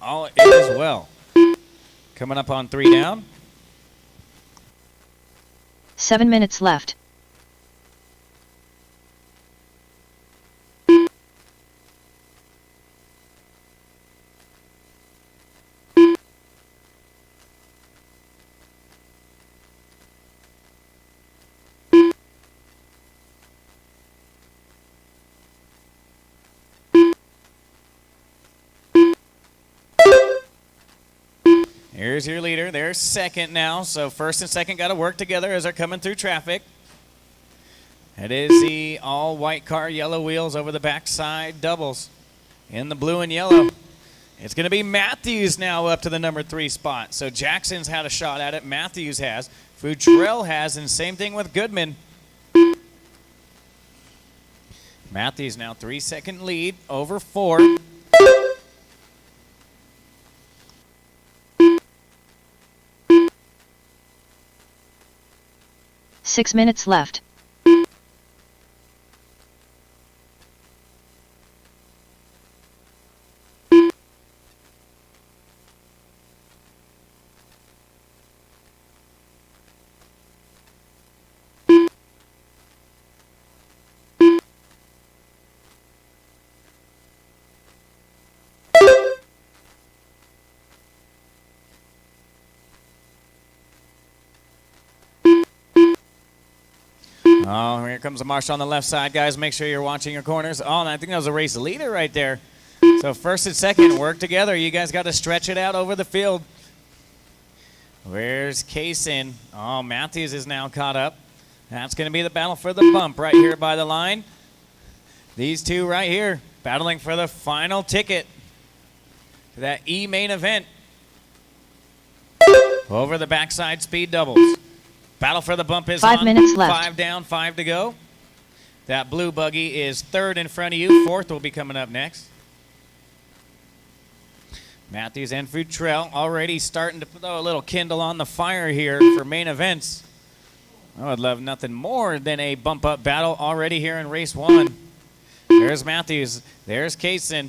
all is well. Coming up on 3 down. 7 minutes left. Here's your leader. They're second now. So first and second got to work together as they're coming through traffic. It is the all-white car, yellow wheels over the backside doubles in the blue and yellow. It's going to be Matthews now up to the number 3 spot. So Jackson's had a shot at it. Matthews has. Futrell has, and same thing with Goodman. Matthews now 3-second lead over 4. Six minutes left. Oh, here comes the marshal on the left side, guys. Make sure you're watching your corners. Oh, and I think that was a race leader right there. So first and second, work together. You guys got to stretch it out over the field. Where's Kaysen? Oh, Matthews is now caught up. That's going to be the battle for the bump right here by the line. These two right here battling for the final ticket to that E-main event. Over the backside speed doubles. Battle for the bump is 5 on. minutes left. 5 down, 5 to go. That blue buggy is third in front of you. Fourth will be coming up next. Matthews and Futrell already starting to throw a little kindle on the fire here for main events. I would love nothing more than a bump-up battle already here in race 1. There's Matthews. There's Kaysen.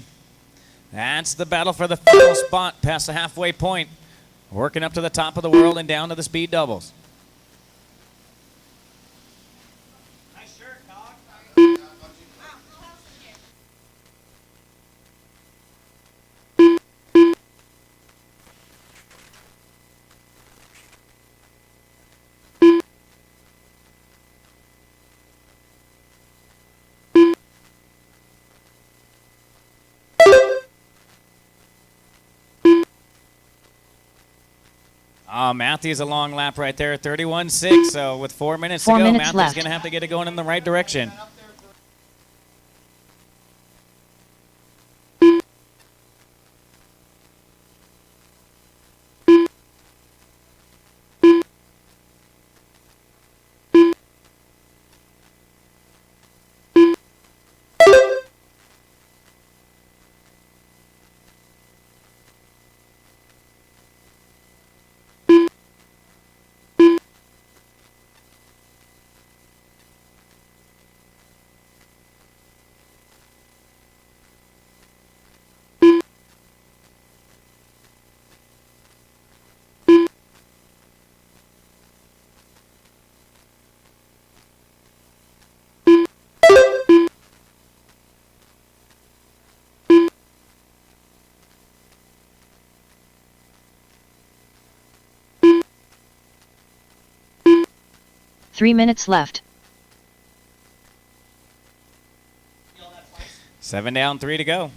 That's the battle for the final spot past the halfway point. Working up to the top of the world and down to the speed doubles. Matthews a long lap right there, 31.6. So with 4 minutes to go, Matthews going to have to get it going in the right direction. Three minutes left. 7 down, 3 to go.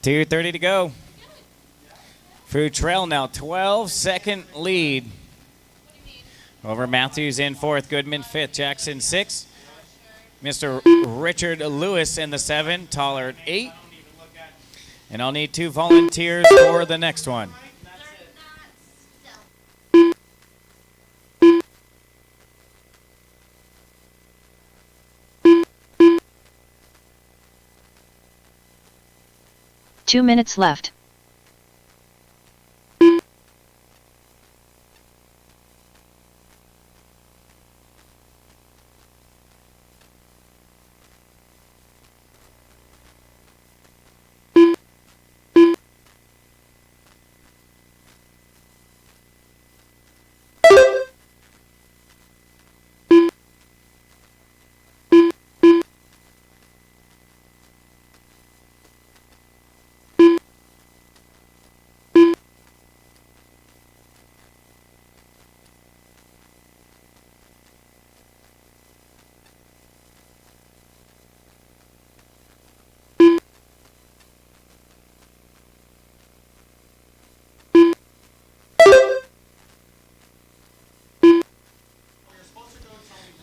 .230 to go. Futrell now 12-second lead over Matthews in 4th, Goodman 5th, Jackson 6th. Mr. Richard Lewis in the 7, Tollard 8. And I'll need 2 volunteers for the next one. 2 minutes left.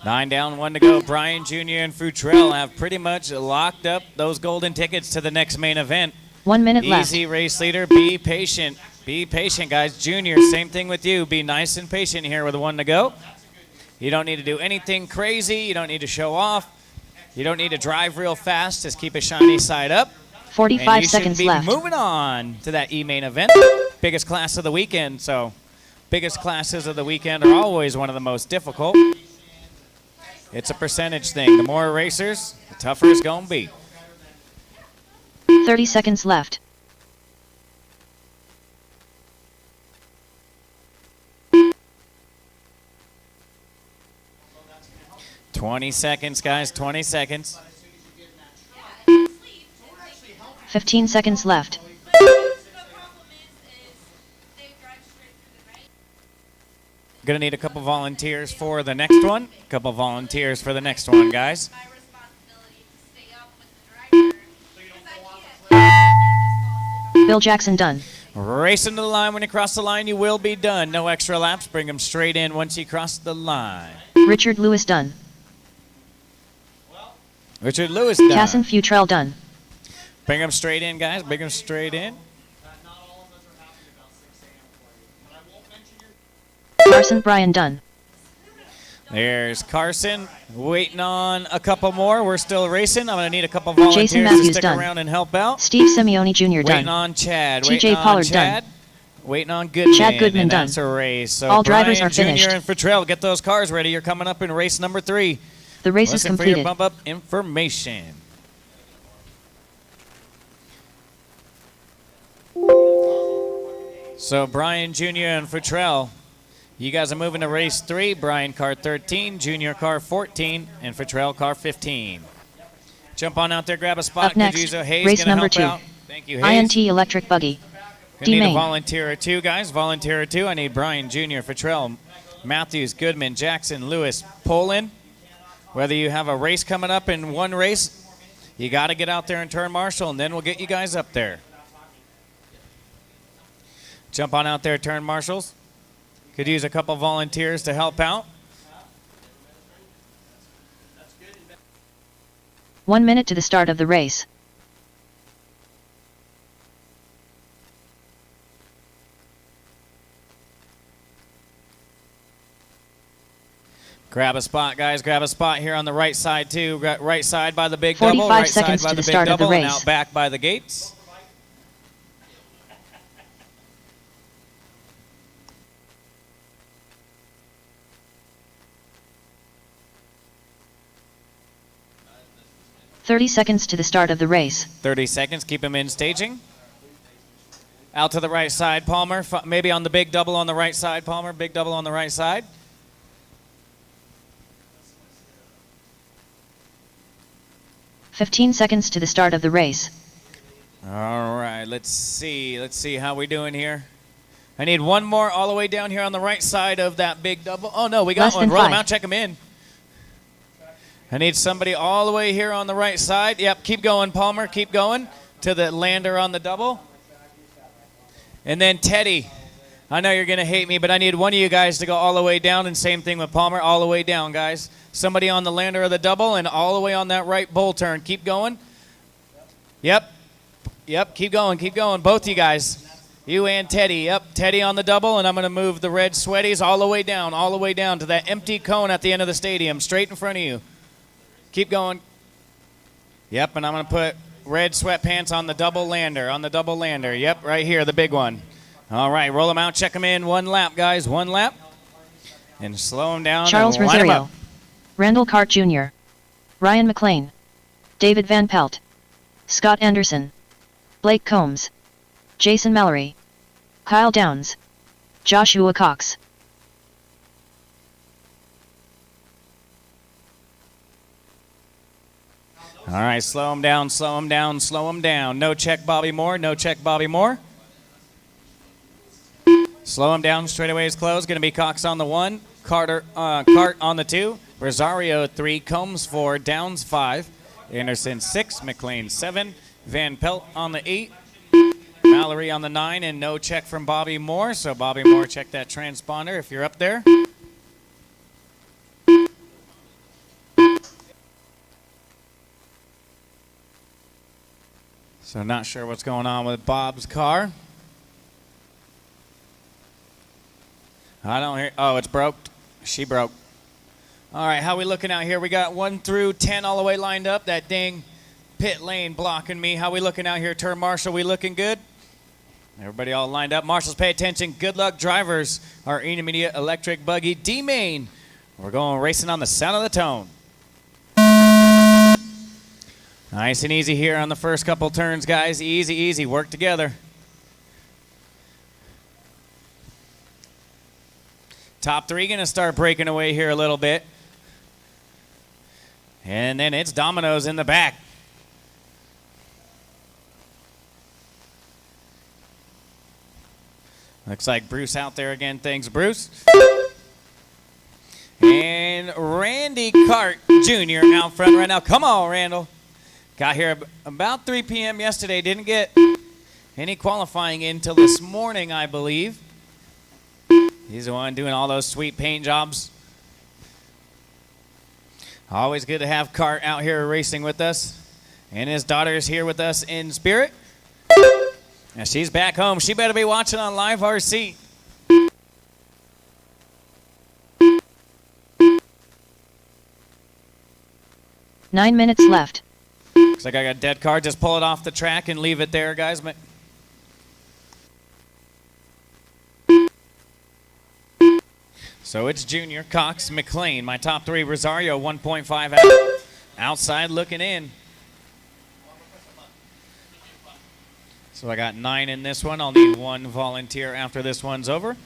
Nine down, 1 to go. Brian Jr. and Futrell have pretty much locked up those golden tickets to the next main event. 1 minute left. Easy, race leader. Be patient. Be patient, guys. Junior, same thing with you. Be nice and patient here with 1 to go. You don't need to do anything crazy. You don't need to show off. You don't need to drive real fast. Just keep a shiny side up. 45 and you seconds should be left. moving on to that E-main event. Biggest class of the weekend. So biggest classes of the weekend are always one of the most difficult. It's a percentage thing. The more racers, the tougher it's going to be. 30 seconds left. $20 seconds, guys. 20 seconds. 15 seconds left. Gonna need a couple volunteers for the next one. A couple volunteers for the next one, guys. Bill Jackson done. Racing to the line. When you cross the line, you will be done. No extra laps. Bring them straight in once you cross the line. Richard Lewis done. Richard Lewis done. Casson Futrell done. Bring them straight in, guys. Bring them straight in. Carson Bryan done. There's Carson waiting on a couple more. We're still racing. I'm going to need a couple volunteers Jason to Matthews stick done. around and help out. Steve Simeone Jr. Waiting done. on Chad. TJ Waiting on Pollard Chad. done. Waiting on Goodman. Chad Goodman and done. That's a race. So All drivers Brian are finished. Jr. and Futrell, get those cars ready. You're coming up in race number 3. The race is Listen for your completed. bump up information. So Brian Jr. and Futrell, you guys are moving to race 3. Brian car 13, Junior car 14, and Futrell car 15. Jump on out there, grab a spot. Up next, Kajuzo Hayes race gonna number help 2. out. Thank you, Hayes. INT electric buggy. Gonna need a D-Main. volunteer or 2, guys. Volunteer or 2. I need Brian Jr., Futrell, Matthews, Goodman, Jackson, Lewis, Poland. Whether you have a race coming up in one race, you got to get out there and turn marshal, and then we'll get you guys up there. Jump on out there, turn marshals. Could use a couple volunteers to help out. 1 minute to the start of the race. Grab a spot, guys. Grab a spot here on the right side, too. Right side by the big double. 45 Right seconds side by to the the big start of the double. And race. out back by the gates. "30 seconds to the start of the race. 30 seconds. Keep him in staging. Out to the right side, Palmer. Maybe on the big double on the right side, Palmer. Big double on the right side. "15 seconds to the start of the race. All right, let's see. Let's see how we doing here. I need one more all the way down here on the right side of that big double. Oh, no, we got Less one. than Roll him 5. out, check him in. I need somebody all the way here on the right side. Yep, keep going, Palmer. Keep going to the lander on the double. And then Teddy. I know you're going to hate me, but I need one of you guys to go all the way down, and same thing with Palmer, all the way down, guys. Somebody on the lander of the double and all the way on that right bull turn. Keep going. Yep. Yep, keep going. Both you guys. You and Teddy. Yep, Teddy on the double, and I'm going to move the red sweaties all the way down to that empty cone at the end of the stadium, straight in front of you. Keep going. Yep, and I'm going to put red sweatpants on the double lander. Yep, right here, the big one. All right, roll them out, check them in. 1 lap, guys, 1 lap. And slow them down. Charles and line 'em Rosario, up. Randall Cart Jr., Ryan McLean, David Van Pelt, Scott Anderson, Blake Combs, Jason Mallory, Kyle Downs, Joshua Cox. All right, slow them down, slow them down, slow them down. No check Bobby Moore, no check Bobby Moore. Slow them down, straightaways closed. Going to be Cox on the 1, Cart on the 2, Rosario 3, Combs 4, Downs 5, Anderson 6, McLean 7, Van Pelt on the 8, Mallory on the 9, and no check from Bobby Moore. So Bobby Moore, check that transponder if you're up there. So not sure what's going on with Bob's car. I don't hear. Oh, it's broke. She broke. All right, how we looking out here? We got 1 through 10 all the way lined up. That dang pit lane blocking me. How we looking out here? Turn Marshall, we looking good? Everybody all lined up. Marshals, pay attention. Good luck, drivers. Our intermediate electric buggy D-Main. We're going racing on the sound of the tone. Nice and easy here on the first couple turns, guys. Easy, easy. Work together. Top 3 going to start breaking away here a little bit. And then it's Domino's in the back. Looks like Bruce out there again. Thanks, Bruce. And Randy Cart Jr. out front right now. Come on, Randall. Got here about 3 p.m. yesterday. Didn't get any qualifying in until this morning, I believe. He's the one doing all those sweet paint jobs. Always good to have Cart out here racing with us. And his daughter's here with us in spirit. And she's back home. She better be watching on Live RC. Nine minutes left. Looks like I got a dead car. Just pull it off the track and leave it there, guys. So it's Junior, Cox, McLean. My top 3, Rosario, 1.5 out. Outside looking in. So I got 9 in this one. I'll need 1 volunteer after this one's over.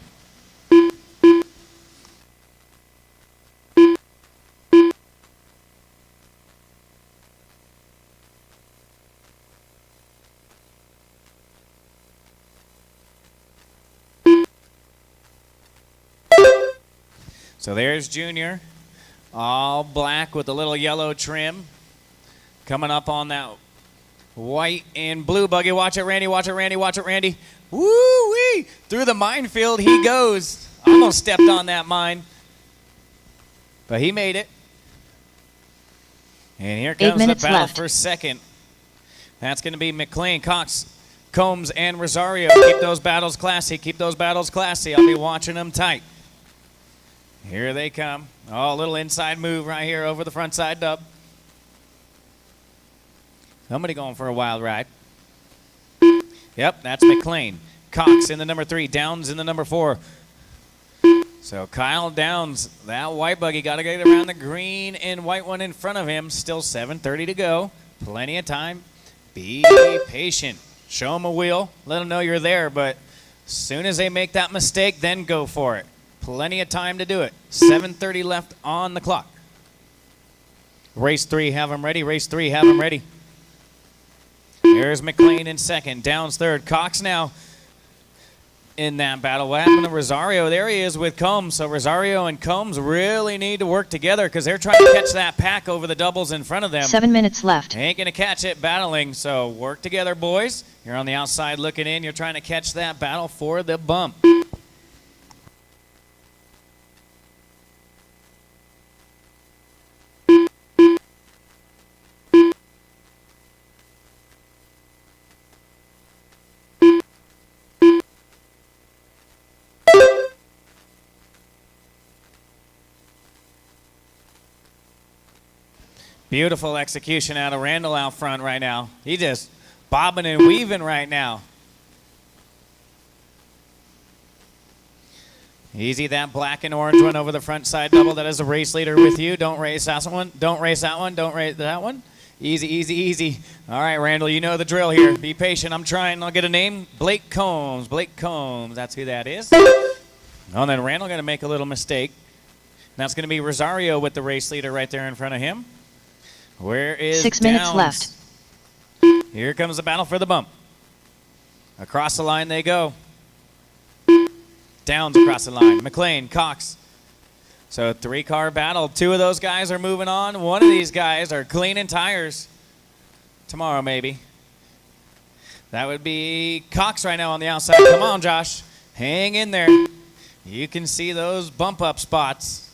So there's Junior, all black with a little yellow trim. Coming up on that white and blue buggy. Watch it, Randy, watch it, Randy, watch it, Randy. Woo-wee! Through the minefield he goes. Almost stepped on that mine. But he made it. And here comes the battle left. for second. That's going to be McLean, Cox, Combs, and Rosario. Keep those battles classy. Keep those battles classy. I'll be watching them tight. Here they come. Oh, a little inside move right here over the front side dub. Somebody going for a wild ride. Yep, that's McLean. Cox in the number 3. Downs in the number 4. So Kyle Downs, that white buggy, got to get around the green and white one in front of him. Still 7:30 to go. Plenty of time. Be patient. Show them a wheel. Let them know you're there. But as soon as they make that mistake, then go for it. Plenty of time to do it. 7:30 left on the clock. Race 3, have them ready. Race 3, have them ready. Here's McLean in second. Downs third. Cox now in that battle. What happened to Rosario? There he is with Combs. So Rosario and Combs really need to work together because they're trying to catch that pack over the doubles in front of them. 7 minutes left. Ain't going to catch it battling. So work together, boys. You're on the outside looking in. You're trying to catch that battle for the bump. Beautiful execution out of Randall out front right now. He just bobbing and weaving right now. Easy that black and orange one over the front side double. That is a race leader with you. Don't race that one. Don't race that one. Don't race that one. Easy, easy, easy. All right, Randall, you know the drill here. Be patient. I'm trying. I'll get a name. Blake Combs. Blake Combs. That's who that is. Oh, and then Randall going to make a little mistake. That's going to be Rosario with the race leader right there in front of him. Where is 6 minutes left. Here comes the battle for the bump. Across the line they go. Downs across the line. McLean, Cox. So 3-car battle. 2 of those guys are moving on. 1 of these guys are cleaning tires. Tomorrow, maybe. That would be Cox right now on the outside. Come on, Josh. Hang in there. You can see those bump-up spots.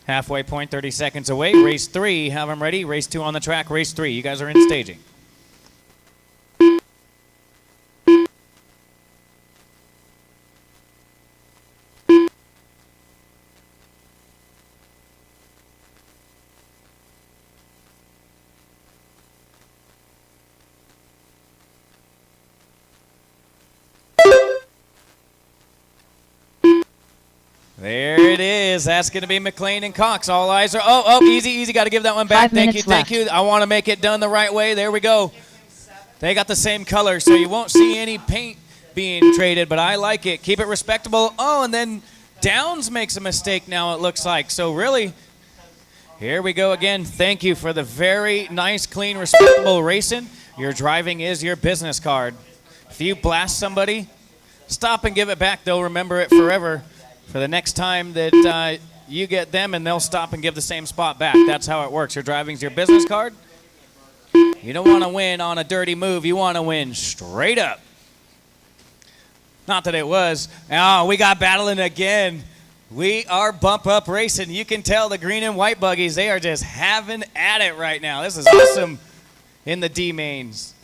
Halfway point, 30 seconds away. Race 3, have them ready. Race 2 on the track. Race 3, you guys are in staging. There it is. That's going to be McLean and Cox. All eyes are, easy, easy. Got to give that one back. 5 minutes Thank you. I want to make it done the right way. There we go. They got the same color, so you won't see any paint being traded, but I like it. Keep it respectable. Oh, and then Downs makes a mistake now, it looks like. So really, here we go again. Thank you for the very nice, clean, respectable racing. Your driving is your business card. If you blast somebody, stop and give it back. They'll remember it forever. For the next time that you get them, and they'll stop and give the same spot back. That's how it works. Your driving's your business card. You don't want to win on a dirty move. You want to win straight up. Not that it was. Oh, we got battling again. We are bump up racing. You can tell the green and white buggies, they are just having at it right now. This is awesome in the D mains.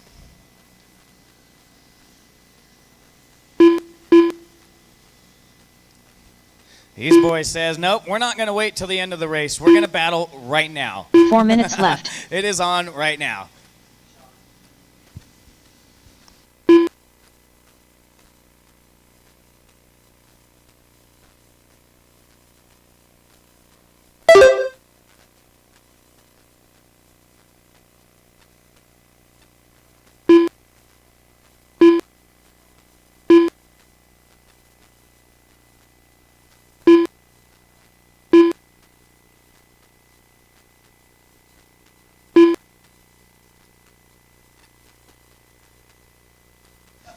These boys says, nope, we're not going to wait till the end of the race. We're going to battle right now. 4 minutes left. It is on right now.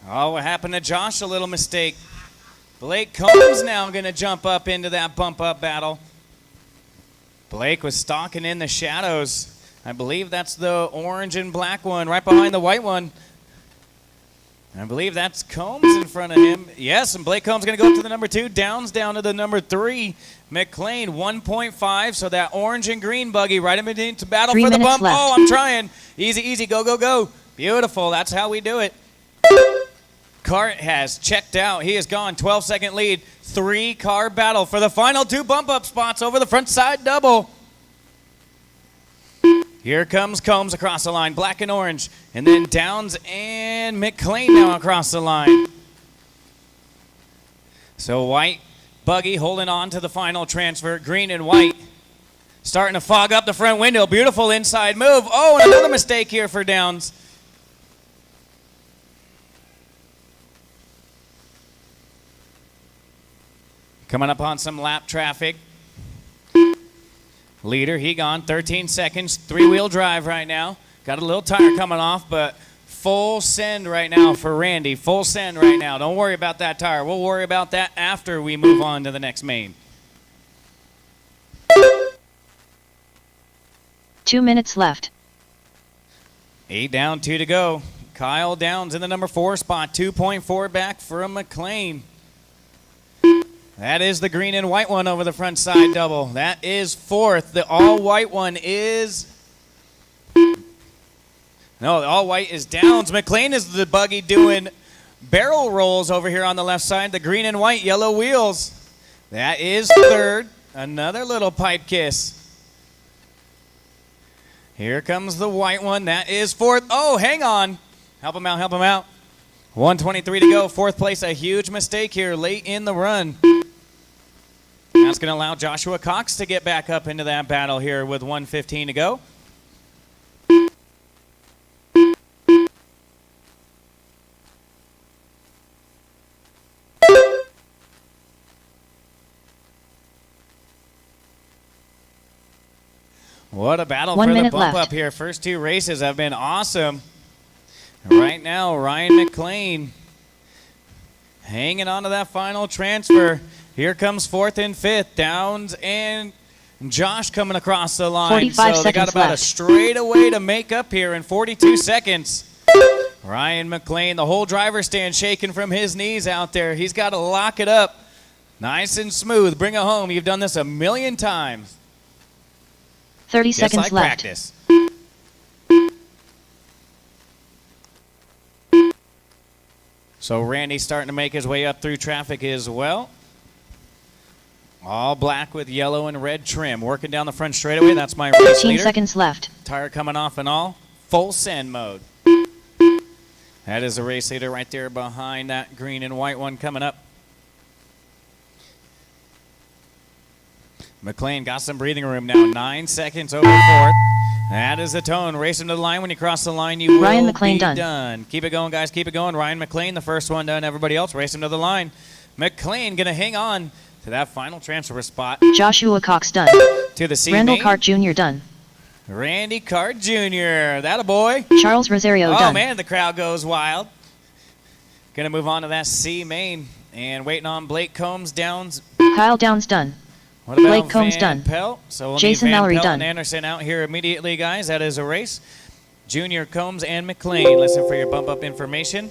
Oh, what happened to Josh? A little mistake. Blake Combs now going to jump up into that bump-up battle. Blake was stalking in the shadows. I believe that's the orange and black one right behind the white one. I believe that's Combs in front of him. Yes, and Blake Combs going to go up to the number 2. Downs down to the number 3. McLean, 1.5. So that orange and green buggy right in between to battle 3 for the minutes bump. left. Oh, I'm trying. Easy, easy. Go, go, go. Beautiful. That's how we do it. Cart has checked out. He has gone 12-second lead. 3-car battle for the final 2 bump-up spots over the front side double. Here comes Combs across the line, black and orange. And then Downs and McLean now across the line. So white buggy holding on to the final transfer. Green and white starting to fog up the front window. Beautiful inside move. Oh, and another mistake here for Downs. Coming up on some lap traffic. Leader, he gone 13 seconds, 3-wheel drive right now. Got a little tire coming off, but full send right now for Randy. Full send right now. Don't worry about that tire. We'll worry about that after we move on to the next main. 2 minutes left. 8 down, 2 to go. Kyle Downs in the number 4 spot, 2.4 back from McLean. That is the green and white one over the front side double. That is 4th. The all-white one is... No, the all-white is Downs. McLean is the buggy doing barrel rolls over here on the left side. The green and white yellow wheels. That is 3rd. Another little pipe kiss. Here comes the white one. That is fourth. Oh, hang on. Help him out, help him out. 1:23 to go. Fourth place, a huge mistake here late in the run. That's going to allow Joshua Cox to get back up into that battle here with 1:15 to go. What a battle for the bump left. up here. First two races have been awesome. Right now, Ryan McLean hanging on to that final transfer. Here comes fourth and fifth. Downs and Josh coming across the line. 45 so they got seconds about left. a straightaway to make up here in 42 seconds. Ryan McLean, the whole driver stand shaking from his knees out there. He's got to lock it up. Nice and smooth. Bring it home. You've done this a million times. 30 Just seconds like left. practice. So Randy's starting to make his way up through traffic as well. All black with yellow and red trim. Working down the front straightaway. That's my race 15 leader. seconds left. Tire coming off and all. Full send mode. That is the race leader right there behind that green and white one coming up. McLean got some breathing room now. 9 seconds over fourth. That is the tone. Racing to the line. When you cross the line, you Ryan will McLean be done. done. Keep it going, guys. Keep it going. Ryan McLean, the first one done. Everybody else racing to the line. McLean going to hang on to that final transfer spot. Joshua Cox done. To the C Randall main. Cart Jr. done. Randy Cart Jr. That a boy. Charles Rosario Oh, done. man, the crowd goes wild. Going to move on to that C main. And waiting on Blake Combs, Downs. Kyle Downs done. What about Blake Combs Van done. Pelt? So we'll Jason need Van Mallory Pelt done. and Anderson out here immediately, guys. That is a race. Junior, Combs, and McLean. Listen for your bump-up information.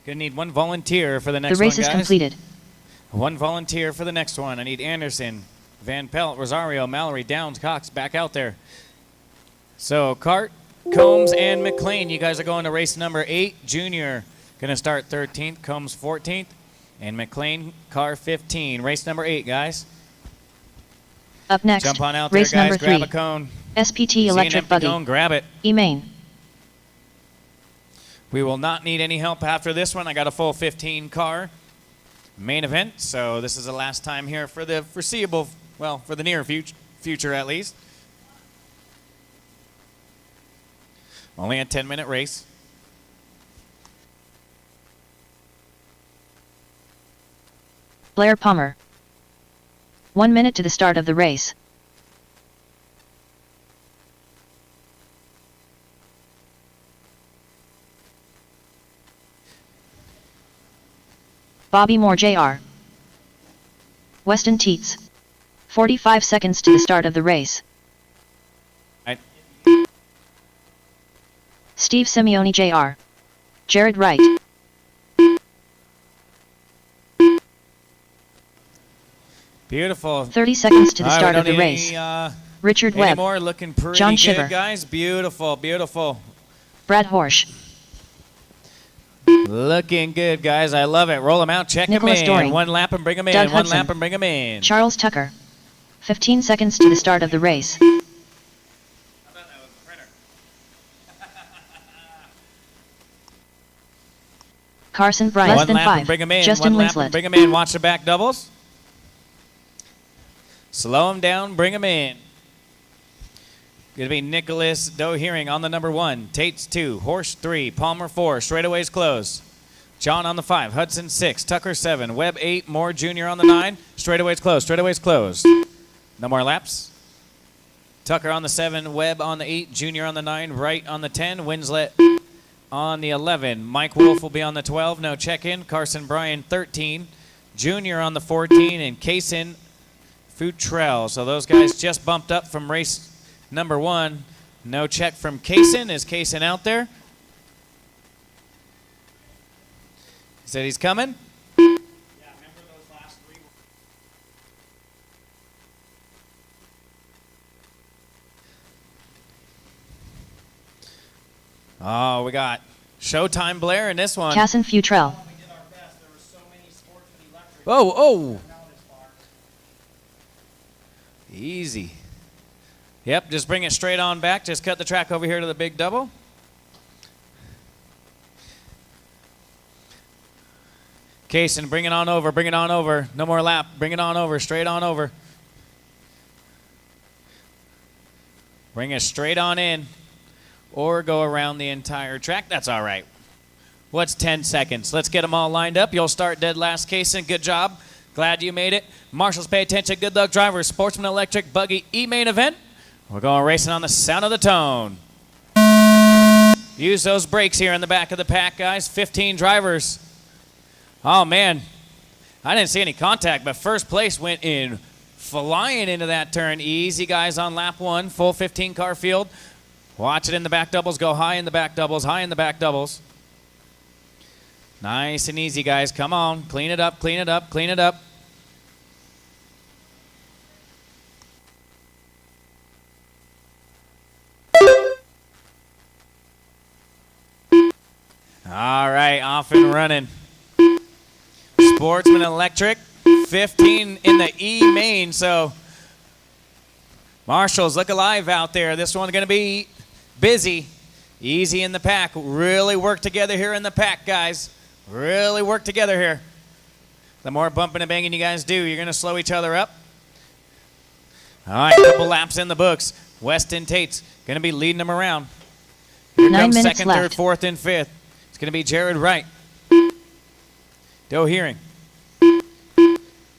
Gonna need one volunteer for the next The race one, is guys. completed. One volunteer for the next one. I need Anderson, Van Pelt, Rosario, Mallory, Downs, Cox back out there. So Cart, Combs, and McLean. You guys are going to race number 8. Junior gonna start 13th, Combs 14th, and McLean car 15. Race number 8, guys. Up next, Jump on out race there, guys. number Grab 3. a cone. SPT See an electric empty buggy. cone, grab it. E-Main. We will not need any help after this one. I got a full 15 car main event, so this is the last time here for the foreseeable, well, for the near future at least. Only a 10-minute race. Blair Palmer. 1 minute to the start of the race. Bobby Moore Jr. Weston Teets. 45 seconds to the start of the race. Right. Steve Simeone Jr. Jared Wright. Beautiful. 30 seconds to the All right, start we of the don't need race. any, Richard any Webb. more. Looking pretty John good, Shiver. guys. Beautiful, beautiful. Brad Horsch. Looking good, guys. I love it. Roll them out. Check Nicholas them in. Doring. One lap and bring them in. Doug One Hudson. lap and bring them in. Charles Tucker. 15 seconds to the start of the race. Carson Bryant. Less One than lap 5. and bring them in. Justin One lap and Linslet. bring them in. Watch the back doubles. Slow them down. Bring them in. Going to be Nicholas Dohearing on the number 1. Tate's 2. Horse 3. Palmer 4. Straightaways closed. John on the 5. Hudson 6. Tucker 7. Webb 8. Moore Jr. on the 9. Straightaways closed. Straightaways closed. No more laps. Tucker on the 7. Webb on the 8. Jr. on the 9. Wright on the 10. Winslet on the 11. Mike Wolf will be on the 12. No check-in. Carson Bryan 13. Jr. on the 14. And Kaysen Futrell. So those guys just bumped up from race number 1. No check from Kaysen. Is Kaysen out there? He said he's coming. Yeah, remember those last 3? Oh, we got Showtime Blair in this one. Casson Futrell. Oh, oh. Easy. Yep, just bring it straight on back. Just cut the track over here to the big double. Kaysen, bring it on over, bring it on over. No more lap. Bring it on over, straight on over. Bring it straight on in or go around the entire track. That's all right. What's 10 seconds? Let's get them all lined up. You'll start dead last, Kaysen. Good job. Glad you made it. Marshals, pay attention. Good luck, drivers. Sportsman Electric Buggy E-Main event. We're going racing on the sound of the tone. Use those brakes here in the back of the pack, guys. 15 drivers. Oh, man. I didn't see any contact, but first place went in flying into that turn. Easy, guys, on lap 1. Full 15-car field. Watch it in the back doubles. Go high in the back doubles. High in the back doubles. Nice and easy, guys. Come on. Clean it up, clean it up, clean it up. All right, off and running. Sportsman Electric, 15 in the E main. So, Marshals, look alive out there. This one's going to be busy. Easy in the pack. Really work together here in the pack, guys. Really work together here. The more bumping and banging you guys do, you're going to slow each other up. All right, couple laps in the books. Weston Tate's going to be leading them around. Here 9 comes minutes second, left. third, fourth, and fifth. It's going to be Jared Wright. Doe Hearing.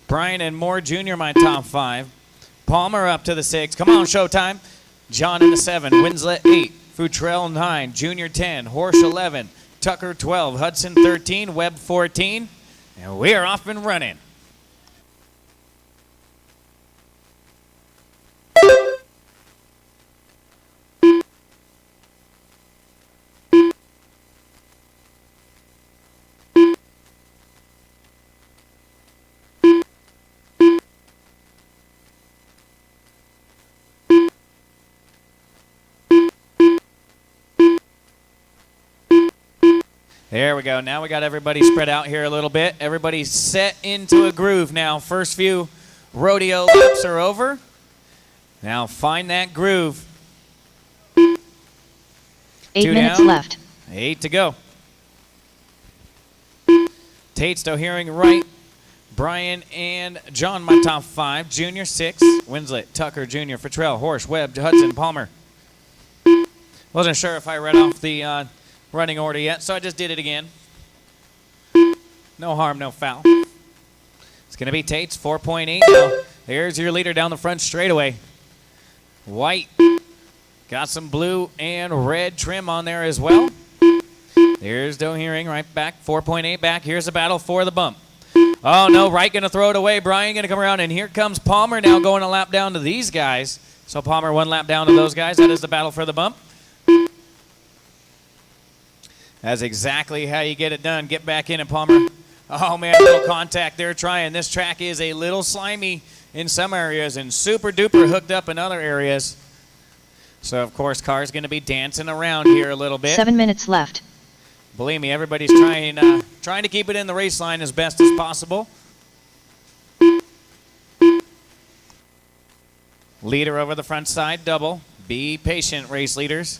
Brian and Moore Jr., my top 5. Palmer up to the 6. Come on, Showtime. John in the 7. Winslet 8. Futrell 9. Junior 10. Horsch 11. Tucker 12. Hudson 13. Webb 14. And we are off and running. There we go. Now we got everybody spread out here a little bit. Everybody's set into a groove now. First few rodeo laps are over. Now find that groove. 8 2 minutes down, left. 8 to go. Tate still hearing right. Brian and John, my top 5. Junior 6. Winslet, Tucker, Junior, Futrell, Horsch, Webb, Hudson, Palmer. Wasn't sure if I read off the running order yet, so I just did it again. No harm, no foul. It's going to be Tate's 4.8 now. There's your leader down the front straightaway. White. Got some blue and red trim on there as well. There's Doe Hearing right back, 4.8 back. Here's the battle for the bump. Oh, no, Wright going to throw it away. Brian going to come around, and here comes Palmer now going a lap down to these guys. So Palmer 1 lap down to those guys. That is the battle for the bump. That's exactly how you get it done. Get back in it, Palmer. Oh, man, a little contact there trying. This track is a little slimy in some areas and super duper hooked up in other areas. So, of course, car's going to be dancing around here a little bit. 7 minutes left. Believe me, everybody's trying to keep it in the race line as best as possible. Leader over the front side, double. Be patient, race leaders.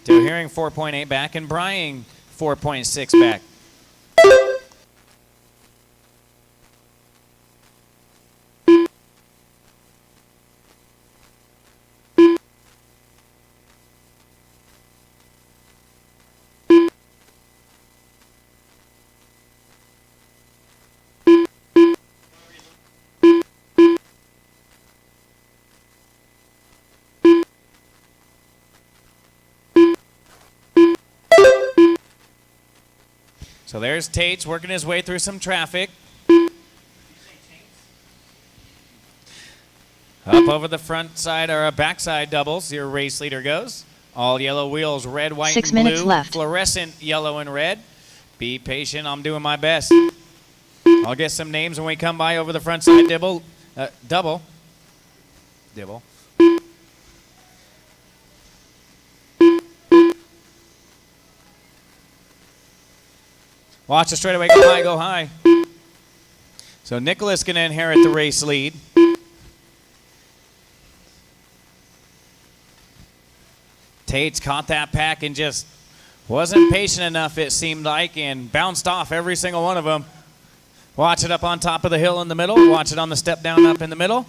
Doe Hearing 4.8 back and Brian 4.6 back. So there's Tate's working his way through some traffic. Up over the front side or back side doubles, your race leader goes. All yellow wheels, red, white, 6 and blue. minutes left. Fluorescent yellow and red. Be patient. I'm doing my best. I'll get some names when we come by over the front side double. Dibble. Watch the straightaway. Go high, go high. So Nicholas going to inherit the race lead. Tate's caught that pack and just wasn't patient enough, it seemed like, and bounced off every single one of them. Watch it up on top of the hill in the middle. Watch it on the step down up in the middle.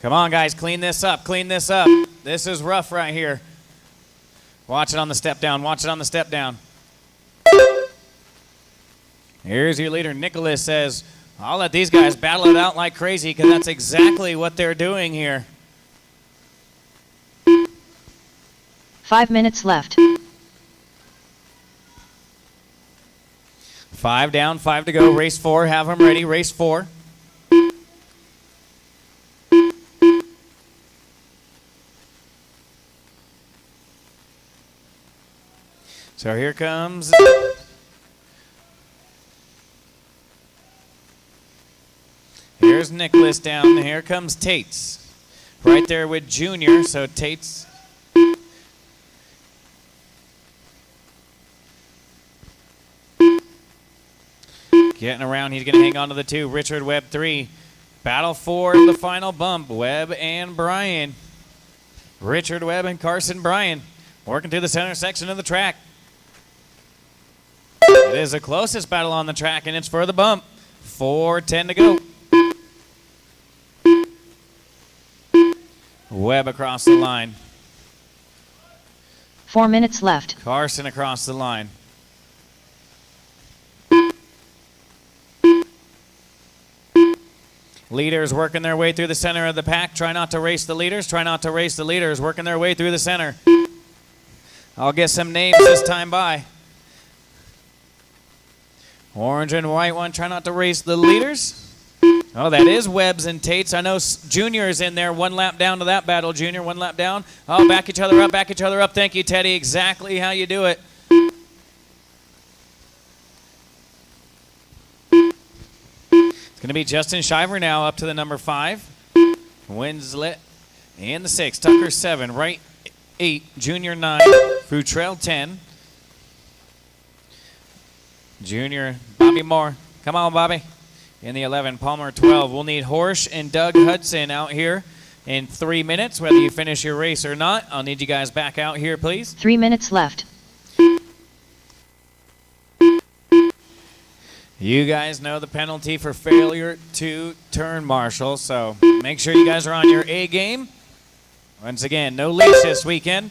Come on, guys, clean this up, clean this up. This is rough right here. Watch it on the step down, watch it on the step down. Here's your leader, Nicholas, says, I'll let these guys battle it out like crazy because that's exactly what they're doing here. 5 minutes left. 5 down, 5 to go. Race 4, have them ready. Race 4. So here comes. Here's Nicholas down. Here comes Tate's. Right there with Junior. So Tate's. Getting around. He's going to hang on to the 2. Richard Webb 3. Battle for the final bump. Webb and Bryan. Richard Webb and Carson Bryan working through the center section of the track. It is the closest battle on the track, and it's for the bump. 4:10 to go. Webb across the line. 4 minutes left. Carson across the line. Leaders working their way through the center of the pack. Try not to race the leaders. Try not to race the leaders. Working their way through the center. I'll get some names this time by. Orange and white one. Try not to race the leaders. Oh, that is Webb's and Tate's. I know Junior is in there. 1 lap down to that battle, Junior. 1 lap down. Oh, back each other up, back each other up. Thank you, Teddy. Exactly how you do it. It's going to be Justin Shiver now up to the number 5. Winslet in the 6. Tucker 7. Wright 8. Junior 9. Futrell 10. Junior Bobby Moore. Come on, Bobby. In the 11. Palmer 12. We'll need Horsch and Doug Hudson out here in 3 minutes. Whether you finish your race or not, I'll need you guys back out here, please. 3 minutes left. You guys know the penalty for failure to turn marshal, so make sure you guys are on your A game. Once again, no leash this weekend.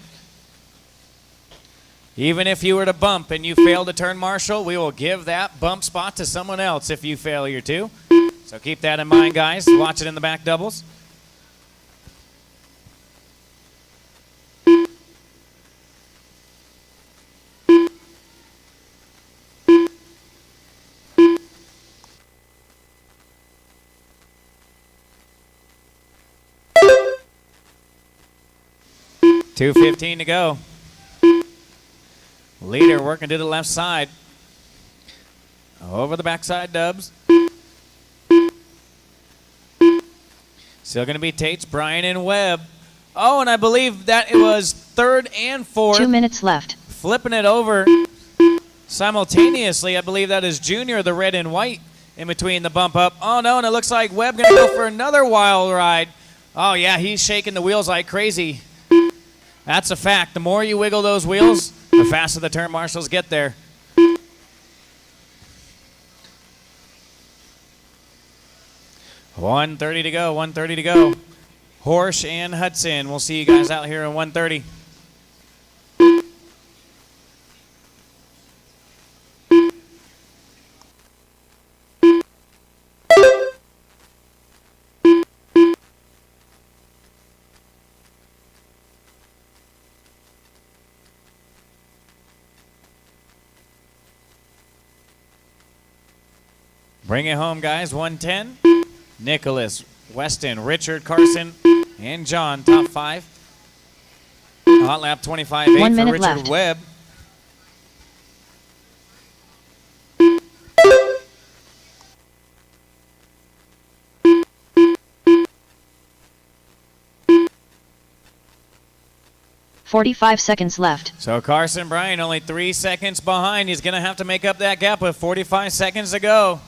Even if you were to bump and you fail to turn marshal, we will give that bump spot to someone else if you failure to. So keep that in mind, guys. Watch it in the back doubles. $2:15 to go. Leader working to the left side. Over the backside, Dubs. Still going to be Tate's, Bryan, and Webb. Oh, and I believe that it was 3rd and 4th. 2 minutes left. Flipping it over simultaneously. I believe that is Junior, the red and white, in between the bump up. Oh, no, and it looks like Webb going to go for another wild ride. Oh, yeah, he's shaking the wheels like crazy. That's a fact. The more you wiggle those wheels, the faster the turn marshals get there. $1:30 to go. 1:30 to go. Horsch and Hudson. We'll see you guys out here at 1:30. Bring it home, guys. 1:10. Nicholas, Weston, Richard, Carson, and John, top 5. Hot lap 25.8 1 for minute Richard left. Webb. $45 seconds left. So Carson Bryan only 3 seconds behind. He's going to have to make up that gap with 45 seconds to go.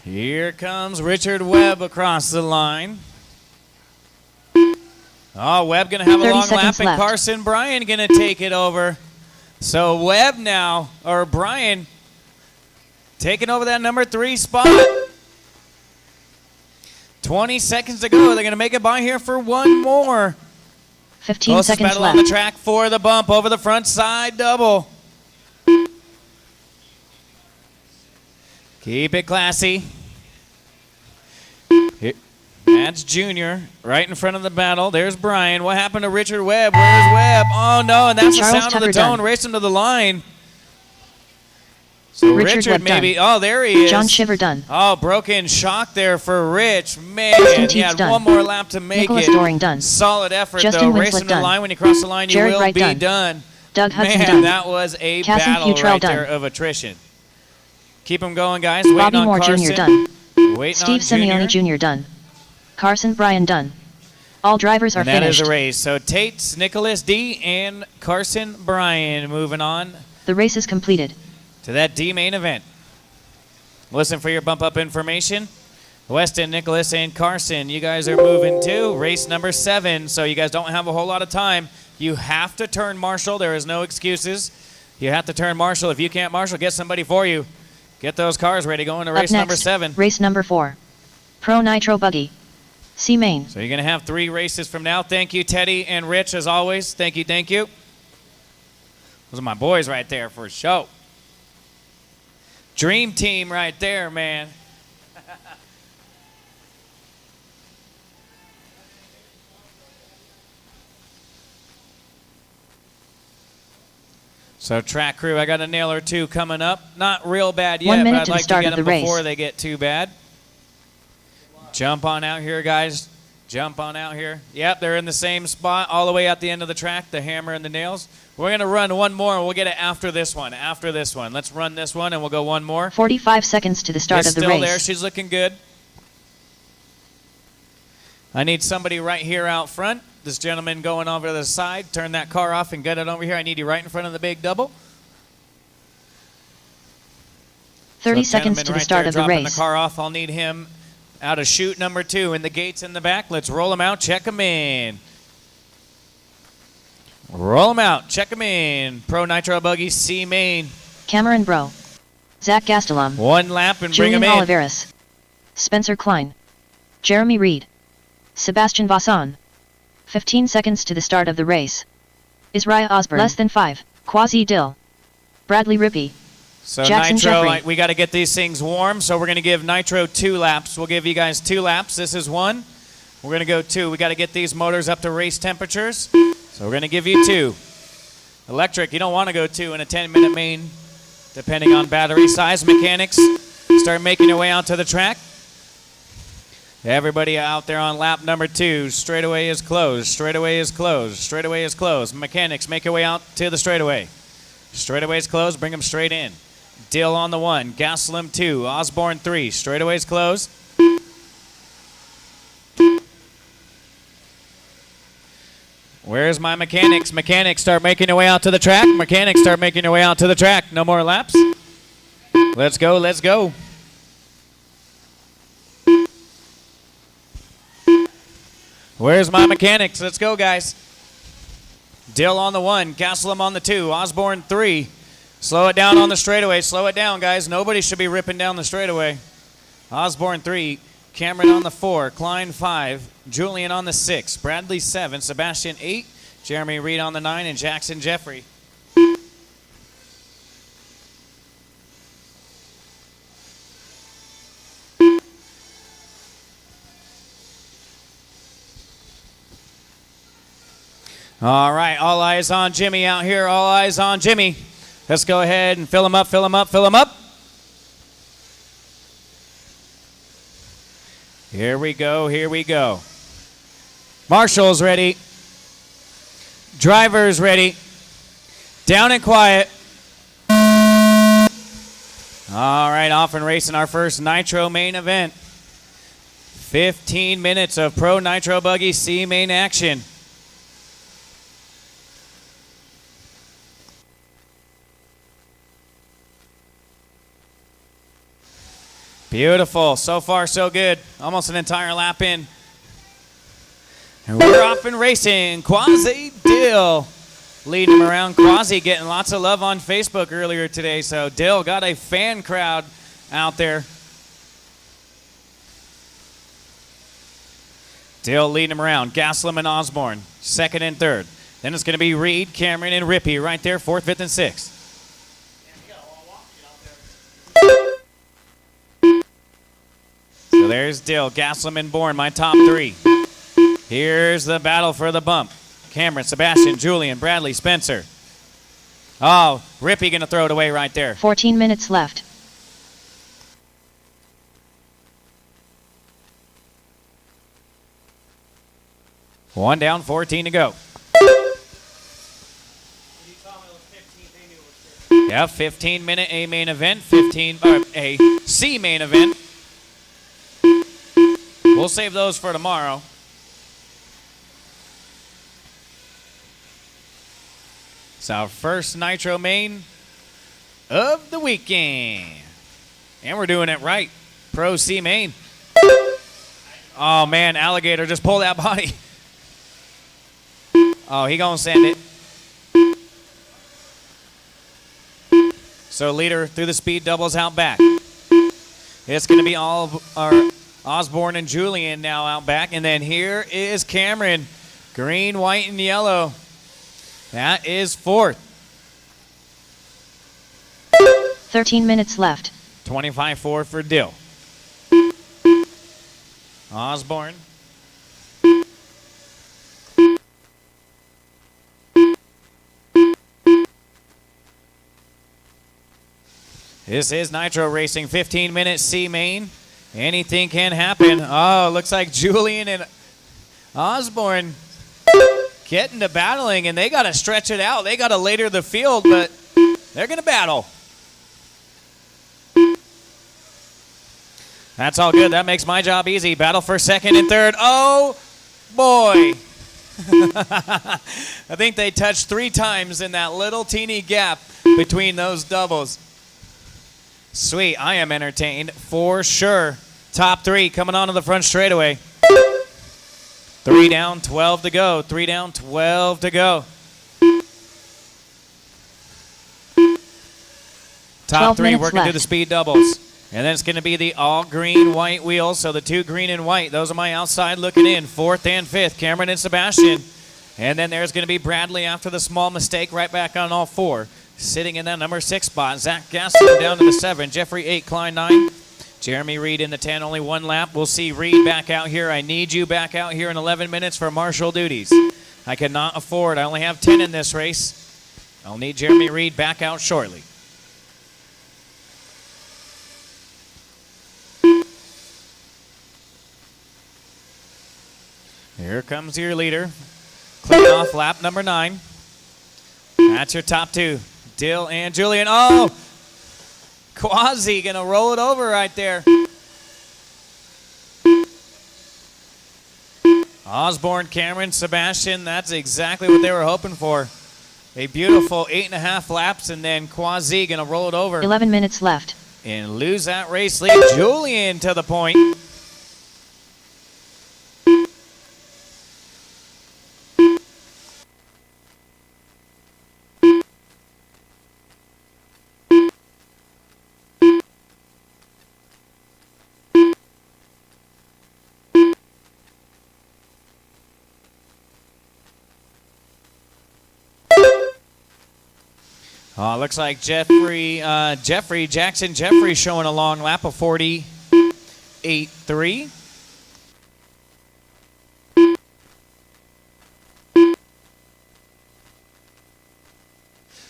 Here comes Richard Webb across the line. Oh, Webb going to have a 30 long lap, seconds and left. Carson Bryan going to take it over. So Webb now, or Bryan, taking over that number 3 spot. 20 seconds to go. They're going to make it by here for one more. 15 Closest seconds battle left. on the track for the bump over the front side double. Keep it classy. Here. That's Junior right in front of the battle. There's Bryan. What happened to Richard Webb? Where's Webb? Oh, no, and that's Charles the sound of the Tucker tone done. racing to the line. So Richard Webb maybe. done. Oh, there he is. John Shiver done. Oh, broken shock there for Rich. Man, Justin he had Teets done. one more lap to make Nicholas it. Doring done. Solid effort, Justin though. Winslet Racing to the done. line. When you cross the line, you Jared will Wright be done. done. Doug Hudson Man, done. that was a Cassim battle Futrell right done. there of attrition. Keep them going, guys. Waiting Bobby on Moore Carson. Jr. done. Waiting Steve on Junior. Simeone Jr. done. Carson Bryan done. All drivers are And that finished. is a race. So Tates, Nicholas D, and Carson Bryan moving on The race is completed. to that D main event. Listen for your bump up information. Weston, Nicholas, and Carson, you guys are moving to race number 7. So you guys don't have a whole lot of time. You have to turn marshal. There is no excuses. You have to turn marshal. If you can't marshal, get somebody for you. Get those cars ready going to Up race number next, 7. race number 4. Pro Nitro Buggy. C main. So you're going to have 3 races from now. Thank you, Teddy and Rich, as always. Thank you, thank you. Those are my boys right there for show. Dream team right there, man. So track crew, I got a nail or 2 coming up. Not real bad yet, 1 minute but I'd to the like to start get of them the race. before they get too bad. Jump on out here, guys. Jump on out here. Yep, they're in the same spot all the way at the end of the track, the hammer and the nails. We're going to run one more, and we'll get it after this one. After this one. Let's run this one, and we'll go one more. 45 seconds to the start It's of the still race. there. She's looking good. I need somebody right here out front. This gentleman going over to the side. Turn that car off and get it over here. I need you right in front of the big double. 30 So seconds gentleman to the right start there of the dropping race. the car off. I'll need him out of chute number 2 in the gates in the back. Let's roll him out. Check him in. Roll him out. Check him in. Pro Nitro Buggy C main. Cameron Bro. Zach Gastelum. 1 lap and Julian bring him in. Oliveras. Spencer Klein. Jeremy Reed. Sebastian Vasson. 15 seconds to the start of the race. Isaiah Osborne. Less than 5. Quasi Dill. Bradley Rippey. So Jackson Nitro, Jeffrey. we got to get these things warm, so we're going to give Nitro 2 laps. We'll give you guys 2 laps. This is 1. We're going to go 2. We got to get these motors up to race temperatures, so we're going to give you 2. Electric, you don't want to go 2 in a 10-minute main, depending on battery size. Mechanics, start making your way out to the track. Everybody out there on lap number 2. Straightaway is closed. Straightaway is closed. Straightaway is closed. Mechanics, make your way out to the straightaway. Straightaway is closed. Bring them straight in. Dill on the 1. Gaslam 2. Osborne 3. Straightaway's closed. Where's my mechanics? Mechanics, start making your way out to the track. Mechanics, start making your way out to the track. No more laps. Let's go, let's go. Where's my mechanics? Let's go, guys. Dill on the 1. Gaslam on the 2. Osborne 3. Slow it down on the straightaway. Slow it down, guys. Nobody should be ripping down the straightaway. Osborne 3. Cameron on the 4. Klein 5. Julian on the 6. Bradley 7. Sebastian 8. Jeremy Reed on the 9. And Jackson Jeffrey. All right, all eyes on Jimmy out here. All eyes on Jimmy. Let's go ahead and fill him up, fill him up, fill him up. Here we go, here we go. Marshall's ready. Driver's ready. Down and quiet. All right, off and racing our first Nitro main event. 15 minutes of Pro Nitro Buggy C main action. Beautiful. So far, so good. Almost an entire lap in. And we're off and racing. Quasi Dill leading him around. Quasi getting lots of love on Facebook earlier today. So Dill got a fan crowd out there. Dill leading him around. Gaslam and Osborne, second and third. Then it's going to be Reed, Cameron, and Rippey right there, fourth, fifth, and sixth. So there's Dill, Gaslam, and Bourne, my top three. Here's the battle for the bump. Cameron, Sebastian, Julian, Bradley, Spencer. Oh, Rippey going to throw it away right there. 14 minutes left. One down, 14 to go. Yeah, 15-minute A main event, A C main event. We'll save those for tomorrow. It's our first Nitro main of the weekend. And we're doing it right. Pro C main. Oh, man, Alligator, just pull that body. Oh, he gonna send it. So leader through the speed doubles out back. It's gonna be all our Osborne and Julian now out back. And then here is Cameron. Green, white, and yellow. That is fourth. 13 minutes left. 25-4 for Dill. Osborne. This is Nitro Racing, 15-minute C main. Anything can happen. Oh, looks like Julian and Osborne getting to battling, and they got to stretch it out. They got to later the field, but they're going to battle. That's all good. That makes my job easy. Battle for second and third. Oh, boy. I think they touched 3 times in that little teeny gap between those doubles. Sweet. I am entertained for sure. Top 3 coming onto the front straightaway. 3 down, 12 to go. 3 down, 12 to go. Top 3 working through the speed doubles. And then it's going to be the all green, white wheels. So the 2 green and white, those are my outside looking in. 4th and 5th, Cameron and Sebastian. And then there's going to be Bradley after the small mistake, right back on all 4. Sitting in that number 6 spot. Zach Gaston down to the 7. Jeffrey 8, Klein 9. Jeremy Reed in the 10, only 1 lap. We'll see Reed back out here. I need you back out here in 11 minutes for marshal duties. I cannot afford. I only have 10 in this race. I'll need Jeremy Reed back out shortly. Here comes your leader. Clicking off lap number 9. That's your top 2. Dill and Julian. Oh! Quasi gonna roll it over right there. Osborne, Cameron, Sebastian. That's exactly what they were hoping for. A beautiful 8.5 laps, and then Quasi gonna roll it over. 11 minutes left. And lose that race lead. Julian to the point. Looks like Jeffrey Jackson showing a long lap of 48.3.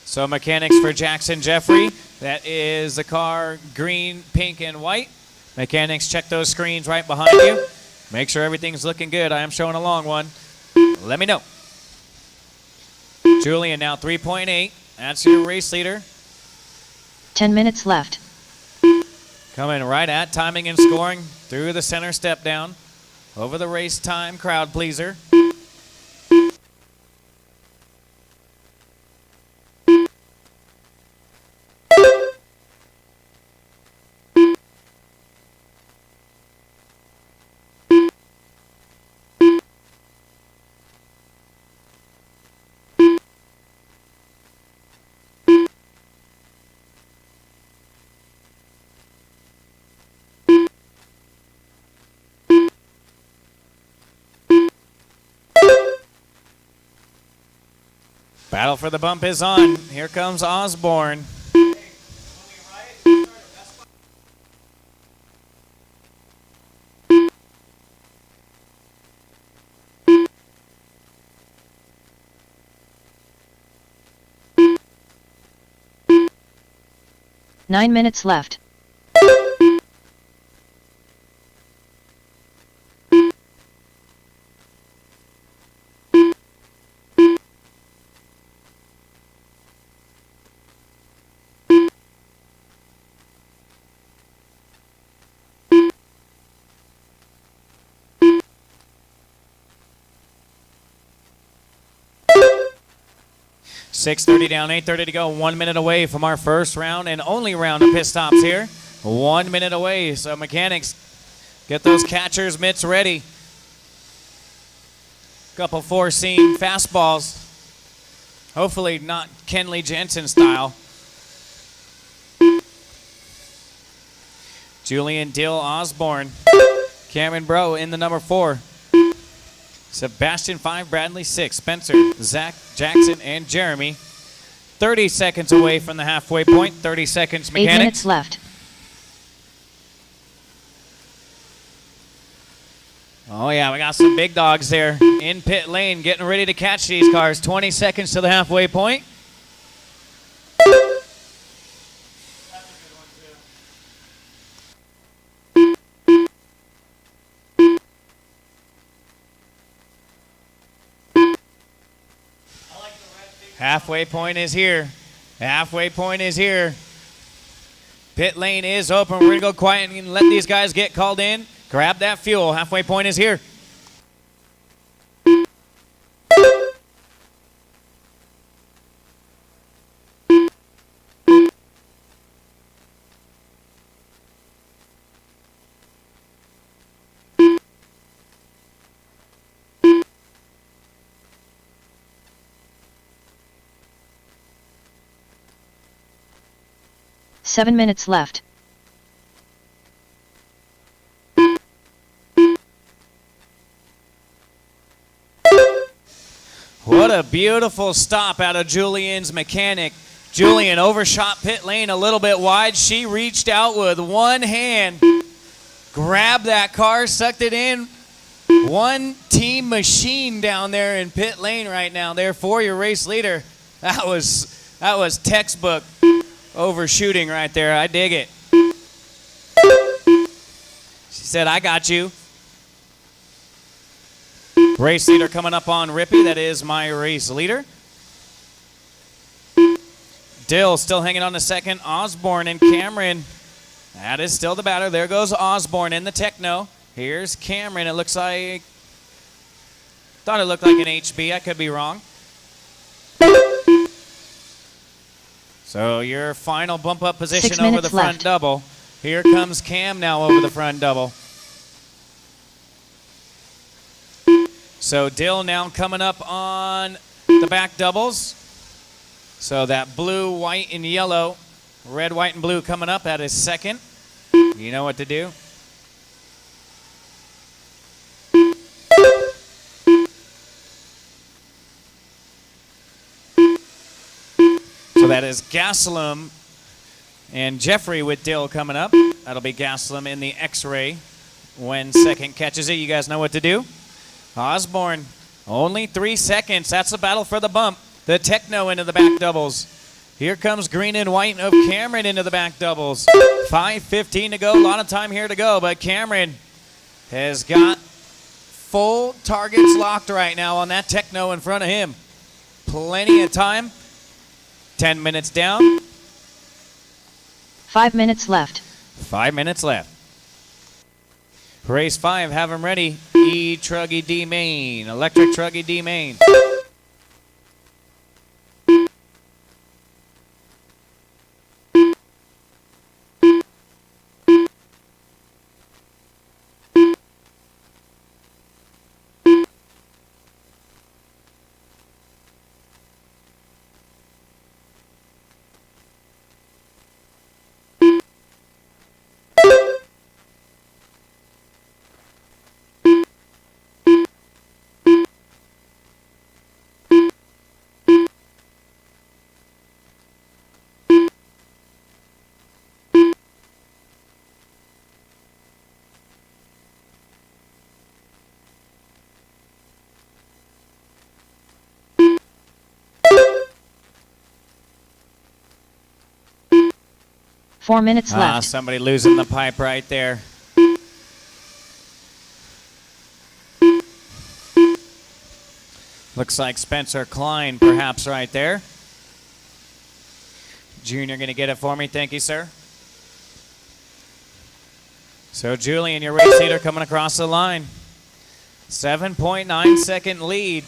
So mechanics for Jackson Jeffrey. That is the car green, pink, and white. Mechanics, check those screens right behind you. Make sure everything's looking good. I am showing a long one. Let me know. Julian now 3.8. That's your race leader. 10 minutes left. Coming right at timing and scoring through the center step down. Over the race time crowd pleaser. Battle for the bump is on. Here comes Osborne. Nine minutes left. .630 down, 8:30 to go. 1 minute away from our first round and only round of pit stops here. 1 minute away, so mechanics, get those catcher's mitts ready. Couple four-seam fastballs. Hopefully not Kenley Jensen style. Julian Dill Osborne. Cameron Bro in the number 4. Sebastian 5, Bradley 6, Spencer, Zach, Jackson, and Jeremy. 30 seconds away from the halfway point. 30 seconds, mechanics. 8 minutes left. Oh, yeah, we got some big dogs there in pit lane getting ready to catch these cars. 20 seconds to the halfway point. Halfway point is here. Halfway point is here. Pit lane is open. We're going to go quiet and let these guys get called in. Grab that fuel. Halfway point is here. Seven minutes left. What a beautiful stop out of Julian's mechanic. Julian overshot pit lane a little bit wide. She reached out with one hand, grabbed that car, sucked it in. One team machine down there in pit lane right now there for your race leader. That was textbook overshooting right there. I dig it. She said, I got you. Race leader coming up on Rippy. That is my race leader. Dill still hanging on to second. Osborne and Cameron. That is still the batter. There goes Osborne in the Techno. Here's Cameron. It looks like... Thought it looked like an HB. I could be wrong. So your final bump up position over the front double. Here comes Cam now over the front double. So Dill now coming up on the back doubles. So that blue, white, and yellow, red, white, and blue coming up at his second. You know what to do. So that is Gaslam and Jeffrey with Dill coming up. That'll be Gaslam in the X-ray when second catches it. You guys know what to do. Osborne, only 3 seconds. That's the battle for the bump. The Techno into the back doubles. Here comes green and white of Cameron into the back doubles. 5:15 to go. A lot of time here to go, but Cameron has got full targets locked right now on that Techno in front of him. Plenty of time. 10 minutes down. 5 minutes left. 5 minutes left. Race 5, have them ready. E-Truggy D main, electric Truggy D main. 4 minutes left. Somebody losing the pipe right there. Looks like Spencer Klein perhaps right there. Junior going to get it for me. Thank you, sir. So Julian, your race leader, coming across the line. 7.9 second lead.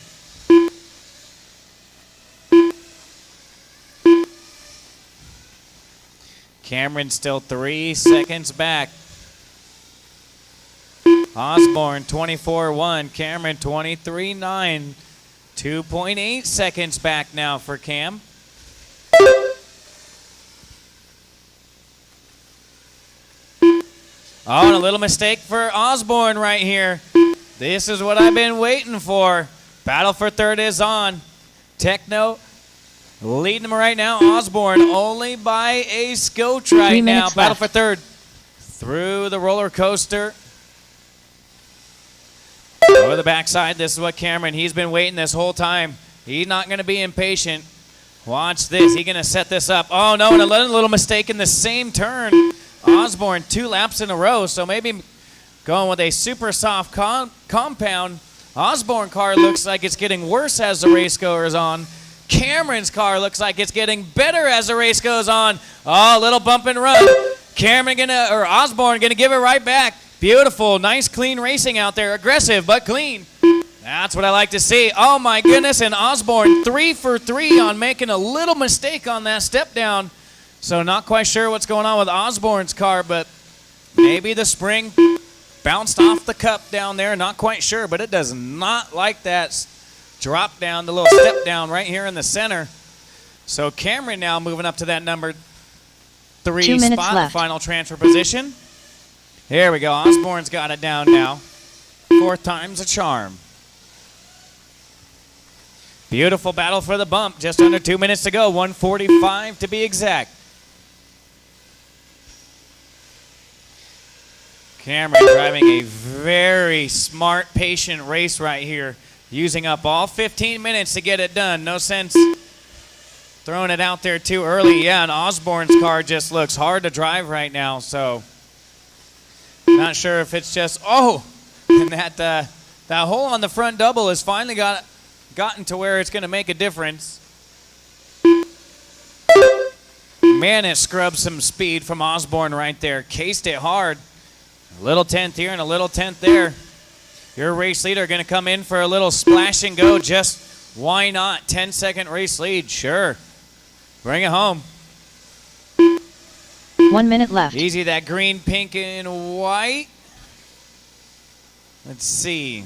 Cameron still 3 seconds back. Osborne 24-1. Cameron 23-9. 2.8 seconds back now for Cam. Oh, and a little mistake for Osborne right here. This is what I've been waiting for. Battle for third is on. Techno leading him right now. Osborne only by a scotch right now. Battle for third. Through the roller coaster. Over the backside. This is what Cameron, he's been waiting this whole time. He's not going to be impatient. Watch this. He's going to set this up. Oh, no, and a little mistake in the same turn. Osborne 2 laps in a row, so maybe going with a super soft compound. Osborne car looks like it's getting worse as the race goes on. Cameron's car looks like it's getting better as the race goes on. Oh, a little bump and run. Osborne gonna give it right back. Beautiful, nice, clean racing out there. Aggressive, but clean. That's what I like to see. Oh my goodness, and Osborne 3 for 3 on making a little mistake on that step down. So not quite sure what's going on with Osborne's car, but maybe the spring bounced off the cup down there. Not quite sure, but it does not like that drop down, the little step down right here in the center. So Cameron now moving up to that number 3 spot, final transfer position. Here we go. Osborne's got it down now. 4th time's a charm. Beautiful battle for the bump. Just under 2 minutes to go. 1:45 to be exact. Cameron driving a very smart, patient race right here. Using up all 15 minutes to get it done. No sense throwing it out there too early. Yeah, and Osborne's car just looks hard to drive right now. So, not sure if it's just, and that hole on the front double has finally gotten to where it's going to make a difference. Man, it scrubbed some speed from Osborne right there. Cased it hard. A little 10th here and a little 10th there. Your race leader going to come in for a little splash and go. Just why not? 10-second race lead. Sure. Bring it home. 1 minute left. Easy, that green, pink, and white. Let's see.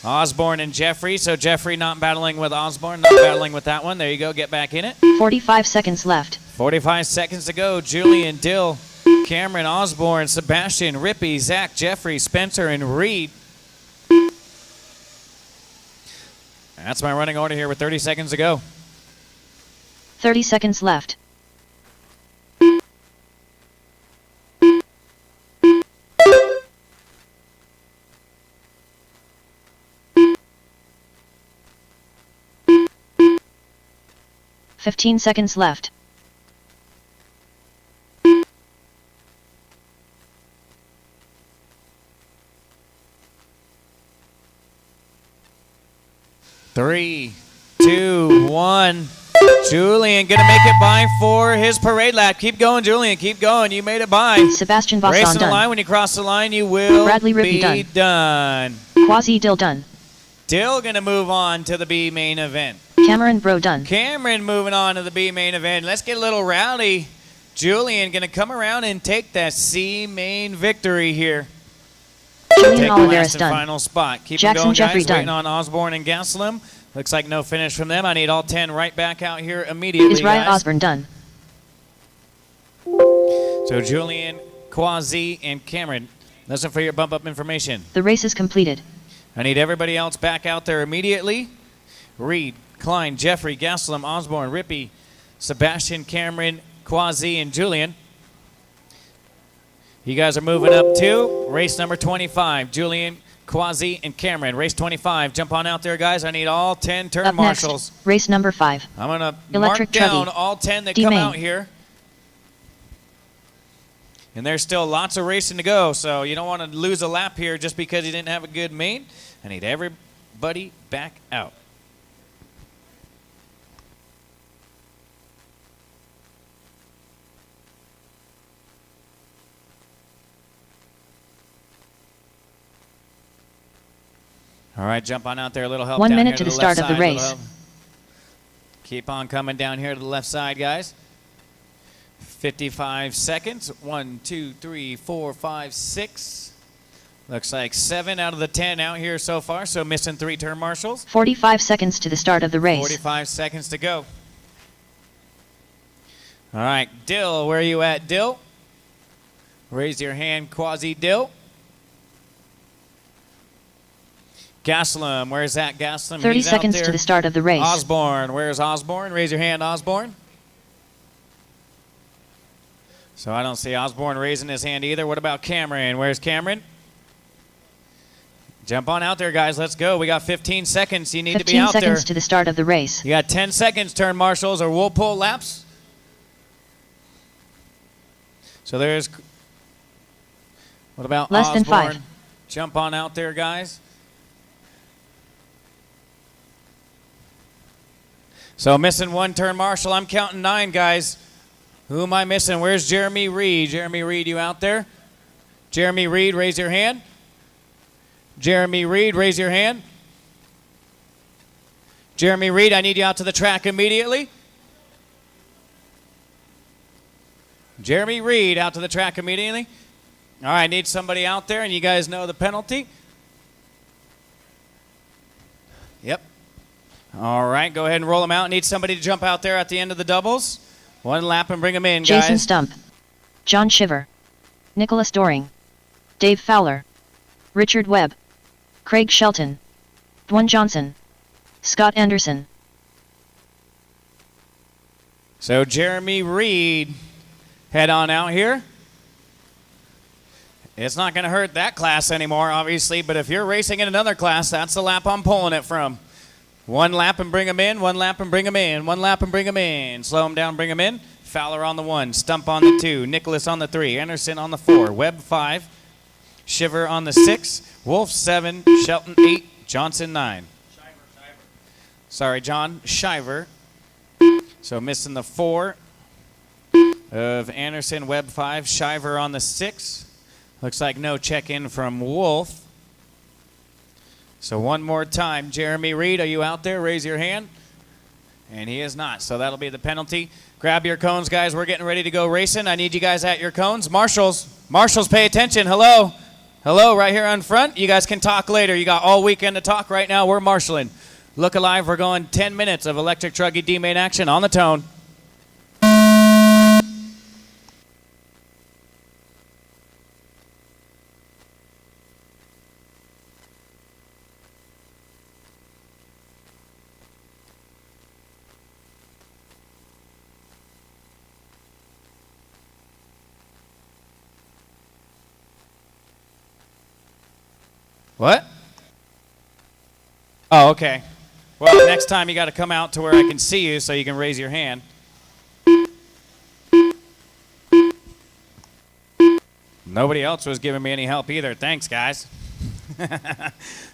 Osborne and Jeffrey. So Jeffrey not battling with Osborne, not battling with that one. There you go. Get back in it. 45 seconds left. 45 seconds to go. Julian, Dill, Cameron, Osborne, Sebastian, Rippey, Zach, Jeffrey, Spencer, and Reed. That's my running order here with 30 seconds to go. 30 seconds left. Fifteen seconds left. Three, two, one. Julian gonna make it by for his parade lap. Keep going, Julian. Keep going. You made it by. Sebastian Vasson Racing the done. line. When you cross the line, you will Bradley Rippey be done. Quasi Dill done. Dill gonna move on to the B main event. Cameron Bro done. Cameron moving on to the B main event. Let's get a little rowdy. Julian gonna come around and take that C main victory here. Julian Take the Oliveras last and done. final spot. Keep Jackson them going, Jeffrey guys. done. Waiting on Osborne and Gaslam. Looks like no finish from them. I need all 10 right back out here immediately, Is Ryan guys. Osborne done? So Julian, Quasi, and Cameron, listen for your bump up information. The race is completed. I need everybody else back out there immediately. Reed, Klein, Jeffrey, Gaslam, Osborne, Rippey, Sebastian, Cameron, Quasi, and Julian. You guys are moving up to race number 25. Julian Quasi, and Cameron. Race 25. Jump on out there, guys. I need all 10 turn Up marshals. next, race number 5. I'm going to Electric mark down Truggy. all 10 that D come main. out here. And there's still lots of racing to go, so you don't want to lose a lap here just because you didn't have a good main. I need everybody back out. All right, jump on out there. A little help 1 down minute here to the left start of the side, little race. help. Keep on coming down here to the left side, guys. 55 seconds. 1, 2, 3, 4, 5, 6. Looks like 7 out of the 10 out here so far, so missing 3 turn marshals. 45 seconds to the start of the race. 45 seconds to go. All right, Dill, where are you at, Dill? Raise your hand, Quasi Dill. Gaslam, where's that Gaslam? 30 He's out seconds there. to the start of the race. Osborne, where's Osborne? Raise your hand, Osborne. So I don't see Osborne raising his hand either. What about Cameron? Where's Cameron? Jump on out there, guys. Let's go. We got 15 seconds. You need to be out 15 there. seconds to the start of the race. You got 10 seconds, turn marshals, or we'll pull laps. So there's, what about Less Osborne? than 5. Jump on out there, guys. So missing 1 turn marshal. I'm counting 9, guys. Who am I missing? Where's Jeremy Reed? Jeremy Reed, you out there? Jeremy Reed, raise your hand. Jeremy Reed, raise your hand. Jeremy Reed, I need you out to the track immediately. Jeremy Reed, out to the track immediately. All right, I need somebody out there, and you guys know the penalty. Yep. All right, go ahead and roll them out. Need somebody to jump out there at the end of the doubles. 1 lap and bring them in, guys. Jason Stump. John Shiver. Nicholas Doring. Dave Fowler. Richard Webb. Craig Shelton. Dwayne Johnson. Scott Anderson. So Jeremy Reed, head on out here. It's not going to hurt that class anymore, obviously, but if you're racing in another class, that's the lap I'm pulling it from. 1 lap and bring them in, 1 lap and bring them in, 1 lap and bring them in. Slow them down, bring them in. Fowler on the 1, Stump on the 2, Nicholas on the 3, Anderson on the 4, Webb 5, Shiver on the 6, Wolf 7, Shelton 8, Johnson 9. Sorry, John Shiver. So missing the 4 of Anderson, Webb 5, Shiver on the 6. Looks like no check-in from Wolf. So one more time, Jeremy Reed, are you out there? Raise your hand. And he is not, so that'll be the penalty. Grab your cones, guys. We're getting ready to go racing. I need you guys at your cones. Marshals, pay attention. Hello. Hello, right here on front. You guys can talk later. You got all weekend to talk. Right now, we're marshaling. Look alive, we're going 10 minutes of electric truggy D-main action on the tone. What? Oh, okay. Well, next time you got to come out to where I can see you so you can raise your hand. Nobody else was giving me any help either. Thanks, guys.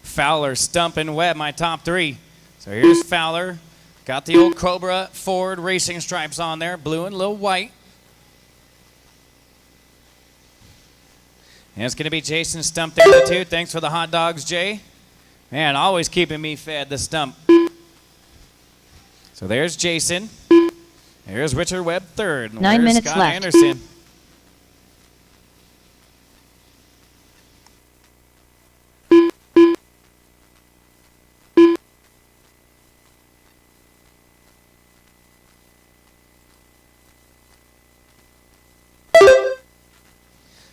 Fowler, Stump, and Webb, my top 3. So here's Fowler. Got the old Cobra Ford racing stripes on there, blue and a little white. And it's going to be Jason Stump there, too. Thanks for the hot dogs, Jay. Man, always keeping me fed, the Stump. So there's Jason. There's Richard Webb 3rd. And 9 minutes Scott left. Anderson.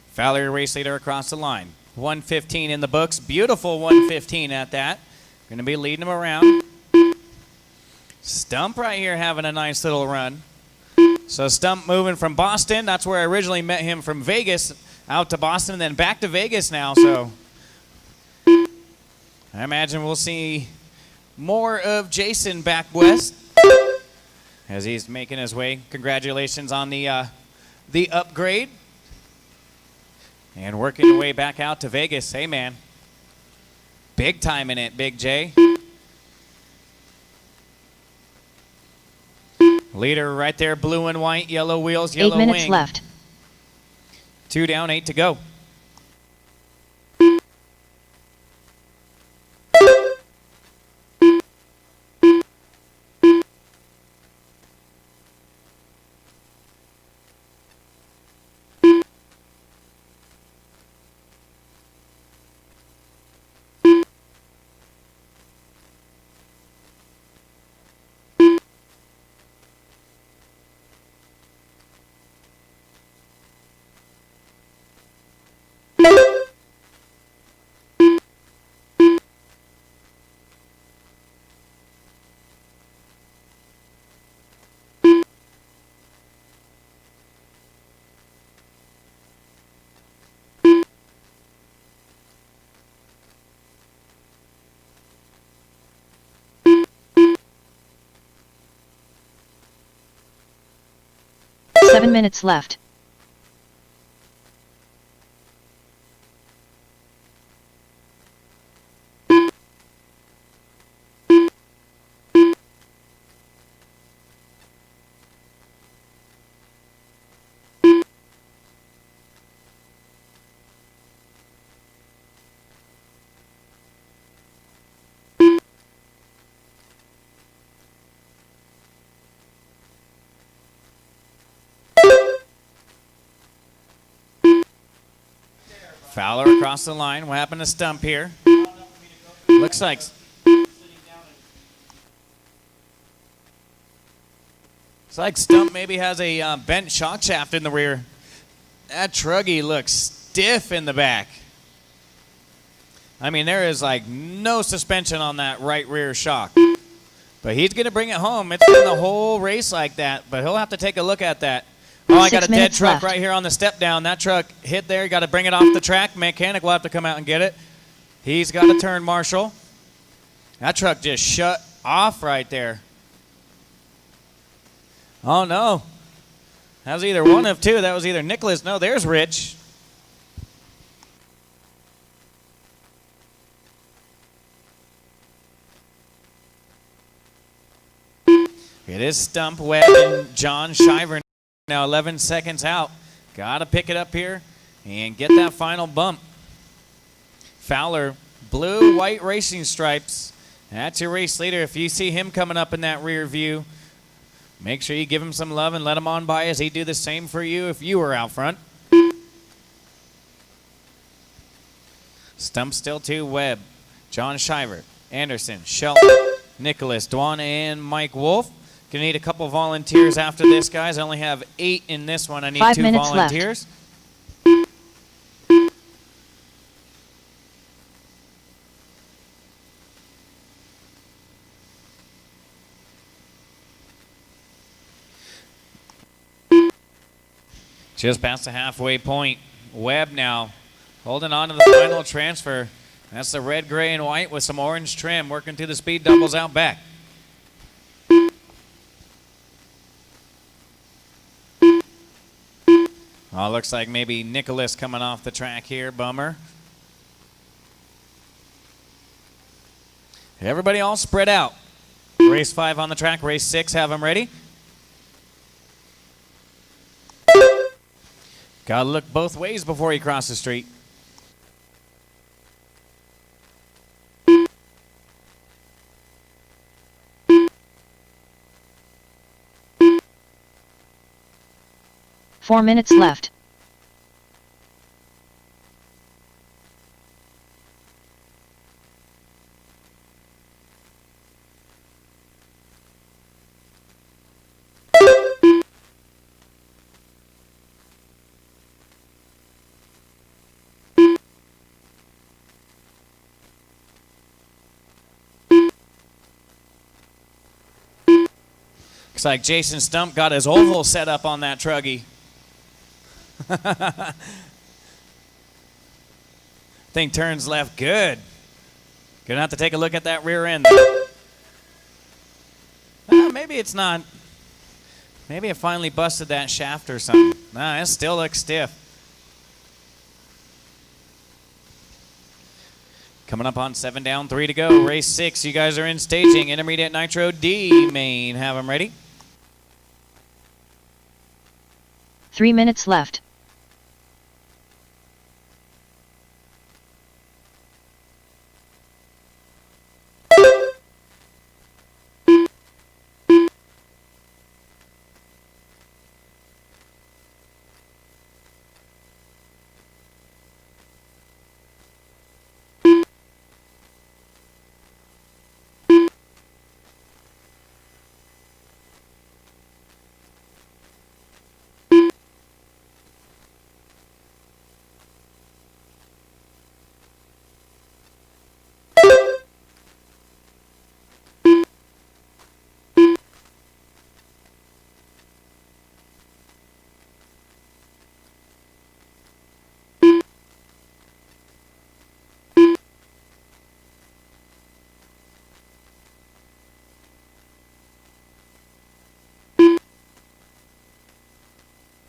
Fowler, race leader across the line. 1:15 in the books. Beautiful 1:15 at that. Going to be leading him around. Stump right here having a nice little run. So Stump moving from Boston. That's where I originally met him, from Vegas out to Boston and then back to Vegas now. So I imagine we'll see more of Jason back west as he's making his way. Congratulations on the upgrade. And working your way back out to Vegas. Hey, man. Big time in it, Big J. Leader right there, blue and white, yellow wheels, yellow wing. 8 minutes left. 2 down, 8 to go. Seven minutes left. Fowler across the line. What happened to Stump here? Looks like Stump maybe has a bent shock shaft in the rear. That truggy looks stiff in the back. I mean, there is like no suspension on that right rear shock. But he's going to bring it home. It's been the whole race like that, but he'll have to take a look at that. Oh, I got a dead truck right here on the step down. That truck hit there. Got to bring it off the track. Mechanic will have to come out and get it. He's got to turn marshal. That truck just shut off right there. Oh, no. That was either one of two. That was either Nicholas. No, there's Rich. It is Stump, Webb, and John Shiver. Now 11 seconds out. Got to pick it up here and get that final bump. Fowler, blue, white racing stripes. That's your race leader. If you see him coming up in that rear view, make sure you give him some love and let him on by as he'd do the same for you if you were out front. Stump still 2, Webb, John Shiver, Anderson, Shelton, Nicholas, Dwan, and Mike Wolf. Gonna need a couple volunteers after this, guys. I only have 8 in this one. I need 5 2 minutes volunteers. Left. Just past the halfway point. Webb now holding on to the final transfer. That's the red, gray, and white with some orange trim working through the speed doubles out back. Oh, looks like maybe Nicholas coming off the track here. Bummer. Everybody all spread out. Race 5 on the track. Race 6, have them ready. Got to look both ways before you cross the street. Four minutes left. Looks like Jason Stump got his oval set up on that truggy. Thing turns left good. Gonna have to take a look at that rear end. Maybe it's not. Maybe it finally busted that shaft or something. Nah, it still looks stiff. Coming up on 7 down, 3 to go. Race 6. You guys are in staging. Intermediate Nitro D main. Have them ready. 3 minutes left.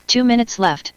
Two minutes left.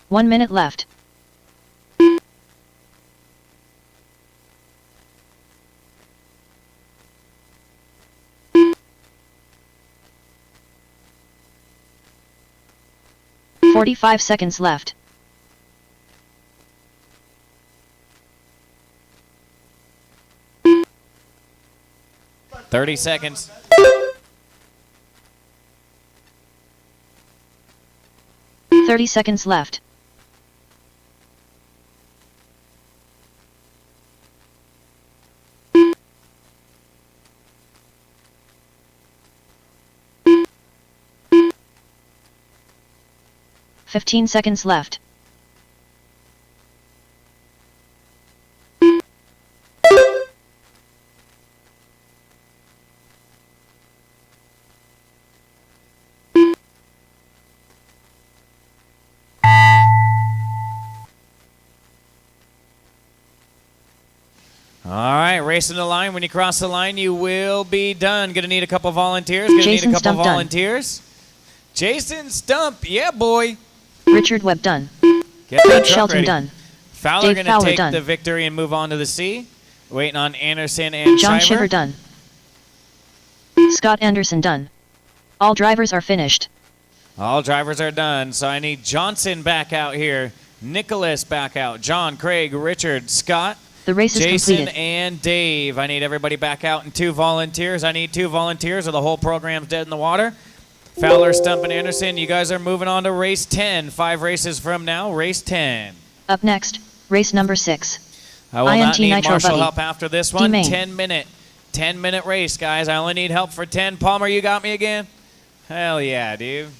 One minute left. "45 seconds left. 30 seconds. 30 seconds left. "15 seconds left. All right, racing the line. When you cross the line, you will be done. Gonna need a couple volunteers. Gonna Jason need a couple Stump done. volunteers. Jason Stump, yeah, boy. Richard Webb done. Get that Craig truck Shelton ready. done. Fowler Dave gonna Fowler take done. the victory and move on to the C. Waiting on Anderson and John Shiver. Shiver done. Scott Anderson done. All drivers are finished. All drivers are done, so I need Johnson back out here. Nicholas back out. John, Craig, Richard, Scott, The race is Jason, completed. and Dave. I need everybody back out and 2 volunteers. I need 2 volunteers or the whole program's dead in the water. Fowler, Stump, and Anderson, you guys are moving on to race 10. 5 races from now, race 10. Up next, race number 6. I will not IMT need Nitro marshal Buddy. help after this one. D-Main. 10-minute race, guys. I only need help for 10. Palmer, you got me again? Hell yeah, dude.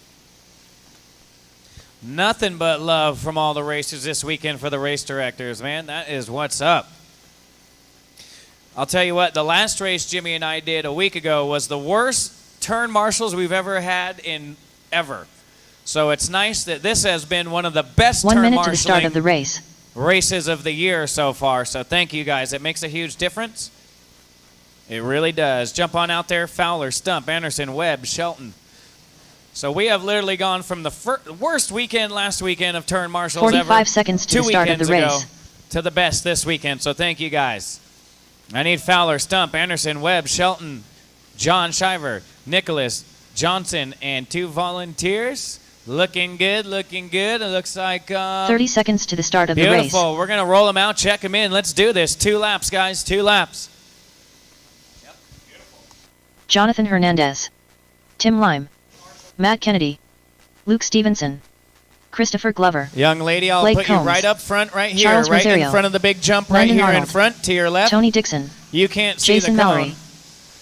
Nothing but love from all the racers this weekend for the race directors, man. That is what's up. I'll tell you what, the last race Jimmy and I did a week ago was the worst turn marshals we've ever had in ever. So it's nice that this has been one of the best 1 turn minute to the start of the marshaling race. races of the year so far. So thank you guys. It makes a huge difference. It really does. Jump on out there. Fowler, Stump, Anderson, Webb, Shelton. So we have literally gone from the worst weekend last weekend of turn marshals 45 ever seconds to 2 the start of the weekends ago race. to the best this weekend. So thank you guys. I need Fowler, Stump, Anderson, Webb, Shelton, John Shiver, Nicholas, Johnson, and 2 volunteers. Looking good, looking good. It looks like 30 seconds to the start of the race. beautiful. We're going to roll them out, check them in. Let's do this. 2 laps, guys. 2 laps. Yep. Beautiful. Jonathan Hernandez, Tim Lime, Matt Kennedy, Luke Stevenson, Christopher Glover, Young lady, I'll Blake put Combs, you right up front, right here, Charles right Rosario, in front of the big jump, right Landon here in Arnold, front to your left. Tony Dixon, You can't see Jason the cone. Mallory,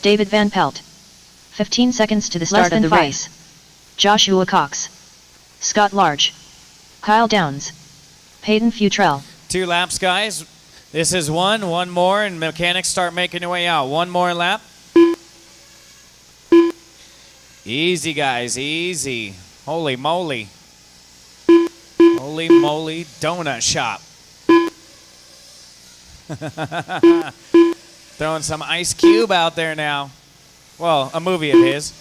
David Van Pelt. 15 seconds to the start of the race. Joshua Cox, Scott Large, Kyle Downs, Peyton Futrell. 2 laps, guys. This is one more, and mechanics start making their way out. 1 more lap. Easy, guys, easy. Holy moly. Holy moly donut shop. Throwing some Ice Cube out there now. Well, a movie of his.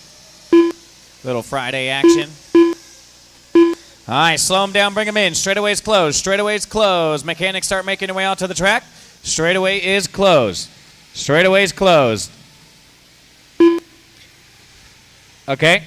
Little Friday action. All right, slow them down, bring them in. Straightaway's closed. Straightaway's closed. Mechanics start making their way out to the track. Straightaway is closed. Straightaway's closed. Okay.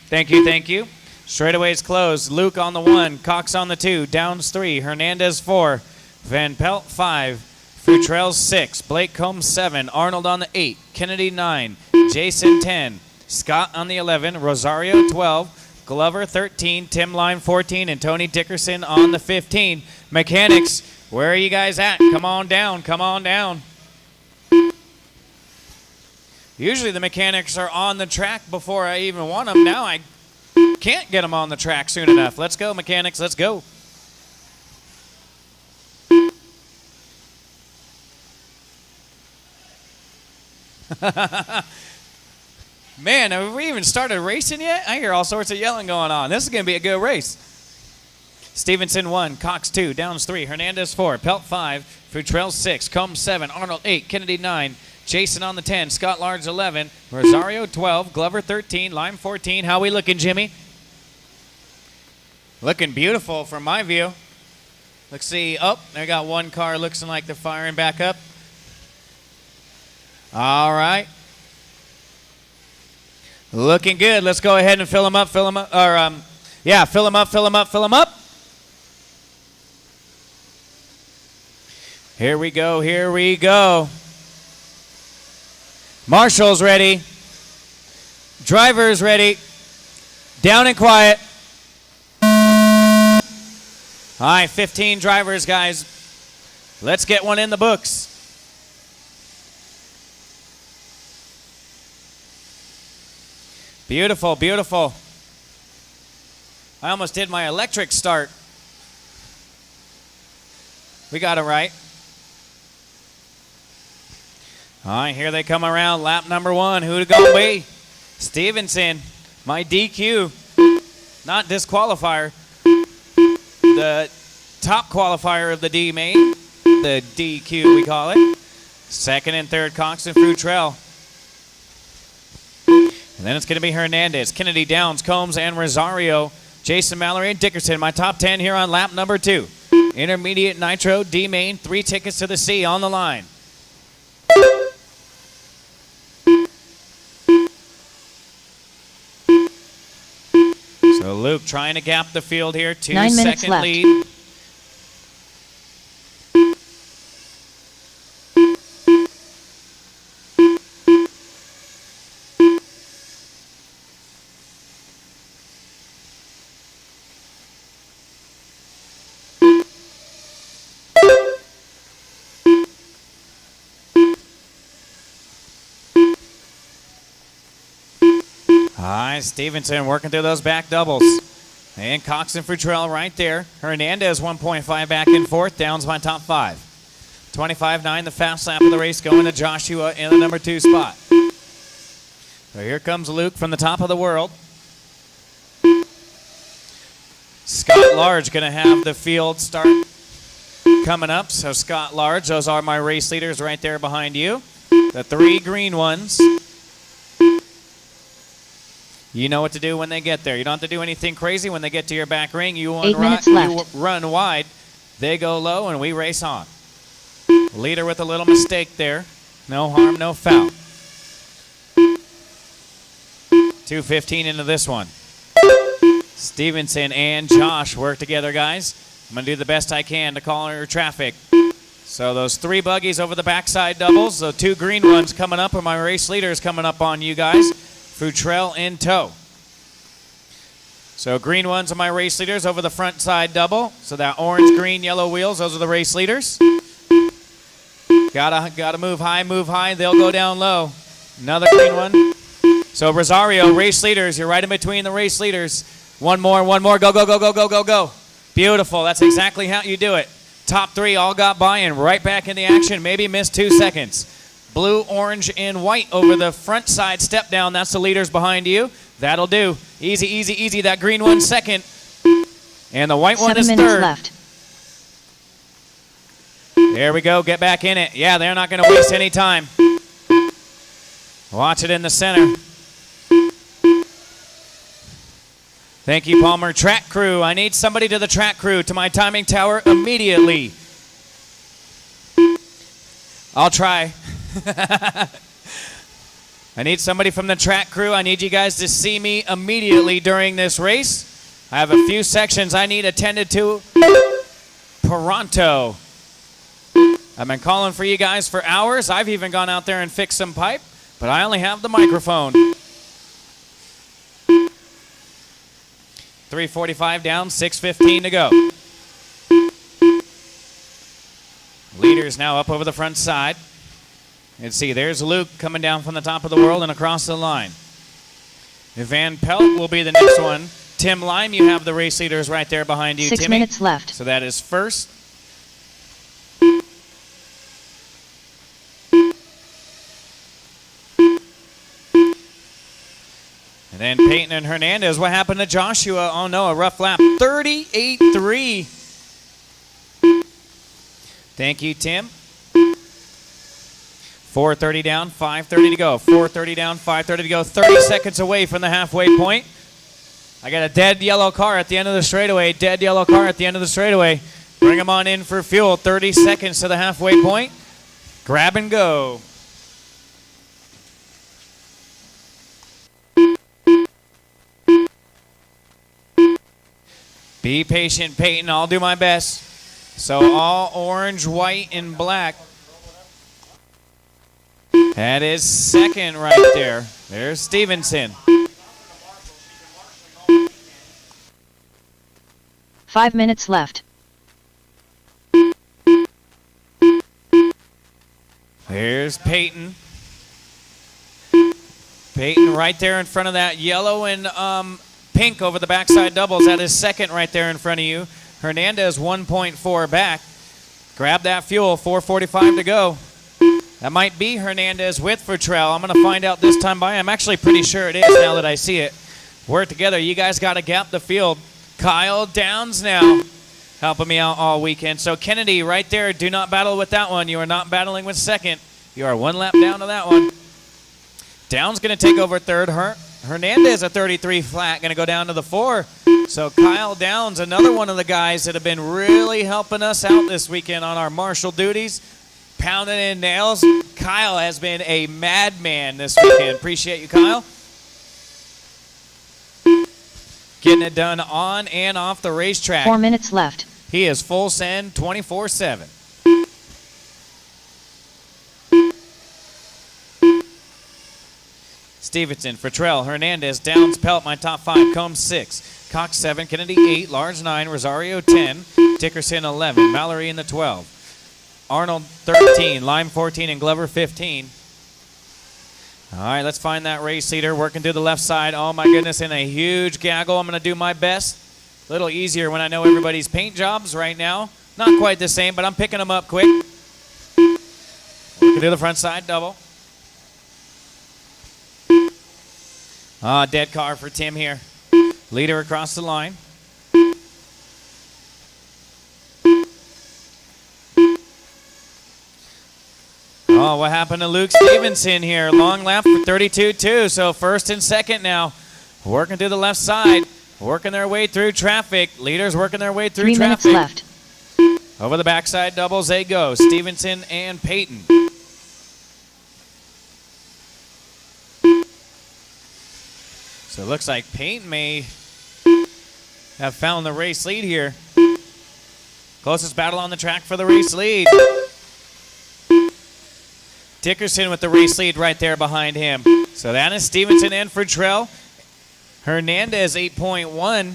Thank you, thank you. Straightaway's closed. Luke on the 1, Cox on the 2, Downs 3, Hernandez 4, Van Pelt 5, Futrell 6, Blake Combs 7, Arnold on the 8, Kennedy 9, Jason 10, Scott on the 11, Rosario 12, Glover 13, Tim Lime 14, and Tony Dickerson on the 15. Mechanics, where are you guys at? Come on down, come on down. Usually the mechanics are on the track before I even want them. Now I can't get them on the track soon enough. Let's go, mechanics, let's go. Man, have we even started racing yet? I hear all sorts of yelling going on. This is going to be a good race. Stevenson 1, Cox 2, Downs 3, Hernandez 4, Pelt 5, Futrell 6, Combs 7, Arnold 8, Kennedy 9, Jason on the 10, Scott Large 11, Rosario 12, Glover 13, Lime 14. How we looking, Jimmy? Looking beautiful from my view. Let's see. Oh, they got 1 car looking like they're firing back up. All right. Looking good. Let's go ahead and fill them up, fill them up. Or, yeah, fill them up, fill them up, fill them up. Here we go, here we go. Marshall's ready. Driver's ready. Down and quiet. All right, 15 drivers, guys. Let's get one in the books. Beautiful, beautiful. I almost did my electric start. We got it right. All right, here they come around. Lap number 1. Who to go be? Stevenson, my DQ. Not disqualifier. The top qualifier of the D main. The DQ, we call it. Second and third, Cox and Futrell. And then it's going to be Hernandez, Kennedy, Downs, Combs, and Rosario. Jason Mallory and Dickerson, my top 10 here on lap number 2. Intermediate Nitro, D main, 3 tickets to the C on the line. So Luke trying to gap the field here. 2 9 minutes second left. lead. All right, Stevenson working through those back doubles. And Cox and Futrell right there. Hernandez 1.5 back and forth. Downs my top 5. 25.9, the fast lap of the race, going to Joshua in the number 2 spot. So here comes Luke from the top of the world. Scott Large going to have the field start coming up. So Scott Large, those are my race leaders right there behind you. The 3 green ones. You know what to do when they get there. You don't have to do anything crazy when they get to your back ring. You 8 minutes left. run wide. They go low, and we race on. Leader with a little mistake there. No harm, no foul. 2:15 into this one. Stevenson and Josh work together, guys. I'm going to do the best I can to call your traffic. So those 3 buggies over the backside doubles, the 2 green ones coming up are my race leaders coming up on you guys. Futrell in tow. So green ones are my race leaders over the front side double. So that orange, green, yellow wheels, those are the race leaders. Gotta move high. They'll go down low. Another green one. So Rosario, race leaders, you're right in between the race leaders. One more. Go. Beautiful. That's exactly how you do it. Top 3 all got by and right back in the action. Maybe missed 2 seconds. Blue, orange, and white over the front side step down. That's the leaders behind you. That'll do. Easy. That green one second. And the white one is 7 minutes third. left. There we go. Get back in it. Yeah, they're not going to waste any time. Watch it in the center. Thank you, Palmer. Track crew. I need somebody to the track crew, to my timing tower immediately. I'll try. I need somebody from the track crew. I need you guys to see me immediately during this race. I have a few sections I need attended to pronto. I've been calling for you guys for hours. I've even gone out there and fixed some pipe, but I only have the microphone. 3:45 down, 6:15 to go. Leaders now up over the front side. And see, there's Luke coming down from the top of the world and across the line. Van Pelt will be the next one. Tim Lime, you have the race leaders right there behind you, 6 Timmy. minutes left. So that is first. And then Peyton and Hernandez. What happened to Joshua? Oh no, a rough lap. 38.3. Thank you, Tim. 4:30 down, 5:30 to go. 4:30 down, 5:30 to go. 30 seconds away from the halfway point. I got a dead yellow car at the end of the straightaway. Bring them on in for fuel. 30 seconds to the halfway point. Grab and go. Be patient, Peyton. I'll do my best. So all orange, white, and black. That is second right there. There's Stevenson. 5 minutes left. There's Peyton. Peyton right there in front of that yellow and pink over the backside doubles. That is second right there in front of you. Hernandez 1.4 back. Grab that fuel. 4:45 to go. That might be Hernandez with Futrell. I'm going to find out this time by. I'm actually pretty sure it is now that I see it. Work together. You guys got to gap the field. Kyle Downs now helping me out all weekend. So Kennedy right there. Do not battle with that one. You are not battling with second. You are 1 lap down to that one. Downs going to take over third. Hernandez a 33 flat. Going to go down to the 4. So Kyle Downs, another one of the guys that have been really helping us out this weekend on our marshal duties. Pounding in nails. Kyle has been a madman this weekend. Appreciate you, Kyle. Getting it done on and off the racetrack. 4 minutes left. He is full send 24/7. Stevenson, Futrell, Hernandez, Downs, Pelt, my top 5. Combs 6. Cox 7. Kennedy 8. Large 9. Rosario 10. Dickerson 11. Mallory in the 12. Arnold 13, Lime 14, and Glover 15. All right, let's find that race leader working through the left side. Oh, my goodness, in a huge gaggle. I'm going to do my best. A little easier when I know everybody's paint jobs right now. Not quite the same, but I'm picking them up quick. Working through the front side, double. Dead car for Tim here. Leader across the line. Oh, what happened to Luke Stevenson here? Long lap for 32-2. So first and second now. Working through the left side. Working their way through traffic. Leaders working their way through 3 traffic. minutes left. Over the backside doubles they go. Stevenson and Peyton. So it looks like Peyton may have found the race lead here. Closest battle on the track for the race lead. Dickerson with the race lead right there behind him. So that is Stevenson and Futrell. Hernandez 8.1.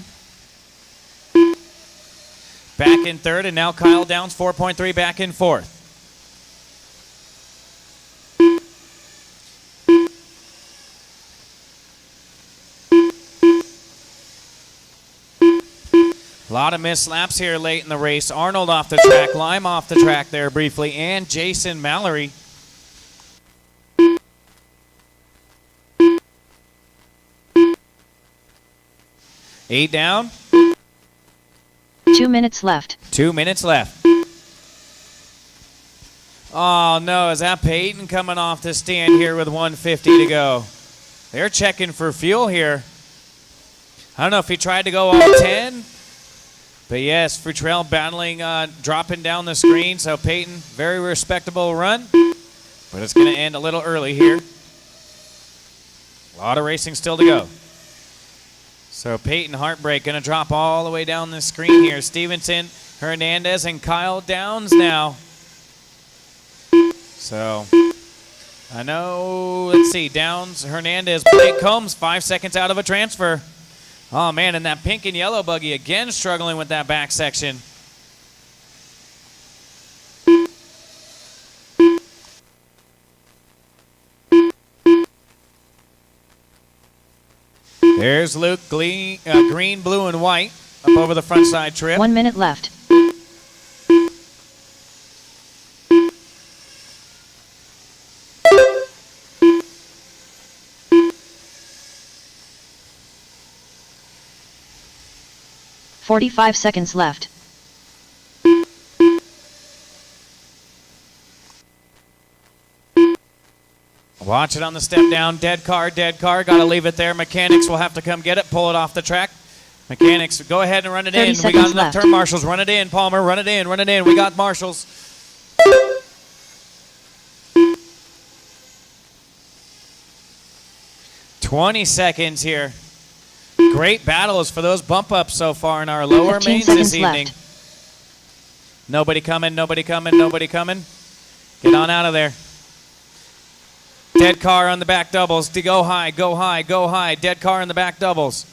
Back in third, and now Kyle Downs 4.3 back in fourth. A lot of missed laps here late in the race. Arnold off the track, Lime off the track there briefly, and Jason Mallory. Eight down. 2 minutes left. 2 minutes left. Oh no, is that Peyton coming off the stand here with 150 to go? They're checking for fuel here. I don't know if he tried to go all 10. But yes, Futrell battling, dropping down the screen. So Peyton, very respectable run. But it's going to end a little early here. A lot of racing still to go. So Peyton Heartbreak going to drop all the way down the screen here. Stevenson, Hernandez, and Kyle Downs now. So I know, let's see, Downs, Hernandez, Blake Combs, 5 seconds out of a transfer. Oh, man, and that pink and yellow buggy again struggling with that back section. There's Luke, green, blue, and white up over the front side trip. 1 minute left. "45 seconds left. Watch it on the step down. Dead car, dead car. Got to leave it there. Mechanics will have to come get it, pull it off the track. Mechanics, go ahead and run it in. We got enough turn marshals. Run it in, Palmer. Run it in, run it in. We got marshals. "20 seconds here. Great battles for those bump ups so far in our lower mains this evening. Left. Nobody coming, nobody coming, nobody coming. Get on out of there. Dead car on the back doubles. To go high, go high, go high. Dead car in the back doubles.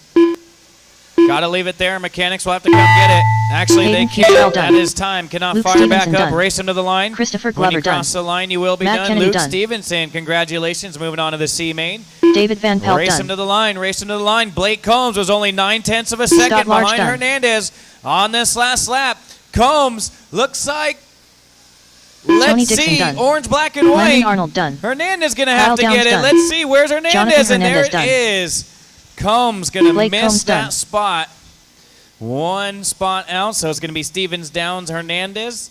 Got to leave it there. Mechanics will have to come get it. Actually, Hayden they can't. done. That is time. Cannot Luke fire Stevenson back up. done. Race him to the line. Christopher When you Glover cross done. the line, you will be Matt done. Kennedy Luke done. Stevenson, congratulations. Moving on to the C main. David Van Pelt Race done. him to the line. Race him to the line. Blake Combs was only 9/10 of a second Large behind done. Hernandez on this last lap. Combs looks like, Tony let's Dixon see, done. orange, black, and Lenny white. Arnold done. Hernandez going to have Kyle to Downs get it. done. Let's see, where's Hernandez? Jonathan And there Hernandez it done. is. Combs going to Blake miss Combs that done. spot. One spot out, so it's going to be Stevens, Downs, Hernandez.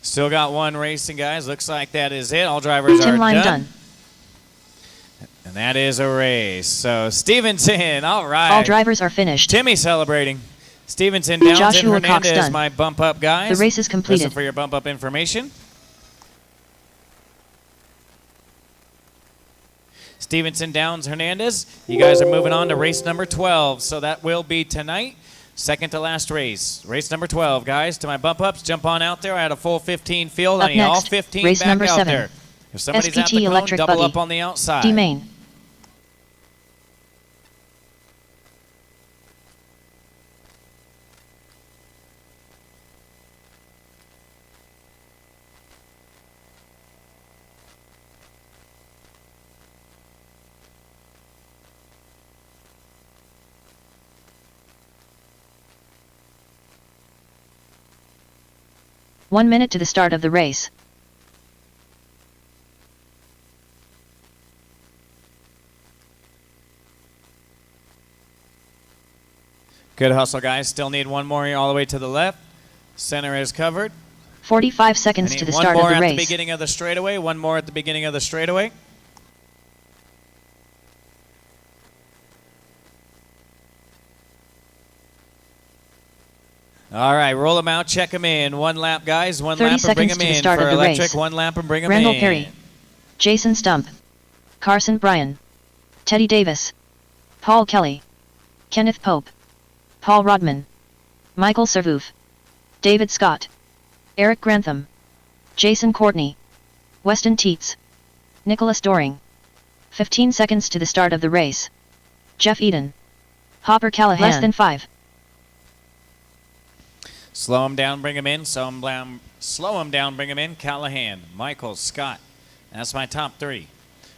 Still got one racing, guys. Looks like that is it. All drivers Tim are Lime done. done. And that is a race. So Stevenson, all right. All drivers are finished. Timmy celebrating. Stevenson, Downs, Joshua and Cox Hernandez, done. my bump up guys. The race is completed. Listen for your bump up information. Stevenson, Downs, Hernandez. You guys are moving on to race number 12. So that will be tonight. Second to last race. Race number 12, guys. To my bump ups, jump on out there. I had a full 15 field. Up I need all next, 15 race back number out 7. there. If somebody's at SPT the cone, electric double buggy. up on the outside. D main. "1 minute to the start of the race. Good hustle, guys. Still need one more all the way to the left. Center is covered. 45 seconds I to need the one start of more the at the race. beginning of the straightaway. One more at the beginning of the straightaway. All right, roll them out, check them in. One lap, guys. One 30 lap and bring seconds them to the in start for of the electric. race. One lap and bring them Randall in. Perry. Jason Stump. Carson Bryan. Teddy Davis, Paul Kelly, Kenneth Pope, Paul Rodman, Michael Servouf, David Scott, Eric Grantham, Jason Courtney, Weston Teets, Nicholas Doring. 15 seconds to the start of the race. Jeff Eden, Hopper Callahan. Less than 5. Slow him down, bring him in. Slow him down, bring him in. Callahan, Michael, Scott. That's my top 3.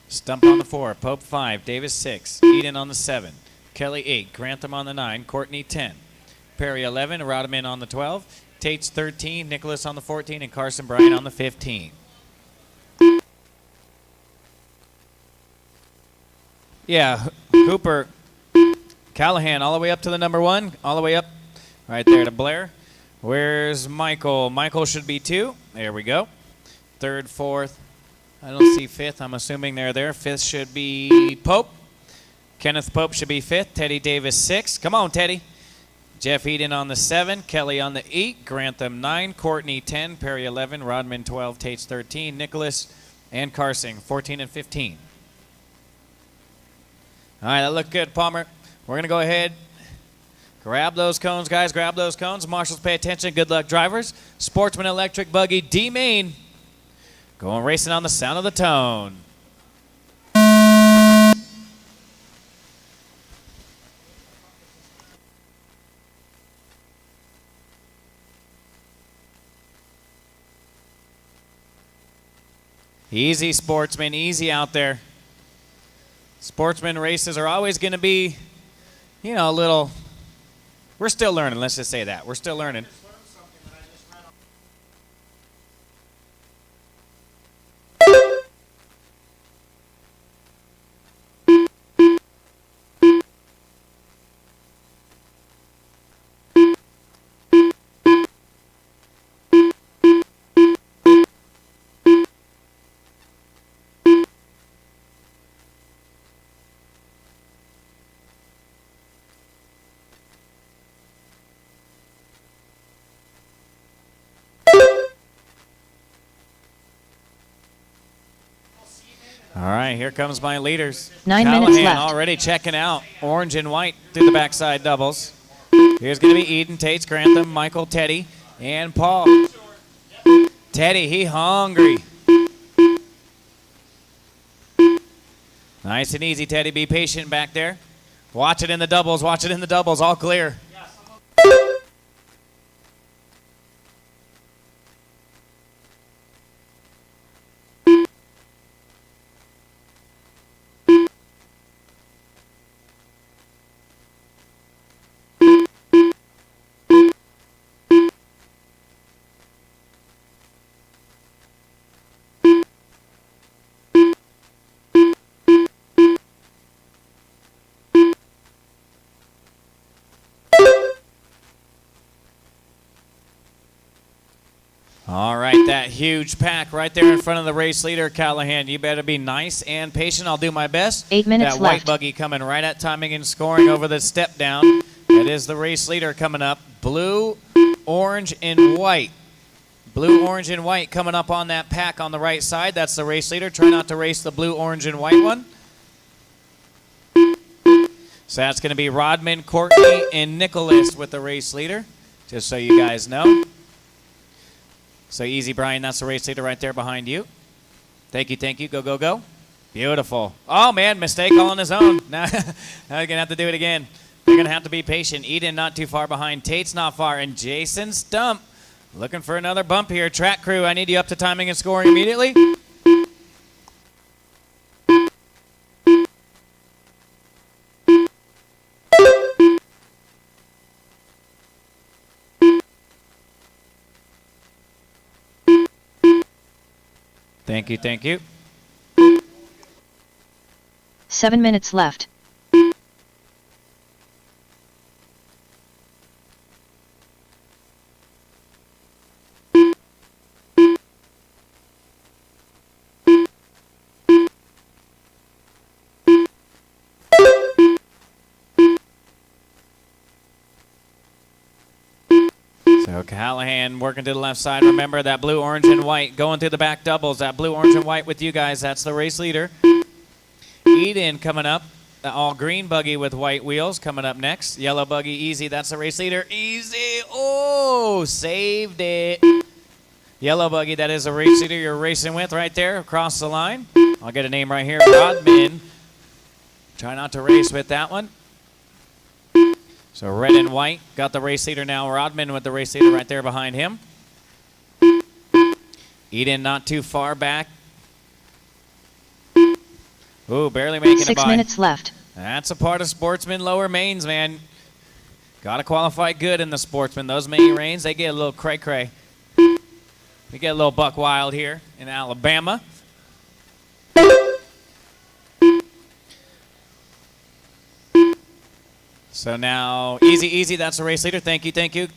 Stump on the 4, Pope 5, Davis 6, Eden on the 7, Kelly 8, Grantham on the 9, Courtney 10, Perry 11, Rodman on the 12, Tate's 13, Nicholas on the 14, and Carson Bryan on the 15. Yeah, Hooper, Callahan all the way up to the number 1, all the way up right there to Blair. Where's Michael? Michael should be 2. There we go. 3rd, 4th. I don't see 5th. I'm assuming they're there. 5th should be Pope. Kenneth Pope should be 5th. Teddy Davis 6th. Come on, Teddy. Jeff Eden on the 7. Kelly on the 8. Grantham 9. Courtney 10. Perry 11. Rodman 12. Tate's 13. Nicholas and Carson 14 and 15. All right, that looked good, Palmer. We're going to go ahead. Grab those cones, guys. Grab those cones. Marshals, pay attention. Good luck, drivers. Sportsman Electric Buggy D Main. Going racing on the sound of the tone. Easy, Sportsman. Easy out there. Sportsman races are always going to be, you know, a little... We're still learning. Let's just say that. We're still learning. All right, here comes my leaders. 9 Callahan minutes left. Already checking out. Orange and white through the backside doubles. Here's going to be Eden, Tate's, Grantham, Michael, Teddy, and Paul. Teddy, he hungry. Nice and easy, Teddy. Be patient back there. Watch it in the doubles. Watch it in the doubles. All clear. All right, that huge pack right there in front of the race leader, Callahan. You better be nice and patient. I'll do my best. 8 minutes that white left. buggy coming right at timing and scoring over the step down. That is the race leader coming up. Blue, orange, and white. Blue, orange, and white coming up on that pack on the right side. That's the race leader. Try not to race the blue, orange, and white one. So that's going to be Rodman, Courtney, and Nicholas with the race leader, just so you guys know. So easy, Brian. That's the race leader right there behind you. Thank you, thank you. Go, go, go. Beautiful. Oh, man, mistake all on his own. Now you're going to have to do it again. You're going to have to be patient. Eden not too far behind. Tate's not far. And Jason Stump looking for another bump here. Track crew, I need you up to timing and scoring immediately. Thank you, thank you. 7 minutes left. So Callahan working to the left side. Remember that blue, orange, and white going through the back doubles. That blue, orange, and white with you guys. That's the race leader. Eden coming up. the all green buggy with white wheels coming up next. Yellow buggy, Easy. That's the race leader. Easy. Oh, saved it. Yellow buggy, that is the race leader you're racing with right there across the line. I'll get a name right here. Rodman. Try not to race with that one. So red and white got the race leader now. Rodman with the race leader right there behind him. Eden not too far back. Ooh, barely making it by. 6 minutes left. That's a part of sportsman lower mains, man. Got to qualify good in the sportsman. Those main reigns, they get a little cray-cray. We get a little buck wild here in Alabama. So now, Easy, that's the race leader. Thank you.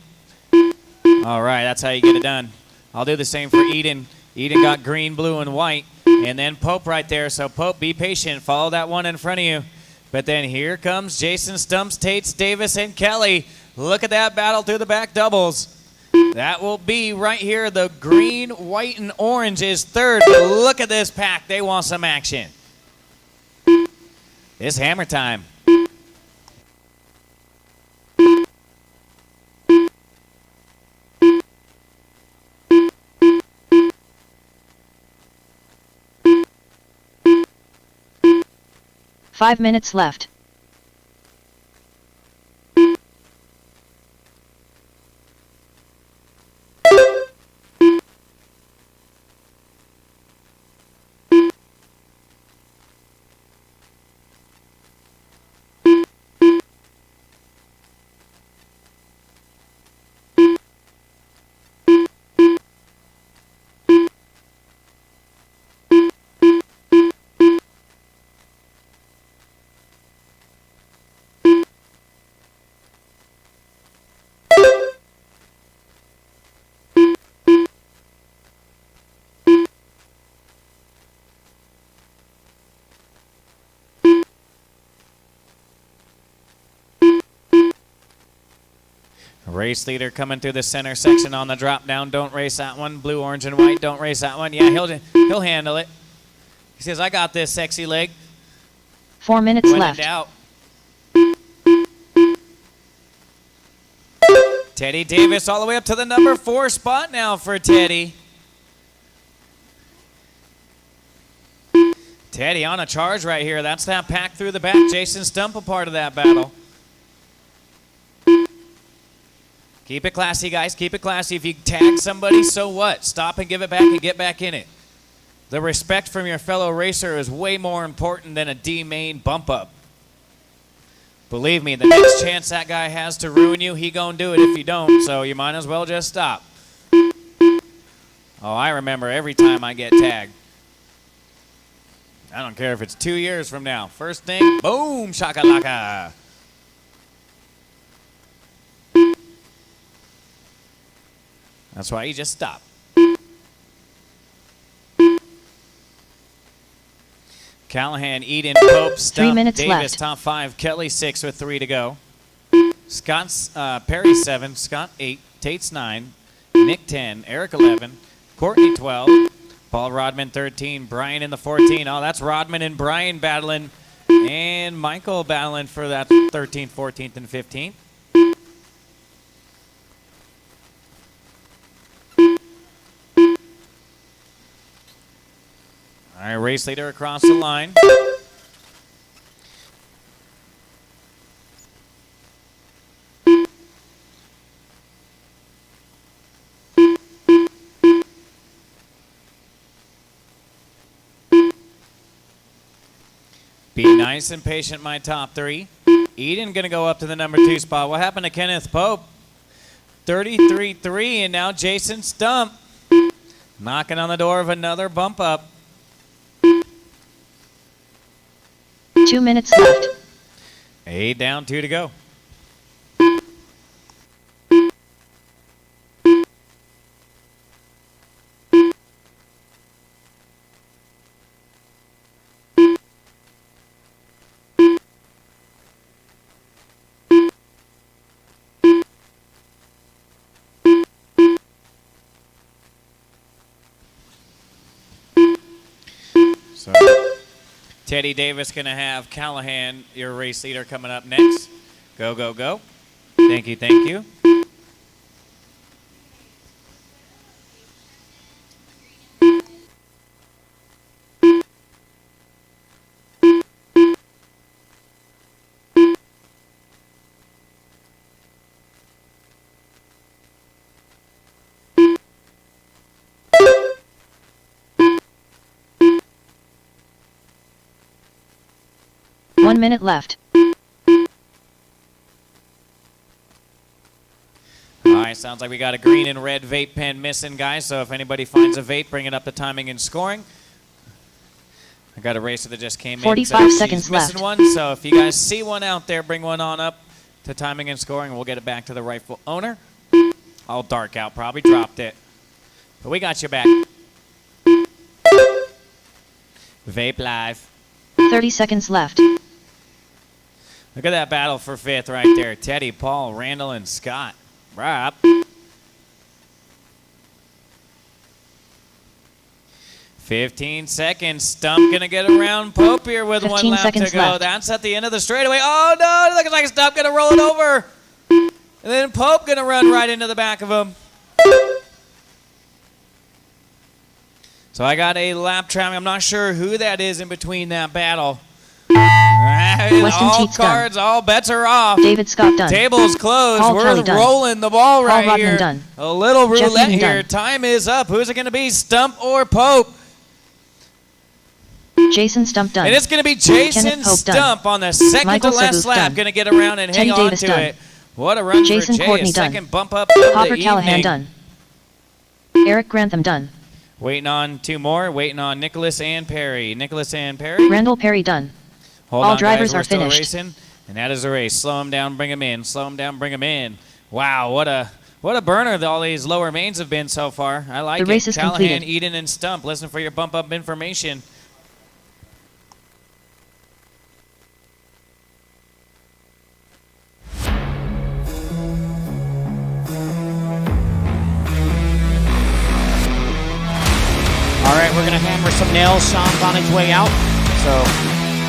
All right, that's how you get it done. I'll do the same for Eden. Eden got green, blue, and white. And then Pope right there. So Pope, be patient. Follow that one in front of you. But then here comes Jason Stumps, Tates, Davis, and Kelly. Look at that battle through the back doubles. That will be right here. The green, white, and orange is third. But look at this pack. They want some action. It's hammer time. Five minutes left. Race leader coming through the center section on the drop down. Don't race that one. Blue, orange, and white. Don't race that one. Yeah, he'll handle it. He says, I got this, sexy leg. 4 minutes When left. in doubt. Teddy Davis all the way up to the number 4 spot now for Teddy. Teddy on a charge right here. That's that pack through the back. Jason Stump a part of that battle. Keep it classy, guys. Keep it classy. If you tag somebody, so what? Stop and give it back and get back in it. The respect from your fellow racer is way more important than a D-main bump up. Believe me, the next chance that guy has to ruin you, he gonna do it if you don't, so you might as well just stop. Oh, I remember every time I get tagged. I don't care if it's 2 years from now. First thing, boom, shakalaka. That's why you just stop. Callahan, Eden, Pope, Stump, 3 minutes Davis, left. top 5. Kelly, 6 with 3 to go. Scott's Perry, 7. Scott, 8. Tate's 9. Nick, 10. Eric, 11. Courtney, 12. Paul Rodman, 13. Brian in the 14. Oh, that's Rodman and Brian battling. And Michael battling for that 13th, 14th, and 15th. All right, race leader across the line. Be nice and patient, my top 3. Eden going to go up to the number 2 spot. What happened to Kenneth Pope? 33-3, and now Jason Stump knocking on the door of another bump up. 2 minutes left. 8 down, 2 to go. Teddy Davis going to have Callahan, your race leader, coming up next. Go, go, go. Thank you, thank you. One minute left. All right, sounds like we got a green and red vape pen missing, guys. So if anybody finds a vape, bringing up the timing and scoring. I got a racer that just came in. 45 seconds missing left. one. So if you guys see one out there, bring one on up to timing and scoring. We'll get it back to the rightful owner. All dark out, probably dropped it. But we got you back. Vape live. 30 seconds left. Look at that battle for fifth right there. Teddy, Paul, Randall, and Scott. Rob. 15 seconds. Stump gonna get around Pope here with 1 lap to go. Left. That's at the end of the straightaway. Oh no! Looks like Stump gonna roll it over, and then Pope gonna run right into the back of him. So I got a lap trapping. I'm not sure who that is in between that battle. Weston All Teets cards, done. all bets are off. David Scott done. Table's closed. Paul We're Kelly done. rolling the ball right Paul Rodman here. done. A little Jeff roulette Eden here. done. Time is up. Who's it going to be, Stump or Pope? Jason Stump done. And it's going to be Jason Kenneth Pope Stump done. on the second Michael to last Saguth lap. done. Going to get around and Teddy hang on Davis to done. it. What a run Jason for Jay. Courtney A done. second bump up of Hopper the Callahan evening. done. Eric Grantham done. Waiting on two more. Waiting on Nicholas and Perry. Nicholas and Perry. Randall Perry done. Hold All on, drivers guys. We're are still finished. racing, and that is a race. Slow them down, bring them in. Slow them down, bring them in. Wow, what a burner that all these lower mains have been so far. I like The race it. is Callahan, completed. Eden, and Stump. Listen for your bump up information. All right, we're going to hammer some nails. Sean's on his way out. So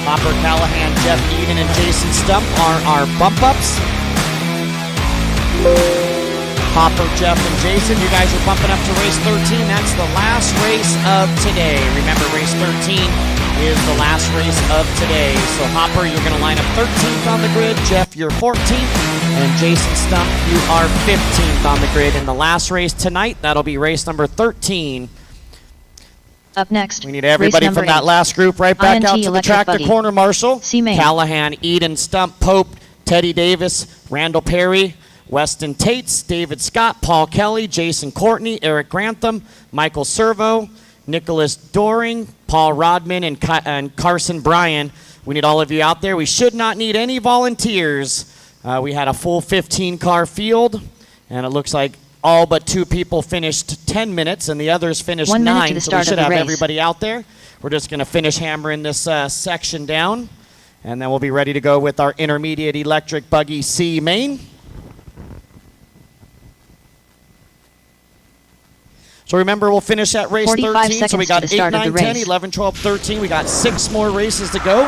Hopper, Callahan, Jeff Eden, and Jason Stump are our bump-ups. Hopper, Jeff, and Jason, you guys are bumping up to race 13. That's the last race of today. Remember, race 13 is the last race of today. So Hopper, you're going to line up 13th on the grid. Jeff, you're 14th. And Jason Stump, you are 15th on the grid. In the last race tonight, that'll be race number 13. Up next. We need everybody race from number that 8. last group right back INT out to the electric tractor buggy. corner, Marshall. C-Main. Callahan, Eden, Stump, Pope, Teddy Davis, Randall Perry, Weston Tates, David Scott, Paul Kelly, Jason Courtney, Eric Grantham, Michael Servo, Nicholas Doring, Paul Rodman, and Carson Bryan. We need all of you out there. We should not need any volunteers. We had a full 15-car field, and it looks like all but 2 people finished 10 minutes, and the others finished 1 minute 9, to the so we start should of the have race. everybody out there. We're just going to finish hammering this section down, and then we'll be ready to go with our intermediate electric buggy C main. So remember, we'll finish at race 45 13. So we seconds got to the 8, start of 9, the 10, race. 11, 12, 13. We got 6 more races to go,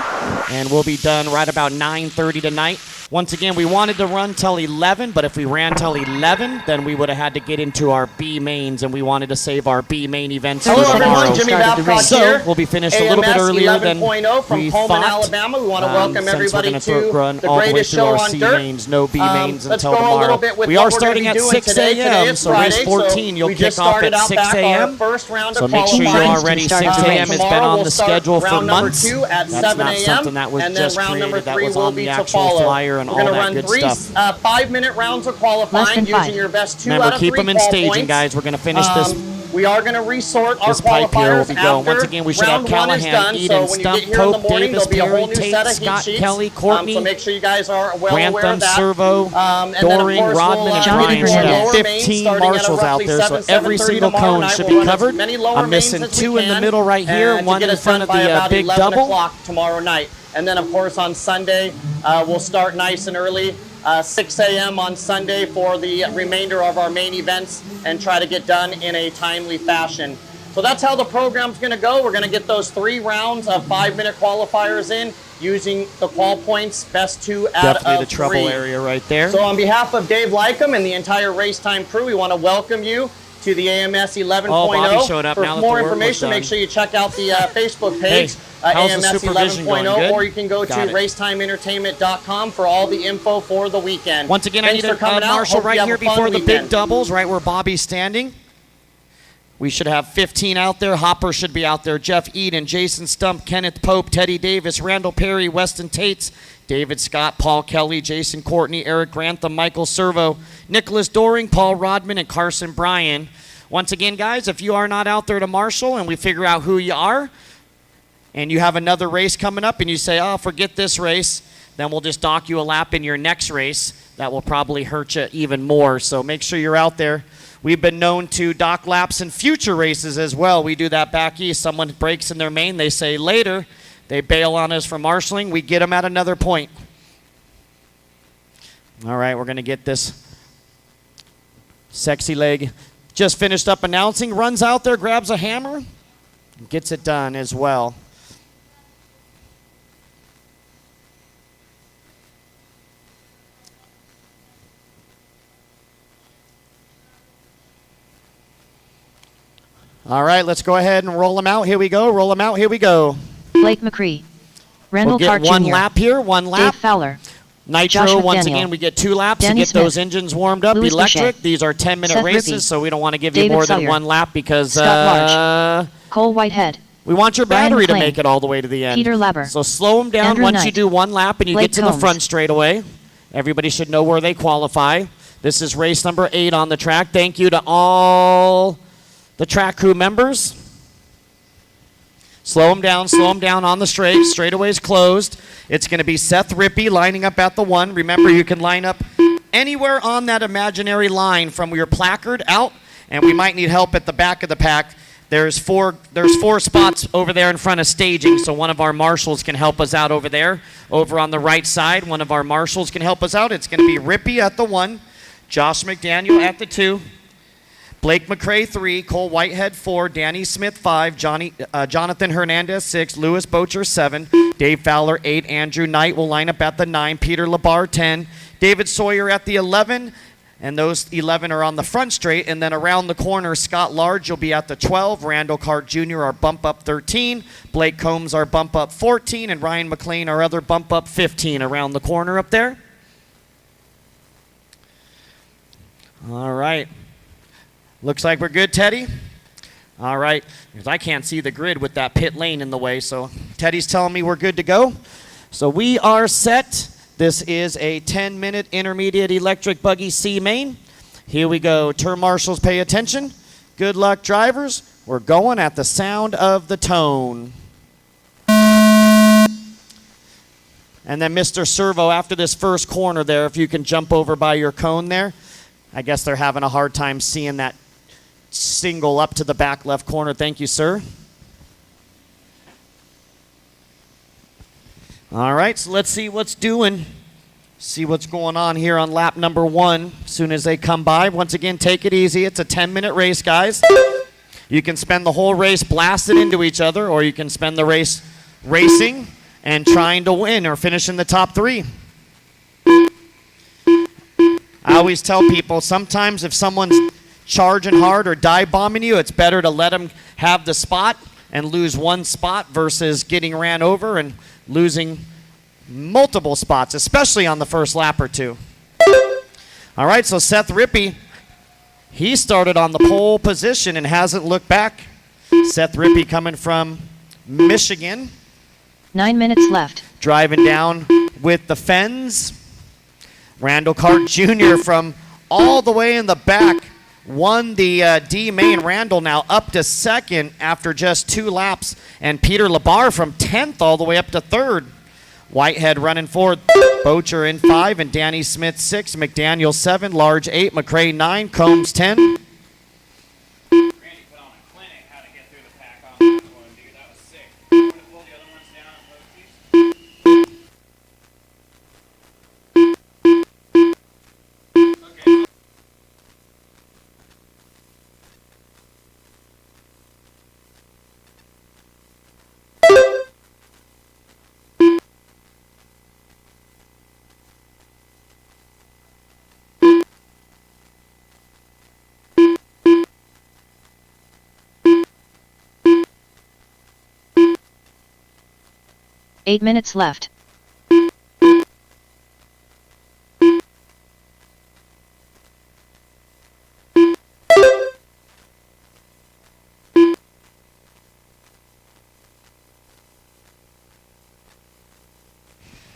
and we'll be done right about 9:30 tonight. Once again, we wanted to run till 11, but if we ran till 11, then we would have had to get into our B mains, and we wanted to save our B main events for Hello, tomorrow. everyone. Jimmy Babcock So here. we'll be finished a little bit earlier than 11.0 from we Pullman, thought. Alabama. We want to welcome Since everybody we're to gonna run the all the way greatest through show our on C dirt. mains, no B mains Let's until go a tomorrow. little bit with We what are we're gonna starting be at doing 6 today. Today a.m., is so race Friday, 14, you'll we kick just off started at out 6 back our a.m. first round So of make sure you're qualifying. all ready. 6 Start the a.m. race. has been on We'll the start schedule for round number months. 2 at That's 7 not a.m. something that was and then just round number created. That 3 was will on be the to actual follow. flyer and We're all going to that run good 3 stuff. 5-minute rounds of Less qualifying than 5. using your best 2 out Remember, of keep 3 them in qual staging, points. guys. We're going to finish this. We are going to resort our This pipe here will qualifiers be going. Once after again, we should have round 1 is Callahan, done. Eden, So when you Stump, get here in the Pope, morning, Davis, there'll be a whole Perry, new set of Tate, heat Scott, sheets. Kelly, Courtney, So make sure you guys are well aware Grantham, of that. Servo, And then, of Doring, course, Rodman, we'll, and Johnny Bryan Hernandez. should have lower mains 15 starting at marshals out roughly there, so 7, every 7:30 single tomorrow cone night. should We'll be run as covered. many lower I'm missing mains as we 2 in the can, middle right here, and one to get in us front done of by the about big 11 double. o'clock tomorrow night. And then, of course, on Sunday, we'll start nice and early, 6 a.m. on Sunday for the remainder of our main events and try to get done in a timely fashion. So that's how the program's going to go. We're going to get those 3 rounds of 5-minute qualifiers in using the qual points, best 2 out Definitely of the trouble 3. area right there. So on behalf of Dave Lycum and the entire Race Time crew, we want to welcome you to the AMS 11.0. Bobby showed up For now that more the work was information, make done. sure you check out the Facebook page, how's the AMS supervision going? 11.0, Good? or you can go to Got it. racetimeentertainment.com for all the info for the weekend. Once again, Thanks I need for a coming out. marshal Hope you right have here a fun before the weekend. big doubles, right where Bobby's standing. We should have 15 out there. Hopper should be out there. Jeff Eden, Jason Stump, Kenneth Pope, Teddy Davis, Randall Perry, Weston Tates, David Scott, Paul Kelly, Jason Courtney, Eric Grantham, Michael Servo, Nicholas Doring, Paul Rodman, and Carson Bryan. Once again, guys, if you are not out there to marshal and we figure out who you are, and you have another race coming up and you say, oh, forget this race, then we'll just dock you a lap in your next race. That will probably hurt you even more. So make sure you're out there. We've been known to dock laps in future races as well. We do that back east. Someone breaks in their main. They say later. They bail on us for marshaling. We get them at another point. All right, we're going to get this sexy leg just finished up announcing. Runs out there, grabs a hammer, and gets it done as well. All right, let's go ahead and roll them out. Here we go. Roll them out. Here we go. Blake McCree. Randall We'll get Cart one Jr. lap here. One lap. Dave Fowler. Nitro, Josh once McDaniel. again, we get 2 laps Danny to get Smith. those engines warmed up. Louis Electric. Boucher. These are 10-minute Seth races, Rippey. so we don't want to give you David more than Sawyer. 1 lap because Scott Cole Whitehead. we want your Brian battery to McLean. make it all the way to the end. Peter Labber. So slow them down Andrew once you Knight. do 1 lap and you Blake get to the Combs. front straightaway. Everybody should know where they qualify. This is race number 8 on the track. Thank you to all the track crew members. Slow them down on the straight. Straightaway's closed. It's going to be Seth Rippey lining up at the 1. Remember, you can line up anywhere on that imaginary line from your placard out, and we might need help at the back of the pack. There's four spots over there in front of staging, so one of our marshals can help us out over there. Over on the right side, one of our marshals can help us out. It's going to be Rippey at the 1, Josh McDaniel at the 2, Blake McCrae 3, Cole Whitehead 4, Danny Smith 5, Jonathan Hernandez 6, Louis Bocher 7, Dave Fowler 8, Andrew Knight will line up at the 9, Peter Labar 10, David Sawyer at the 11, and those 11 are on the front straight, and then around the corner, Scott Large will be at the 12, Randall Cart Jr. our bump up 13, Blake Combs our bump up 14, and Ryan McLean our other bump up 15 around the corner up there. All right. Looks like we're good, Teddy. All right, because I can't see the grid with that pit lane in the way, so Teddy's telling me we're good to go. So we are set. This is a 10-minute intermediate electric buggy C main. Here we go. Turn marshals, pay attention. Good luck, drivers. We're going at the sound of the tone. And then Mr. Servo, after this first corner there, if you can jump over by your cone there. I guess they're having a hard time seeing that single up to the back left corner. Thank you, sir. All right, so let's see what's doing. See what's going on here on lap number 1 as soon as they come by. Once again, take it easy. It's a 10-minute race, guys. You can spend the whole race blasted into each other, or you can spend the race racing and trying to win or finish in the top 3. I always tell people sometimes if someone's charging hard or dive bombing you, it's better to let them have the spot and lose 1 spot versus getting ran over and losing multiple spots, especially on the first lap or 2. All right, so Seth Rippey, he started on the pole position and hasn't looked back. Seth Rippey coming from Michigan. 9 minutes left. Driving down with the Fens. Randall Cart Jr. from all the way in the back won the D main. Randall now up to 2nd after just 2 laps. And Peter Labar from 10th all the way up to 3rd. Whitehead running 4th. Bocher in 5 and Danny Smith 6. McDaniel 7. Large 8. McCrae 9. Combs 10. Randy put on a clinic how to get through the pack on that one, dude. That was sick. I'm going to pull the other ones down and move these. Okay. 8 minutes left.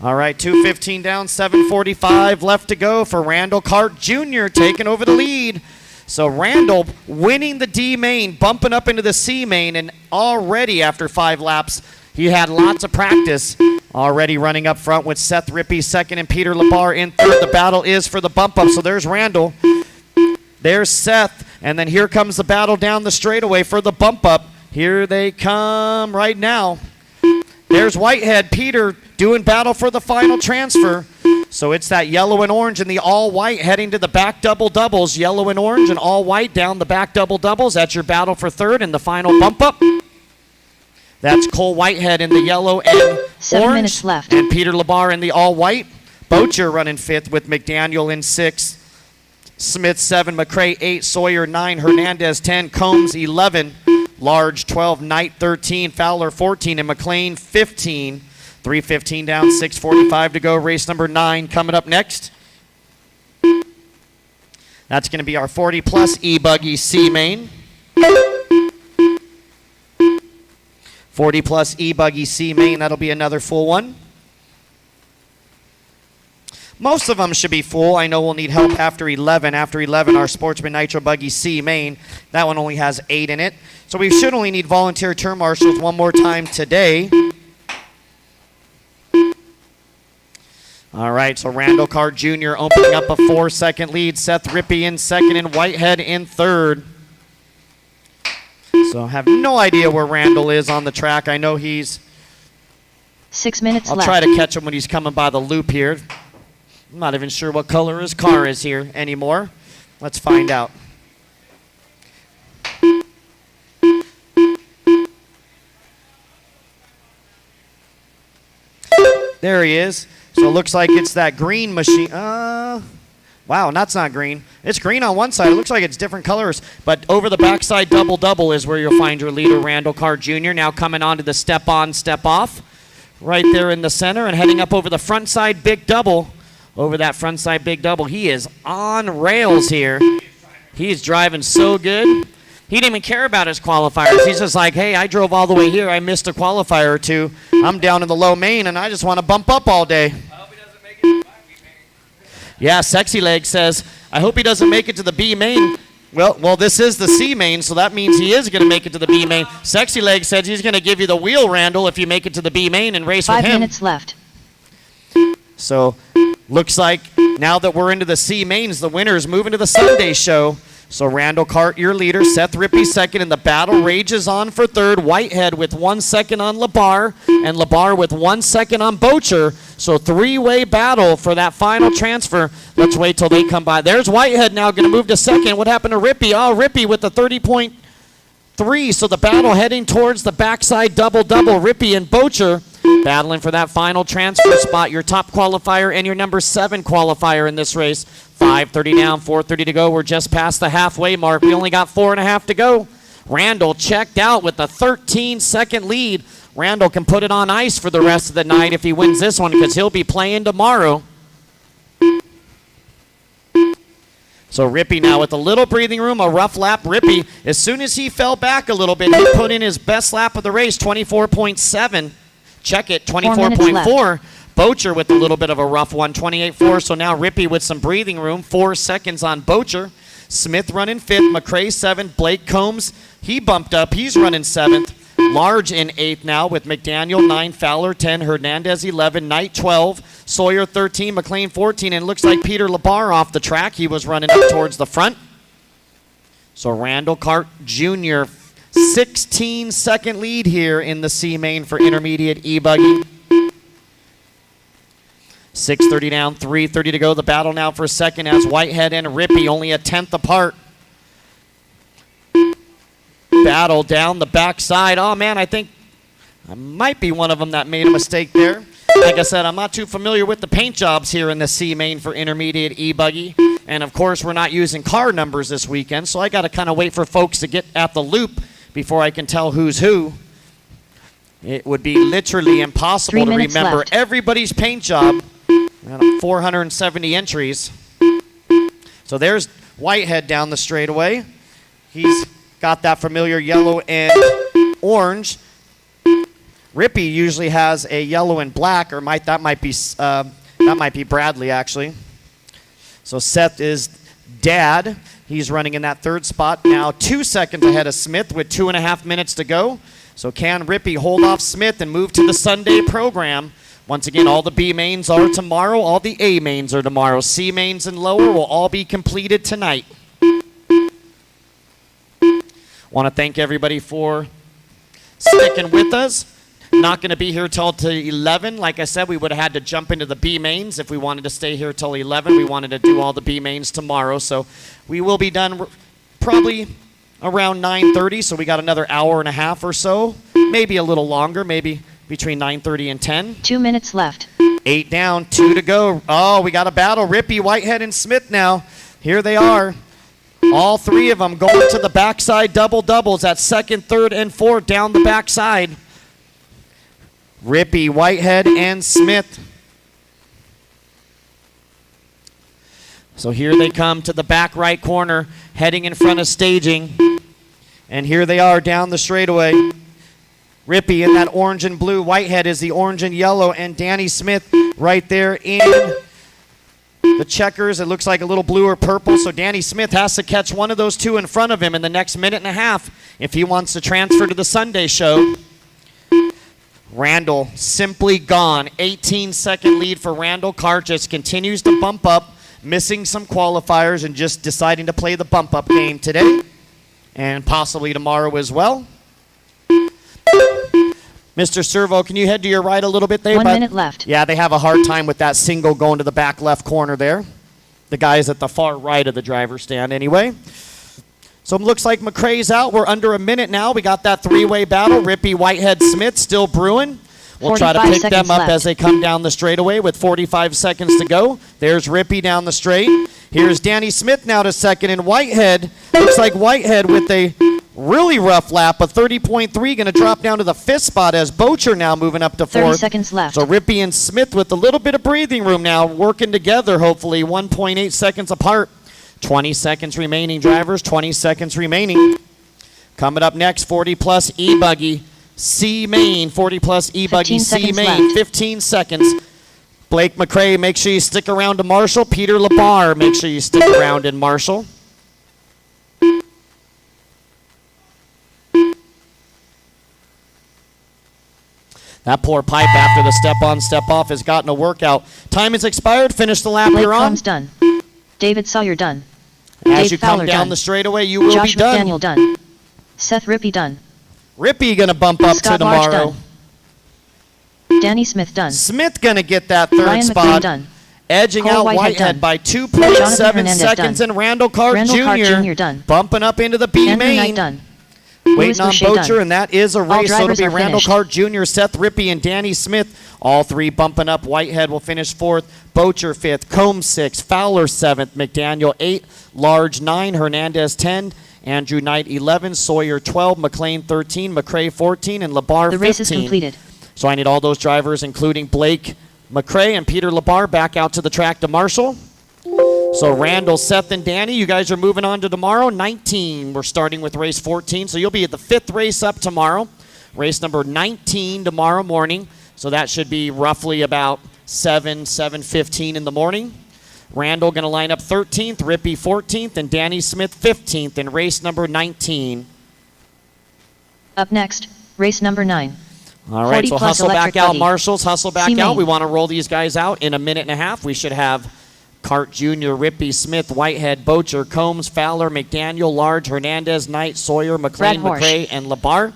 All right, 2:15 down, 7:45 left to go for Randall Cart Jr. taking over the lead. So Randall winning the D main, bumping up into the C main, and already after 5 laps, he had lots of practice. Already running up front with Seth Rippey second and Peter Labar in third. The battle is for the bump up. So there's Randall. There's Seth. And then here comes the battle down the straightaway for the bump up. Here they come right now. There's Whitehead, Peter doing battle for the final transfer. So it's that yellow and orange and the all white heading to the back double doubles. Yellow and orange and all white down the back double doubles. That's your battle for third and the final bump up. That's Cole Whitehead in the yellow and 7 orange. minutes left. And Peter Labar in the all white. Bocher running fifth with McDaniel in 6. Smith 7, McCrae 8, Sawyer 9, Hernandez 10, Combs 11, Large 12, Knight 13, Fowler 14, and McLean 15. 3:15 down, 6:45 to go. Race number 9 coming up next. That's going to be our 40-plus E-Buggy C-Main. 40-plus E-Buggy C-Main, that'll be another full one. Most of them should be full. I know we'll need help after 11. After 11, our Sportsman Nitro Buggy C main. That one only has 8 in it. So we should only need volunteer turn marshals one more time today. All right, so Randall Cart Jr. opening up a 4-second lead. Seth Rippey in second and Whitehead in third. So I have no idea where Randall is on the track. I know he's... 6 minutes I'll left. try to catch him when he's coming by the loop here. I'm not even sure what color his car is here anymore. Let's find out. There he is. So it looks like it's that green machine. Wow, that's not green. It's green on one side. It looks like it's different colors. But over the backside double-double is where you'll find your leader, Randall Cart Jr. Now coming on to the step-on, step-off. Right there in the center and heading up over the front side big double. Over that front side big double. He is on rails here. He's driving so good. He didn't even care about his qualifiers. He's just like, hey, I drove all the way here. I missed a qualifier or two. I'm down in the low main, and I just want to bump up all day. I hope he doesn't make it to the B main. Yeah, Sexy Leg says, I hope he doesn't make it to the B main. Well, this is the C main, so that means he is going to make it to the B main. Sexy Leg said he's going to give you the wheel, Randall, if you make it to the B main and race with him. 5 minutes left. So looks like now that we're into the C mains, the winner is moving to the Sunday show. So Randall Cart, your leader. Seth Rippey second, and the battle rages on for third. Whitehead with 1 second on Labar, and Labar with 1 second on Bocher. So three-way battle for that final transfer. Let's wait till they come by. There's Whitehead now going to move to second. What happened to Rippey? Oh, Rippey with the 30.3. So the battle heading towards the backside double-double. Rippey and Bocher battling for that final transfer spot, your top qualifier and your number 7 qualifier in this race. 5:30 down, 4:30 to go. We're just past the halfway mark. We only got 4.5 to go. Randall checked out with a 13-second lead. Randall can put it on ice for the rest of the night if he wins this one because he'll be playing tomorrow. So Rippey now with a little breathing room, a rough lap. Rippey, as soon as he fell back a little bit, he put in his best lap of the race, 24.7. Check it, 24.4. Bocher with a little bit of a rough one, 28.4. So now Rippey with some breathing room, 4 seconds on Bocher. Smith running 5th, McCrae 7th, Blake Combs, he bumped up, he's running 7th. Large in 8th now with McDaniel 9, Fowler 10, Hernandez 11, Knight 12, Sawyer 13, McLean 14, and it looks like Peter Labar off the track. He was running up towards the front. So Randall Cart Jr., 16-second lead here in the C main for intermediate E-Buggy. 6:30 down, 3:30 to go. The battle now for second as Whitehead and Rippey only a 10th apart. Battle down the backside. Oh, man, I think I might be one of them that made a mistake there. Like I said, I'm not too familiar with the paint jobs here in the C main for intermediate E-Buggy. And, of course, we're not using car numbers this weekend, so I got to kind of wait for folks to get at the loop before I can tell who's who. It would be literally impossible 3 to minutes remember left. everybody's paint job. We got 470 entries. So there's Whitehead down the straightaway. He's got that familiar yellow and orange. Rippy usually has a yellow and black, or that might be Bradley actually. So Seth is dad. He's running in that third spot now, 2 seconds ahead of Smith with 2.5 minutes to go. So can Rippy hold off Smith and move to the Sunday program? Once again, all the B mains are tomorrow, all the A mains are tomorrow. C mains and lower will all be completed tonight. Want to thank everybody for sticking with us. Not going to be here till 11. Like I said, we would have had to jump into the B mains if we wanted to stay here till 11. We wanted to do all the B mains tomorrow. So we will be done probably around 9:30. So we got another hour and a half or so. Maybe a little longer, maybe between 9:30 and 10. 2 minutes left. 8 down, 2 to go. Oh, we got a battle. Rippy, Whitehead, and Smith now. Here they are. All three of them going to the backside doubles at second, third, and fourth down the backside. Rippy, Whitehead, and Smith. So here they come to the back right corner, heading in front of staging. And here they are down the straightaway. Rippy in that orange and blue. Whitehead is the orange and yellow. And Danny Smith right there in the checkers. It looks like a little blue or purple. So Danny Smith has to catch one of those two in front of him in the next minute and a half if he wants to transfer to the Sunday show. Randall simply gone. 18-second lead for Randall. Car just continues to bump up, missing some qualifiers and just deciding to play the bump-up game today and possibly tomorrow as well. Mr. Servo, can you head to your right a little bit there? 1 minute left. Yeah, they have a hard time with that single going to the back left corner there. The guys at the far right of the driver's stand anyway. So it looks like McCrae's out. We're under a minute now. We got that three-way battle. Rippy, Whitehead, Smith still brewing. We'll try to pick them up as they come down the straightaway with 45 seconds to go. There's Rippy down the straight. Here's Danny Smith now to second, and Whitehead. Looks like Whitehead with a really rough lap, a 30.3, going to drop down to the fifth spot as Bocher now moving up to fourth. 30 seconds left. So Rippy and Smith with a little bit of breathing room now, working together, hopefully 1.8 seconds apart. 20 seconds remaining, drivers, 20 seconds remaining. Coming up next, 40-plus E-Buggy, C-Main, 40-plus E-Buggy, C-Main, 15 seconds. Blake McCrae, make sure you stick around to Marshall. Peter Labar, make sure you stick around in Marshall. That poor pipe after the step-on, step-off has gotten a workout. Time has expired. Finish the lap Blake you're on. Combs done. David Sawyer done. As Dave you come Fowler down done. the straightaway, you will Josh be done. McDaniel done. Seth Rippy done. Rippy going to bump up Scott to March tomorrow. done. Danny Smith done. Smith going to get that third Ryan McLean spot. done. Edging Cole out Whitehead Whitehead done. by Jonathan 2.7 Hernandez seconds. done. And Randall Cart Randall Jr. Cart Jr. done. bumping up into the B Andrew main. Knight done. Waiting on Boucher Bocher, done. and that is a All race. So it'll drivers be are Randall finished. Cart Jr., Seth Rippy, and Danny Smith. All three bumping up. Whitehead will finish fourth. Bocher fifth. Combs sixth. Fowler seventh. McDaniel 8. Large 9. Hernandez 10. Andrew Knight 11. Sawyer 12. McLean 13. McCrae 14. And Labar 15. The race is completed. So I need all those drivers, including Blake McCrae and Peter Labar, back out to the track to Marshall. So Randall, Seth, and Danny, you guys are moving on to tomorrow. 19, we're starting with race 14. So you'll be at the fifth race up tomorrow. Race number 19 tomorrow morning. So that should be roughly about 7:15 in the morning. Randall going to line up 13th, Rippy 14th, and Danny Smith 15th in race number 19. Up next, race number 9. All right, so 40-plus hustle back electric out, buggy. Marshals. Hustle back C-Main. out. We want to roll these guys out in a minute and a half. We should have Cart Jr., Rippy, Smith, Whitehead, Bocher, Combs, Fowler, McDaniel, Large, Hernandez, Knight, Sawyer, McLean, Brad Horsch. McCrae, and Labar.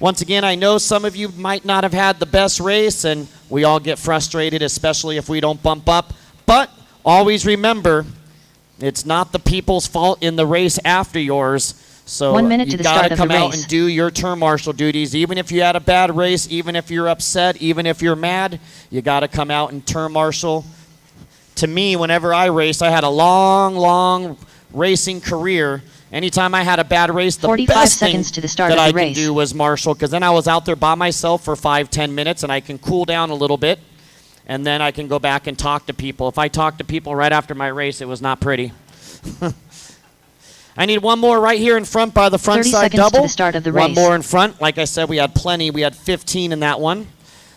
Once again, I know some of you might not have had the best race, and we all get frustrated, especially if we don't bump up. But always remember, it's not the people's fault in the race after yours. So 1 minute to you the got start to of come the out race. and do your turn marshal duties. Even if you had a bad race, even if you're upset, even if you're mad, you got to come out and turn marshal. To me, whenever I raced, I had a long racing career, Anytime I had a bad race, the 45 best seconds thing to the start that of the I race. can do was Marshall, because then I was out there by myself for 5-10 minutes, and I can cool down a little bit, and then I can go back and talk to people. If I talk to people right after my race, it was not pretty. I need one more right here in front by the front 30 side seconds double. to the start of the One race. more in front. Like I said, we had plenty. We had 15 in that one.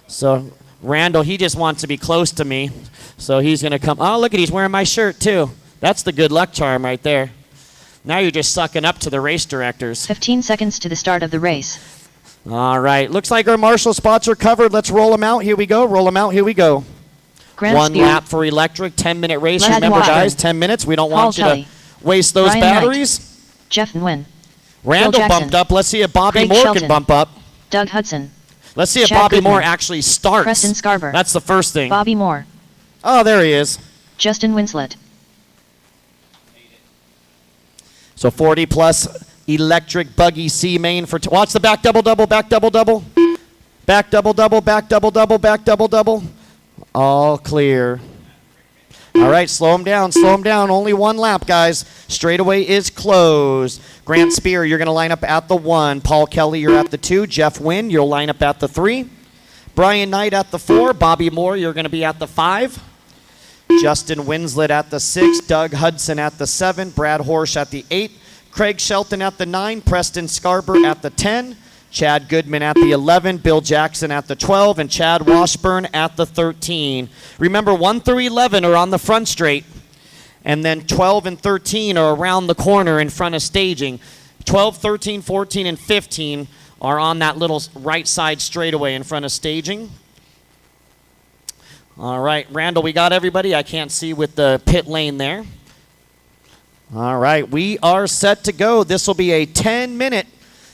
So Randall, he just wants to be close to me. So he's going to come. Oh, look at, he's wearing my shirt too. That's the good luck charm right there. Now you're just sucking up to the race directors. 15 seconds to the start of the race. All right. Looks like our marshal spots are covered. Let's roll them out. Here we go. Roll them out. Here we go. Grand One Spear. lap for electric. 10-minute race. Led Remember, Washburn. guys, 10 minutes. We don't Paul want you Kelly. to waste those Ryan Knight. batteries. Jeff Nguyen. Randall Jackson. bumped up. Let's see if Bobby Craig Moore Shelton. can bump up. Doug Hudson. Let's see if Chad Bobby Goodman. Moore actually starts. Preston Scarver. That's the first thing. Bobby Moore. Oh, there he is. Justin Winslet. So 40-plus electric buggy C main for... Watch the back double-double, back double-double. Back double-double, back double-double, back double-double. All clear. All right, slow him down, slow him down. Only one lap, guys. Straightaway is closed. Grant Spear, you're going to line up at the 1. Paul Kelly, you're at the 2. Jeff Nguyen, you'll line up at the 3. Brian Knight at the 4. Bobby Moore, you're going to be at the 5. Justin Winslet at the 6. Doug Hudson at the 7. Brad Horsch at the 8. Craig Shelton at the 9. Preston Scarber at the 10. Chad Goodman at the 11, Bill Jackson at the 12, and Chad Washburn at the 13. Remember, 1 through 11 are on the front straight, and then 12 and 13 are around the corner in front of staging. 12, 13, 14, and 15 are on that little right side straightaway in front of staging. All right, Randall, we got everybody. I can't see with the pit lane there. All right, we are set to go. This will be a 10-minute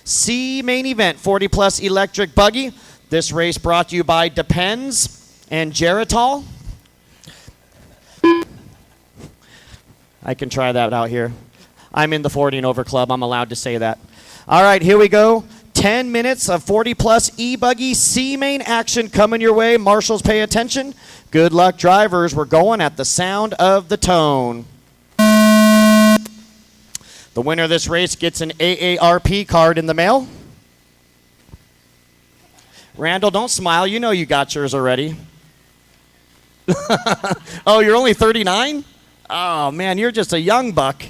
C main event, 40-plus electric buggy. This race brought to you by Depends and Geritol. I can try that out here. I'm in the 40 and over club. I'm allowed to say that. All right, here we go. 10 minutes of 40-plus e-buggy C main action coming your way. Marshals, pay attention. Good luck, drivers. We're going at the sound of the tone. The winner of this race gets an AARP card in the mail. Randall, don't smile. You know you got yours already. Oh, you're only 39? Oh, man, you're just a young buck.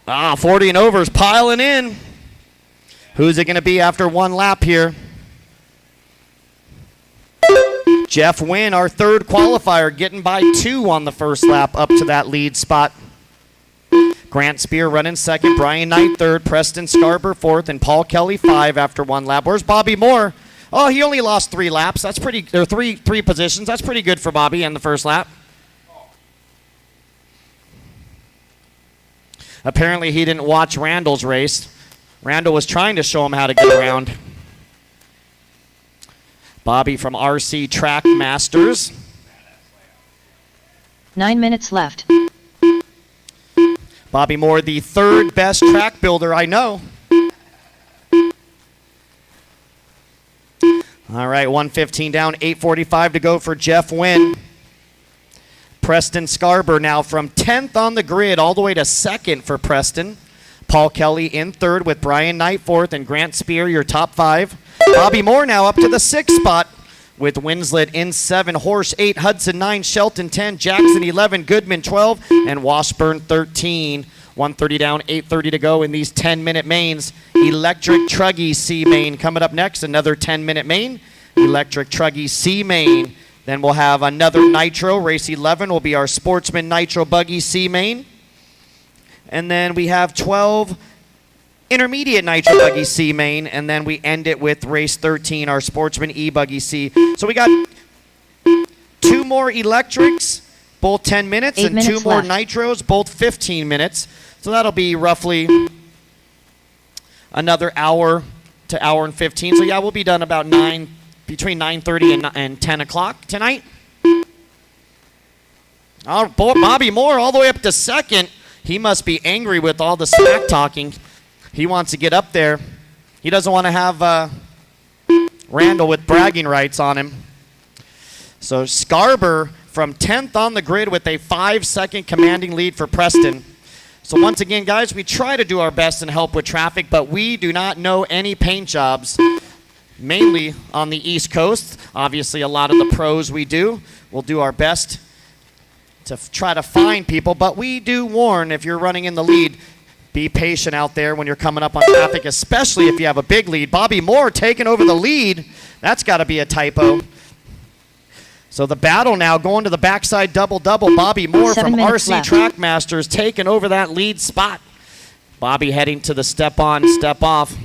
40 and over is piling in. Who's it going to be after one lap here? Jeff Nguyen, our third qualifier, getting by 2 on the first lap up to that lead spot. Grant Spear running second, Brian Knight third, Preston Scarber fourth, and Paul Kelly 5 after one lap. Where's Bobby Moore? Oh, he only lost 3 laps. That's pretty, or three positions. That's pretty good for Bobby in the first lap. Apparently he didn't watch Randall's race. Randall was trying to show him how to get around. Bobby from RC Track Masters. 9 minutes left. Bobby Moore, the third best track builder I know. All right, 1:15 down, 8:45 to go for Jeff Nguyen. Preston Scarber now from 10th on the grid all the way to 2nd for Preston. Paul Kelly in 3rd with Brian Knight 4th and Grant Spear, your top 5. Bobby Moore now up to the 6th spot with Winslet in 7, Horsch 8, Hudson 9, Shelton 10, Jackson 11, Goodman 12, and Washburn 13. 1:30 down, 8:30 to go in these 10-minute mains. Electric Truggy C main coming up next, another 10-minute main. Electric Truggy C main. Then we'll have another Nitro. Race 11 will be our Sportsman Nitro Buggy C main. And then we have 12 Intermediate Nitro Buggy C main. And then we end it with race 13, our Sportsman E Buggy C. So we got 2 more electrics, both 10 minutes, 8 and minutes 2 more left. Nitros, both 15 minutes. So that'll be roughly another hour to hour and 15. So yeah, we'll be done about between 9:30 and 10 o'clock tonight. Oh, Bobby Moore all the way up to 2nd. He must be angry with all the smack talking. He wants to get up there. He doesn't want to have Randall with bragging rights on him. So Scarber from 10th on the grid with a 5-second commanding lead for Preston. So once again, guys, we try to do our best and help with traffic, but we do not know any paint jobs, mainly on the East Coast. Obviously, a lot of the pros we do. We'll do our best to try to find people, but we do warn if you're running in the lead, be patient out there when you're coming up on traffic, especially if you have a big lead. Bobby Moore taking over the lead. That's got to be a typo. So the battle now going to the backside double-double. Bobby Moore from RC left. Trackmasters taking over that lead spot. Bobby heading to the step-on, step-off.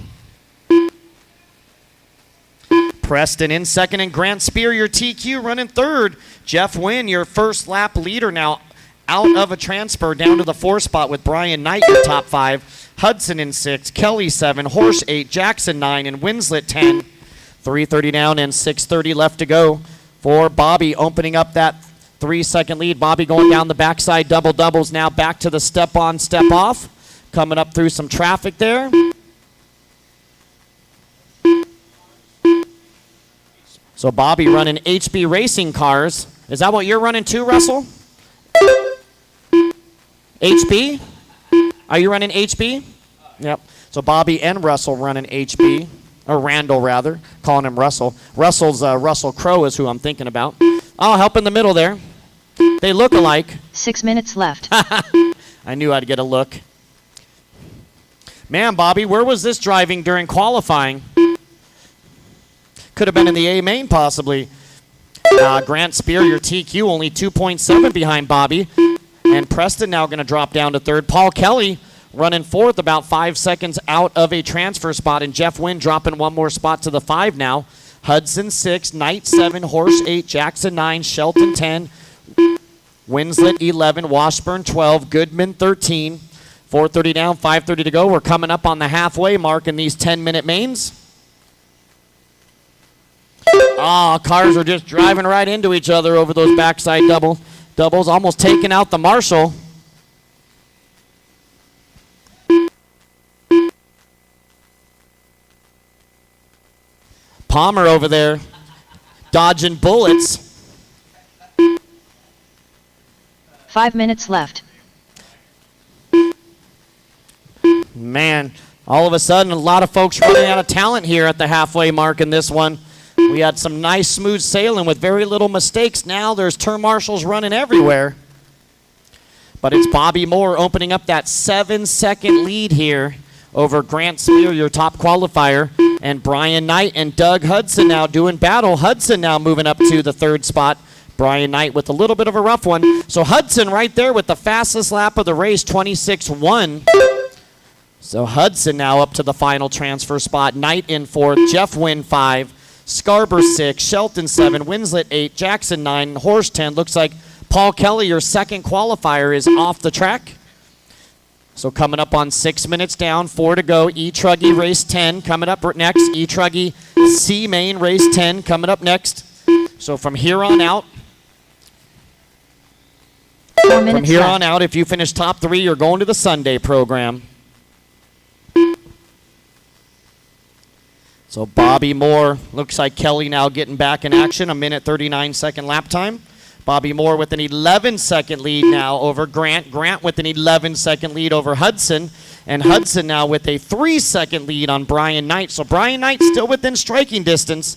Preston in second, and Grant Spear, your TQ, running third. Jeff Wynn, your first lap leader now, out of a transfer down to the 4 spot with Brian Knight, your top 5. Hudson in 6, Kelly 7, Horsch 8, Jackson 9, and Winslet 10. 3:30 down and 6:30 left to go for Bobby, opening up that 3-second lead. Bobby going down the backside double-doubles now, back to the step-on, step-off. Coming up through some traffic there. So Bobby running HB Racing cars. Is that what you're running too, Russell? HB? Are you running HB? Yep. So Bobby and Russell running HB. Or Randall, rather. Calling him Russell. Russell's Russell Crowe is who I'm thinking about. Oh, help in the middle there. They look alike. 6 minutes left. I knew I'd get a look. Man, Bobby, where was this driving during qualifying? Could have been in the A main, possibly. Grant Spear, your TQ, only 2.7 behind Bobby. And Preston now going to drop down to third. Paul Kelly running fourth, about 5 seconds out of a transfer spot. And Jeff Wynn dropping one more spot to the 5 now. Hudson 6, Knight 7, Horsch 8, Jackson 9, Shelton 10, Winslet 11, Washburn 12, Goodman 13. 4:30 down, 5:30 to go. We're coming up on the halfway mark in these 10-minute mains. Cars are just driving right into each other over those backside doubles, almost taking out the Marshall. Palmer over there dodging bullets. 5 minutes left. Man, all of a sudden, a lot of folks running out of talent here at the halfway mark in this one. We had some nice smooth sailing with very little mistakes. Now there's turn marshals running everywhere. But it's Bobby Moore opening up that 7-second lead here over Grant Spear, your top qualifier, and Brian Knight and Doug Hudson now doing battle. Hudson now moving up to the 3rd spot. Brian Knight with a little bit of a rough one. So Hudson right there with the fastest lap of the race, 26.1. So Hudson now up to the final transfer spot. Knight in 4th, Jeff Wynn 5, Scarber 6, Shelton 7, Winslet 8, Jackson 9, Horsch 10. Looks like Paul Kelly, your second qualifier, is off the track. So coming up on 6 minutes down, 4 to go. E-Truggy race 10 coming up next. E-Truggy C-Main race 10 coming up next. So from here on out, 4 minutes from here left. on out, if you finish top 3, you're going to the Sunday program. So Bobby Moore, looks like Kelly now getting back in action, a minute 39-second lap time. Bobby Moore with an 11-second lead now over Grant. Grant with an 11-second lead over Hudson. And Hudson now with a 3-second lead on Brian Knight. So Brian Knight still within striking distance.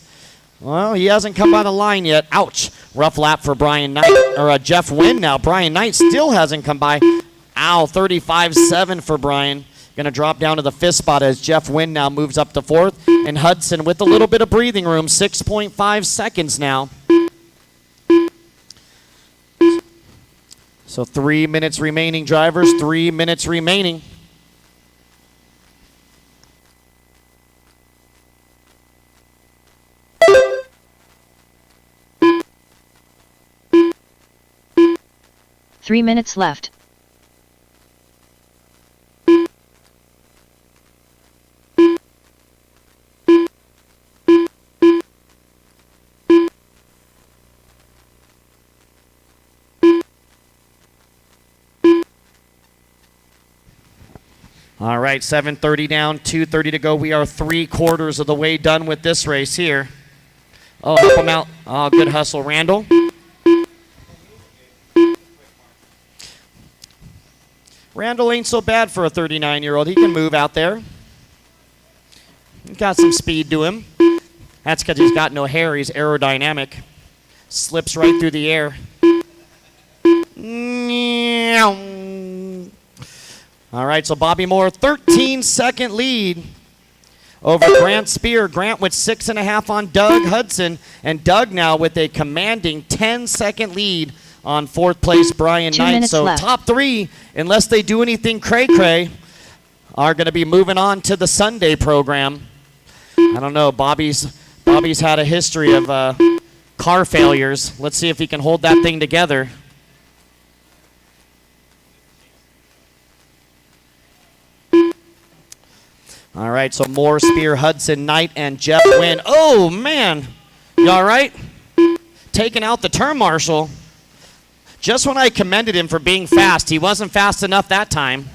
Well, he hasn't come by the line yet. Ouch. Rough lap for Brian Knight, or Jeff Wynn now. Brian Knight still hasn't come by. Ow, 35.7 for Brian. Going to drop down to the 5th spot as Jeff Wynn now moves up to 4th. And Hudson with a little bit of breathing room, 6.5 seconds now. So 3 minutes remaining, drivers. 3 minutes remaining. Three minutes left. All right, 7:30 down, 2:30 to go. We are 3/4 of the way done with this race here. Oh, help him out. Oh, good hustle, Randall. Randall ain't so bad for a 39-year-old. He can move out there. He's got some speed to him. That's because he's got no hair. He's aerodynamic. Slips right through the air. All right, so Bobby Moore, 13-second lead over Grant Spear. Grant with 6.5 on Doug Hudson, and Doug now with a commanding 10-second lead on fourth place Brian 2 Knight. minutes So left. top three, unless they do anything cray-cray, are going to be moving on to the Sunday program. I don't know. Bobby's had a history of car failures. Let's see if he can hold that thing together. All right, so Moore, Spear, Hudson, Knight, and Jeff Wynn. Oh, man. You all right? Taking out the turn marshal. Just when I commended him for being fast, he wasn't fast enough that time.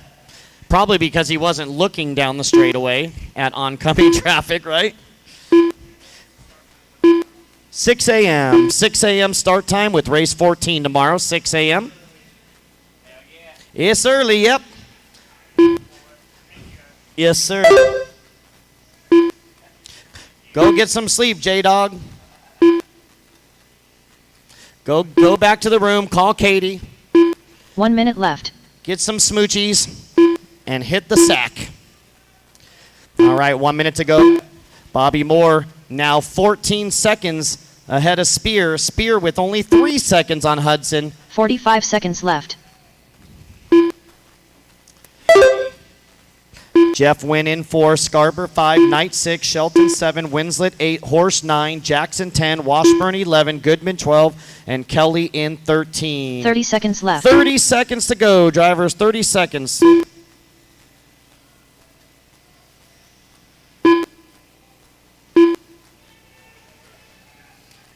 Probably because he wasn't looking down the straightaway at oncoming traffic, right? 6 a.m. 6 a.m. start time with race 14 tomorrow, 6 a.m. It's early, yep. Yes, sir. Go get some sleep, J-Dog. Go back to the room, call Katie, 1 minute left. get some smoochies, and hit the sack. All right, 1 minute to go. Bobby Moore now 14 seconds ahead of Spear. Spear with only 3 seconds on Hudson. 45 seconds left. Jeff Wynn in 4, Scarber 5, Knight 6, Shelton 7, Winslet 8, Horse 9, Jackson 10, Washburn 11, Goodman 12, and Kelly in 13. 30 seconds left. 30 seconds to go, drivers, 30 seconds.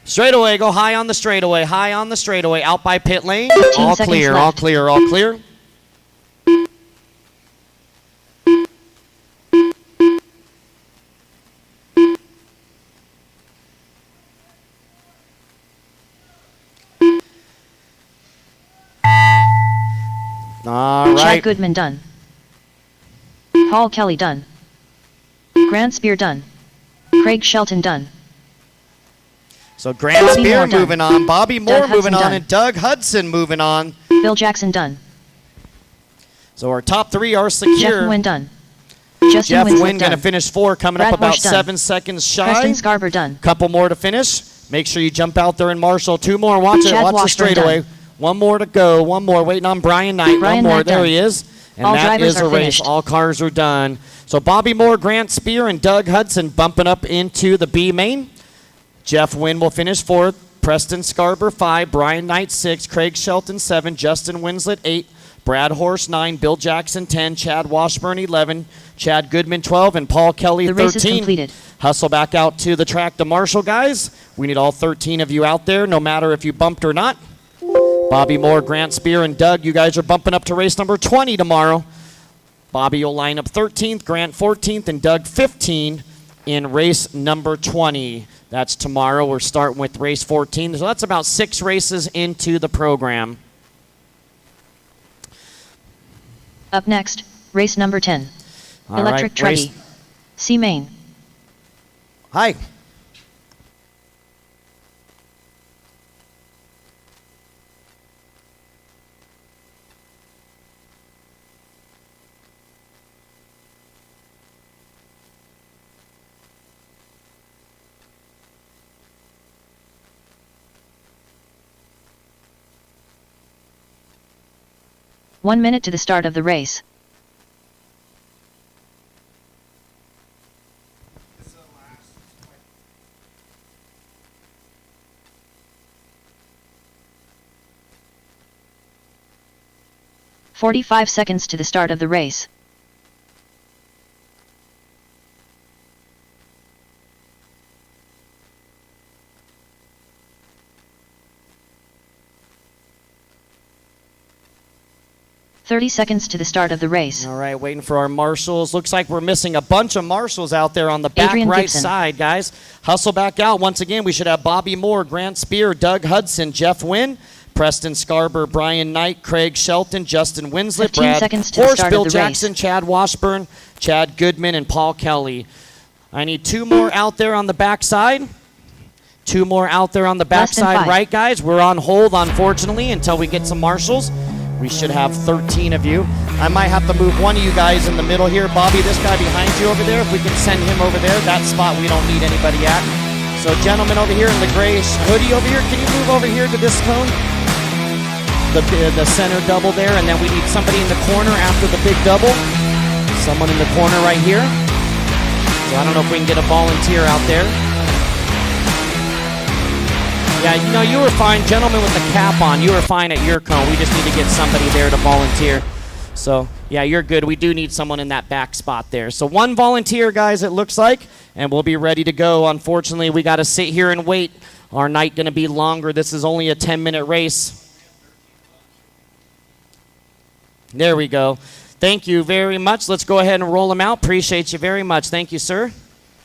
Straightaway, go high on the straightaway, high on the straightaway, out by pit lane. 15 All seconds clear, left. all clear, all clear. All Chad right. Goodman done. Paul Kelly done. Grant Spear done. Craig Shelton done. So Grant Bobby Spear Moore done. moving on, Bobby Moore Doug moving Hudson on, done. and Doug Hudson moving on. Bill Jackson done. So our top three are Jeff secure. Wynn done. Justin Jeff Winslet Wynn going to done. finish 4, coming Brad up about Bush done. 7 seconds shy. Preston Scarber done. Couple more to finish. Make sure you jump out there and marshal. 2 more. Watch it. Chad Watch the Washburn straightaway. done. 1 more to go. 1 more. Waiting on Brian Knight. Brian 1 more. Knight There done. he is. And All that drivers is a are race. finished. All cars are done. So Bobby Moore, Grant Spear, and Doug Hudson bumping up into the B main. Jeff Wynn will finish 4th. Preston Scarber 5. Brian Knight 6. Craig Shelton 7. Justin Winslet 8. Brad Horse 9. Bill Jackson 10. Chad Washburn 11. Chad Goodman 12. And Paul Kelly The 13. race is completed. Hustle back out to the track to Marshall, guys. We need all 13 of you out there, no matter if you bumped or not. Bobby Moore, Grant Spear, and Doug, you guys are bumping up to race number 20 tomorrow. Bobby will line up 13th, Grant 14th, and Doug 15 in race number 20. That's tomorrow. We're starting with race 14. So that's about 6 races into the program. Up next, race number 10. All Electric right, race- Truggy. C main. Hi. One minute to the start of the race. "45 seconds to the start of the race. "30 seconds to the start of the race. All right, waiting for our marshals. Looks like we're missing a bunch of marshals out there on the back Adrian right Gibson. side, guys. Hustle back out. Once again, we should have Bobby Moore, Grant Spear, Doug Hudson, Jeff Wynn, Preston Scarber, Brian Knight, Craig Shelton, Justin Winslet, 15 Brad seconds to the Horse, start Bill of the race. Jackson, Chad Washburn, Chad Goodman, and Paul Kelly. I need 2 more out there on the backside. 2 more out there on the Less than backside 5. right, guys. We're on hold, unfortunately, until we get some marshals. We should have 13 of you. I might have to move one of you guys in the middle here. Bobby, this guy behind you over there, if we can send him over there, that spot we don't need anybody at. So gentlemen over here in the gray hoodie over here, can you move over here to this cone? The center double there, and then we need somebody in the corner after the big double. Someone in the corner right here. So I don't know if we can get a volunteer out there. Yeah, you know, you were fine. Gentlemen with the cap on, you were fine at your cone. We just need to get somebody there to volunteer. So, yeah, you're good. We do need someone in that back spot there. So 1 volunteer, guys, it looks like, and we'll be ready to go. Unfortunately, we got to sit here and wait. Our night going to be longer. This is only a 10-minute race. There we go. Thank you very much. Let's go ahead and roll them out. Appreciate you very much. Thank you, sir.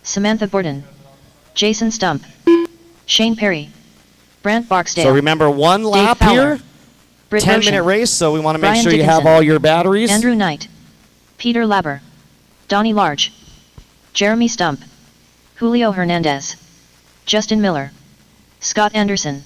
Samantha Borden, Jason Stump, Shane Perry, Brant Barksdale. So remember, 1 lap Fowler, here, Britt 10-minute Roshan, race, so we want to make Brian sure you have Dickinson, all your batteries. Andrew Knight, Peter Labber, Donnie Large, Jeremy Stump, Julio Hernandez, Justin Miller, Scott Anderson.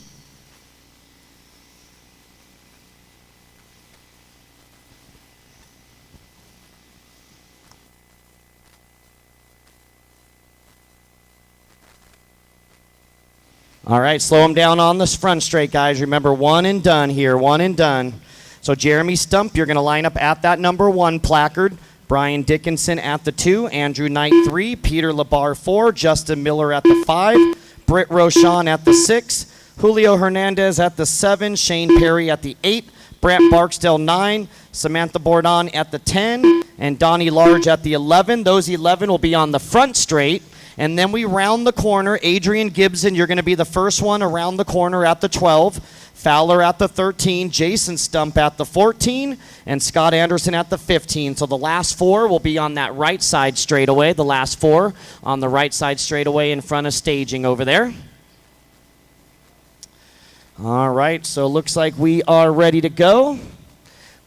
All right, slow them down on this front straight, guys. Remember, 1 and done here, 1 and done. So Jeremy Stump, you're going to line up at that number 1 placard. Brian Dickinson at the 2, Andrew Knight 3, Peter Labar 4, Justin Miller at the 5, Britt Roshan at the 6, Julio Hernandez at the 7, Shane Perry at the 8, Brant Barksdale 9, Samantha Borden at the 10, and Donnie Large at the 11. Those 11 will be on the front straight. And then we round the corner. Adrian Gibson, you're going to be the first one around the corner at the 12. Fowler at the 13. Jason Stump at the 14. And Scott Anderson at the 15. So the last 4 will be on that right side straightaway. The last 4 on the right side straightaway in front of staging over there. All right, so it looks like we are ready to go.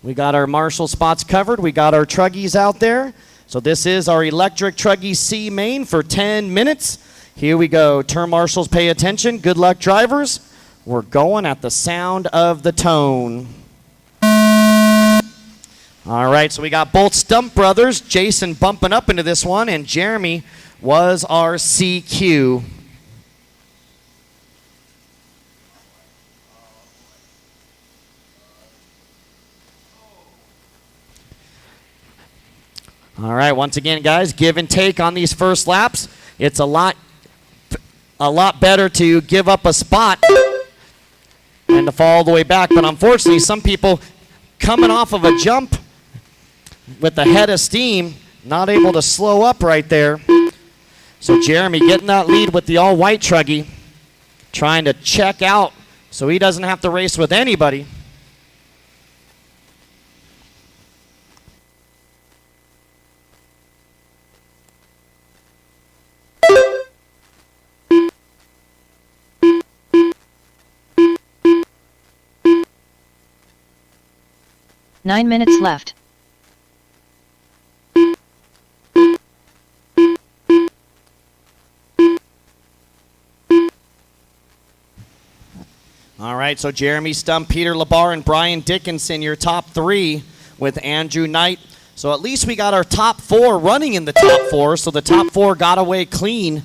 We got our marshal spots covered. We got our truggies out there. So this is our electric Truggy C main for 10 minutes. Here we go. Turn marshals, pay attention. Good luck, drivers. We're going at the sound of the tone. All right, so we got both Stump brothers. Jason bumping up into this one, and Jeremy was our CQ. All right, once again, guys, give and take on these first laps. It's a lot better to give up a spot and to fall all the way back. But unfortunately, some people coming off of a jump with a head of steam, not able to slow up right there. So Jeremy getting that lead with the all-white truggy, trying to check out so he doesn't have to race with anybody. Nine minutes left. All right, so Jeremy Stump, Peter Labar, and Brian Dickinson, your top 3 with Andrew Knight. So at least we got our top 4 running in the top 4, so the top 4 got away clean.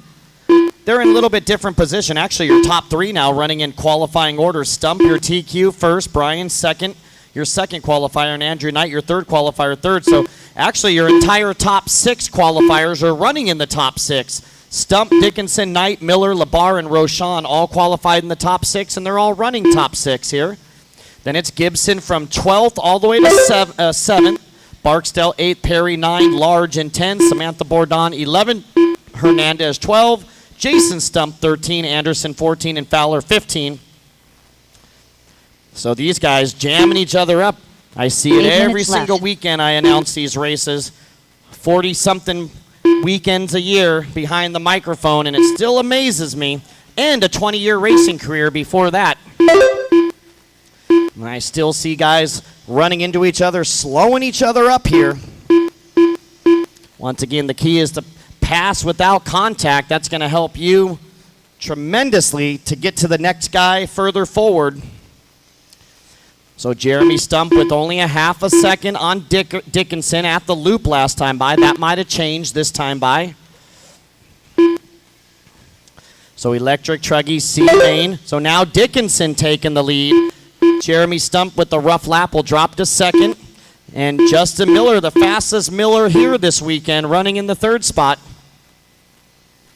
They're in a little bit different position. Actually, your top 3 now running in qualifying order. Stump, your TQ first, Brian second, your second qualifier, and Andrew Knight, your third qualifier, third. So actually, your entire top 6 qualifiers are running in the top 6. Stump, Dickinson, Knight, Miller, Labar, and Roshan all qualified in the top 6, and they're all running top 6 here. Then it's Gibson from 12th all the way to 7th. Barksdale 8th, Perry 9, Large and 10, Samantha Borden 11, Hernandez 12, Jason Stump 13, Anderson 14, and Fowler 15. So these guys jamming each other up. I see it every single weekend I announce these races. 40-something weekends a year behind the microphone, and it still amazes me. And a 20-year racing career before that. And I still see guys running into each other, slowing each other up here. Once again, the key is to pass without contact. That's going to help you tremendously to get to the next guy further forward. So Jeremy Stump with only a half a second on Dickinson at the loop last time by. That might have changed this time by. So Electric, Truggy, C-Main. So now Dickinson taking the lead. Jeremy Stump with the rough lap will drop to second. And Justin Miller, the fastest Miller here this weekend, running in the third spot.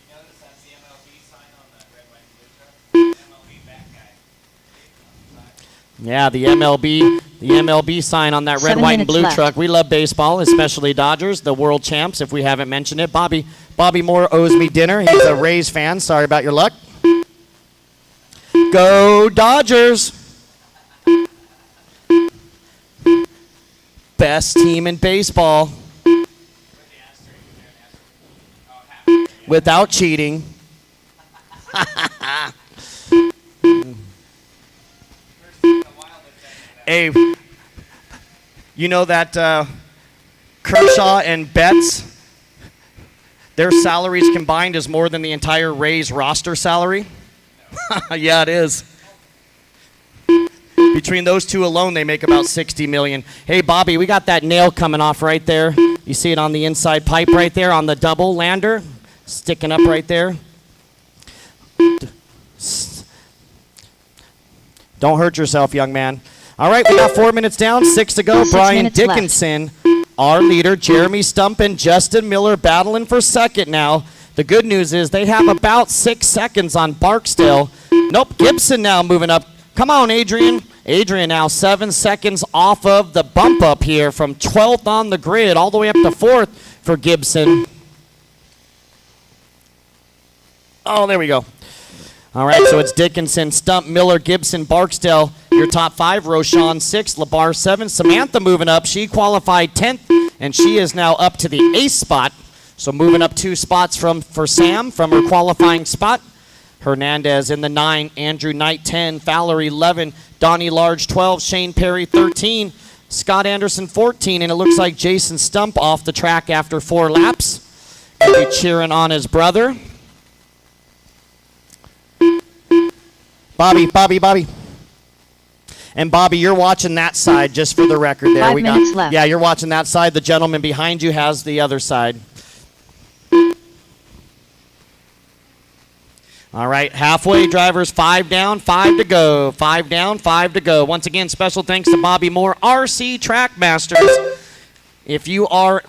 You notice that's the MLB sign on the red, white, and blue truck? MLB back guy. Yeah, the MLB sign on that red, 7 white, and minutes blue left. truck. We love baseball, especially Dodgers, the world champs, if we haven't mentioned it. Bobby Moore owes me dinner. He's a Rays fan. Sorry about your luck. Go Dodgers! Best team in baseball without cheating. Hey, you know that Kershaw and Betts, their salaries combined is more than the entire Rays roster salary? Yeah, it is. Between those two alone, they make about $60 million. Hey, Bobby, we got that nail coming off right there. You see it on the inside pipe right there on the double lander, sticking up right there. Don't hurt yourself, young man. All right, we got 4 minutes down, 6 to go. 6 Brian minutes left. Dickinson, our leader. Jeremy Stump and Justin Miller battling for second now. The good news is they have about 6 seconds on Barksdale. Nope, Gibson now moving up. Come on, Adrian. Adrian now 7 seconds off of the bump up here from 12th on the grid all the way up to 4th for Gibson. Oh, there we go. All right, so it's Dickinson, Stump, Miller, Gibson, Barksdale, your top 5. Roshan 6, Labar 7. Samantha moving up. She qualified 10th, and she is now up to the 8th spot. So moving up 2 spots for Sam from her qualifying spot. Hernandez in the 9, Andrew Knight 10, Fowler 11, Donnie Large 12, Shane Perry 13, Scott Anderson 14, and it looks like Jason Stump off the track after 4 laps. Gonna be cheering on his brother. Bobby. And Bobby, you're watching that side just for the record there. 5 minutes left. Yeah, you're watching that side. The gentleman behind you has the other side. All right, halfway drivers, 5 down, 5 to go. 5 down, 5 to go. Once again, special thanks to Bobby Moore, RC Track Masters. If you are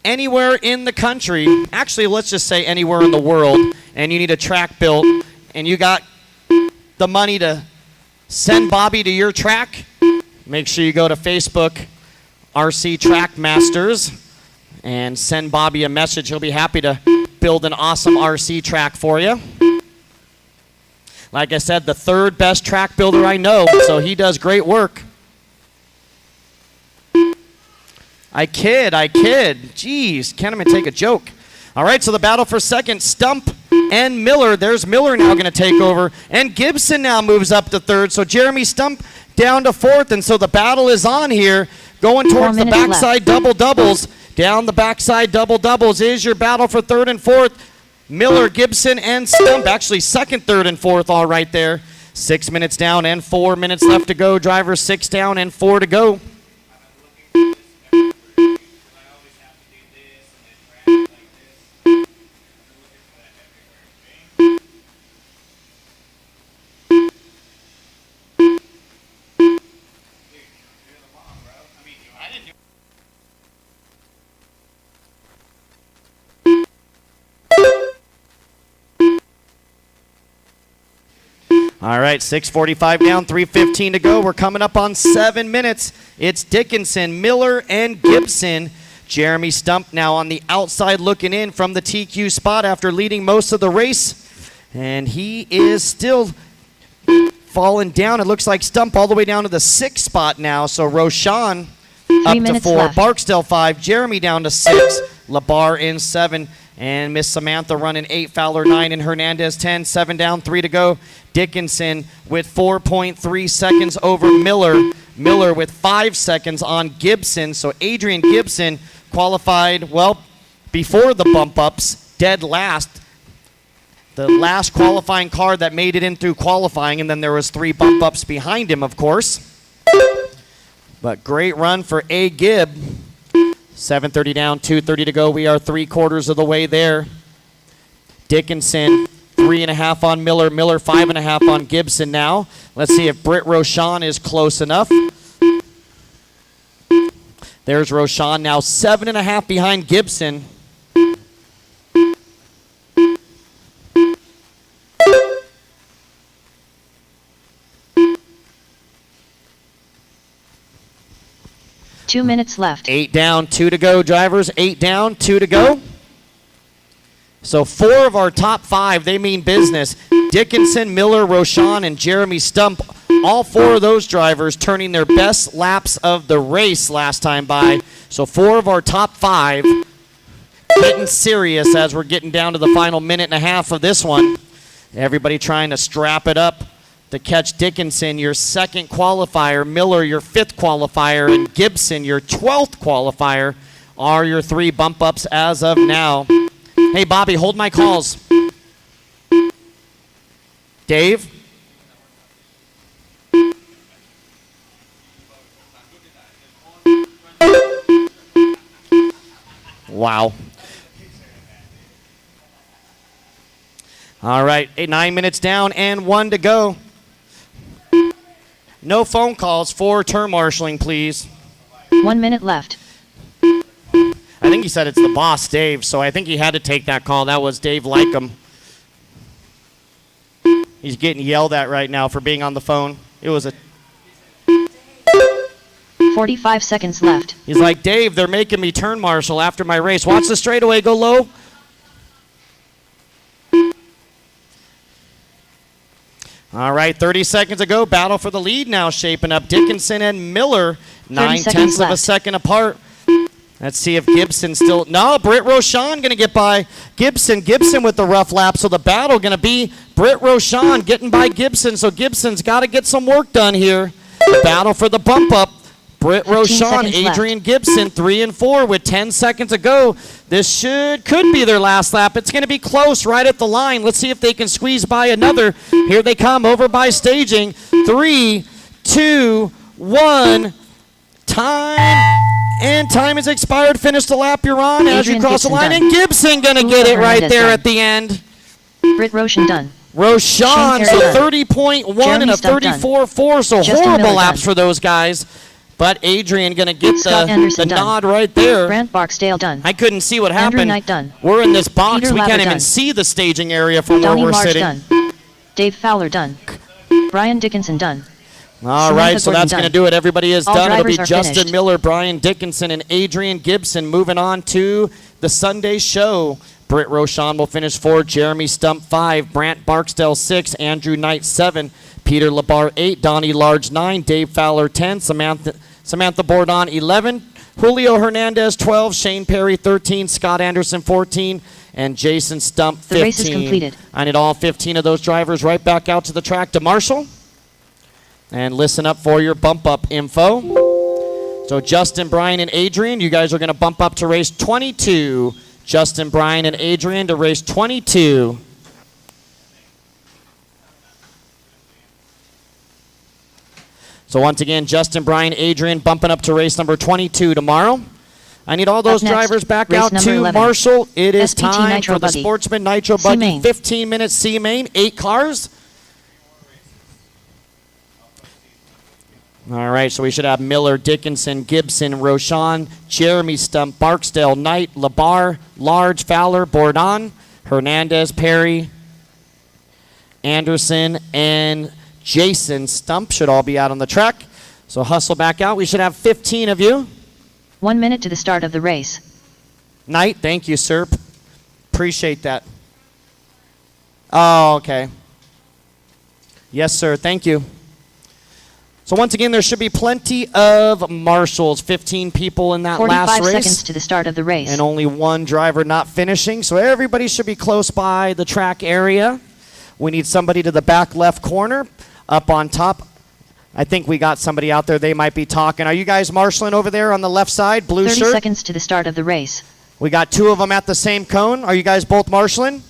anywhere in the country, actually let's just say anywhere in the world, and you need a track built, and you got the money to send Bobby to your track, make sure you go to Facebook, RC Track Masters, and send Bobby a message. He'll be happy to build an awesome RC track for you. Like I said, the 3rd best track builder I know, so he does great work. I kid. Jeez, can't even take a joke. All right, so the battle for second, Stump and Miller. There's Miller now going to take over, and Gibson now moves up to 3rd. So Jeremy Stump down to 4th, and so the battle is on here, going towards the backside double-doubles. Down the backside double-doubles is your battle for 3rd and 4th. Miller, Gibson, and Stump. Actually, 2nd, 3rd, and 4th all right there. 6 minutes down and 4 minutes left to go. Drivers 6 down and 4 to go. All right, 6:45 down, 3:15 to go. We're coming up on 7 minutes. It's Dickinson, Miller, and Gibson. Jeremy Stump now on the outside looking in from the TQ spot after leading most of the race. And he is still falling down. It looks like Stump all the way down to the 6th spot now. So Roshan up to 4, left. Barksdale 5, Jeremy down to 6, Labar in 7, And Miss Samantha running 8, Fowler 9, and Hernandez 10. 7 down, 3 to go. Dickinson with 4.3 seconds over Miller. Miller with 5 seconds on Gibson. So Adrian Gibson qualified, well, before the bump ups, dead last. The last qualifying car that made it in through qualifying, and then there was 3 bump ups behind him, of course. But great run for A. Gibb. 7:30 down, 2:30 to go. We are 3/4 of the way there. Dickinson, 3.5 on Miller. Miller, 5.5 on Gibson now. Let's see if Britt Rochon is close enough. There's Rochon now 7.5 behind Gibson. Two minutes left. 8 down, 2 to go, drivers. 8 down, 2 to go. So 4 of our top 5, they mean business. Dickinson, Miller, Rochon, and Jeremy Stump. All 4 of those drivers turning their best laps of the race last time by. So 4 of our top 5 getting serious as we're getting down to the final minute and a half of this one. Everybody trying to strap it up to catch Dickinson, your 2nd qualifier. Miller, your 5th qualifier. And Gibson, your 12th qualifier, are your 3 bump ups as of now. Hey, Bobby, hold my calls. Dave? Wow. All right, 9 minutes down and 1 to go. No phone calls for turn marshaling, please. 1 minute left. I think he said it's the boss, Dave, so I think he had to take that call. That was Dave Lycum. He's getting yelled at right now for being on the phone. It was a... 45 seconds left. He's like, Dave, they're making me turn marshal after my race. Watch the straightaway go low. All right, 30 seconds ago. Battle for the lead now shaping up. Dickinson and Miller, 9/10 of a second apart. Let's see if Gibson still... No, Britt Rochon going to get by Gibson. Gibson with the rough lap. So the battle going to be Britt Rochon getting by Gibson. So Gibson's got to get some work done here. The battle for the bump up. Britt Rochon, Adrian Gibson, 3 and 4 with 10 seconds to go. This could be their last lap. It's going to be close right at the line. Let's see if they can squeeze by another. Here they come over by staging. 3, 2, 1. Time. And time has expired. Finish the lap you're on as you cross the line. And Gibson going to get it right there at the end. Britt Rochon done. Rochon, so 30.1 and a 34.4. So horrible laps for those guys. But Adrian going to get the nod right there. Grant Barksdale done. I couldn't see what Andrew happened. Knight done. We're in this box. Peter We Laverne can't even done. see the staging area from Donnie where we're Marsh sitting. done. Dave Fowler done. Brian Dickinson done. All Samantha right, so Gordon that's going to done. do it. Everybody is All done. It'll be drivers are Justin finished. Miller, Brian Dickinson, and Adrian Gibson moving on to the Sunday show. Britt Rochon will finish 4, Jeremy Stump 5, Brant Barksdale 6, Andrew Knight 7, Peter Labar 8, Donnie Large 9, Dave Fowler 10, Samantha Bourdon 11, Julio Hernandez 12, Shane Perry 13, Scott Anderson 14, and Jason Stump 15. The race is completed. I need all 15 of those drivers right back out to the track to marshal. And listen up for your bump up info. So Justin, Brian, and Adrian, you guys are going to bump up to race 22. Justin, Brian, and Adrian to race 22. So once again, Justin, Brian, Adrian bumping up to race number 22 tomorrow. I need all those Up next, drivers back race out number to 11. marshal. It is SPT time Nitro for the Buggy. Sportsman Nitro Buggy. C-Main. 15 minutes C-Main, 8 cars. All right, so we should have Miller, Dickinson, Gibson, Rochon, Jeremy Stump, Barksdale, Knight, Labar, Large, Fowler, Bourdon, Hernandez, Perry, Anderson, and Jason Stump should all be out on the track. So hustle back out. We should have 15 of you. 1 minute to the start of the race. Knight, thank you, sir. Appreciate that. Oh, okay. Yes, sir. Thank you. So once again, there should be plenty of marshals. 15 people in that last 45 race. seconds to the start of the race. And only one driver not finishing. So everybody should be close by the track area. We need somebody to the back left corner. Up on top, I think we got somebody out there. They might be talking. Are you guys marshaling over there on the left side? Blue 30 shirt? seconds to the start of the race. We got 2 of them at the same cone. Are you guys both marshaling?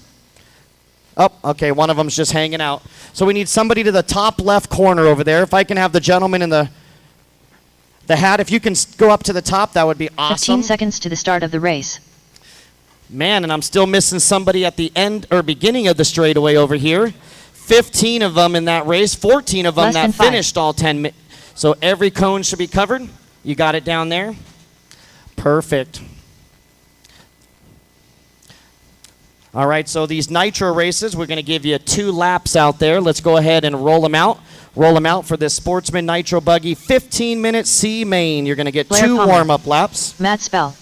Oh, okay, one of them's just hanging out. So we need somebody to the top left corner over there. If I can have the gentleman in the hat, if you can go up to the top, that would be awesome. 15 seconds to the start of the race. Man, and I'm still missing somebody at the end or beginning of the straightaway over here. 15 of them in that race, 14 of them Less that than 5. finished all 10 minutes. So every cone should be covered. You got it down there? Perfect. All right, so these nitro races, we're going to give you 2 laps out there. Let's go ahead and roll them out. Roll them out for this Sportsman Nitro Buggy 15-minute C main. You're going to get Blair 2 Palmer. warm-up laps. Matt Spell.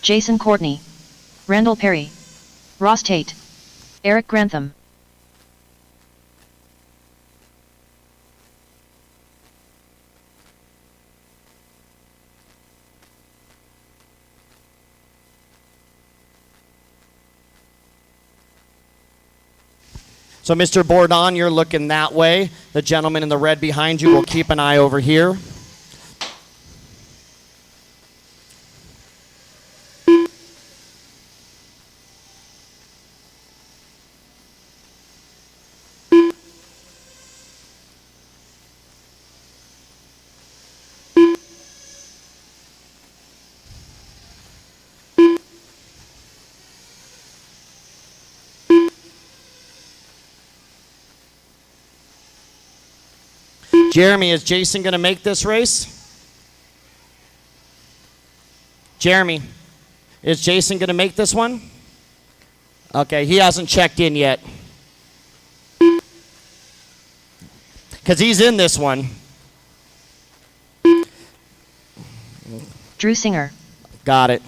Jason Courtney. Randall Perry. Ross Tate. Eric Grantham. So, Mr. Bourdon, you're looking that way. The gentleman in the red behind you will keep an eye over here. Jeremy, is Jason going to make this race? Jeremy, is Jason going to make this one? Okay, he hasn't checked in yet. Because he's in this one. Drew Singer. Got it.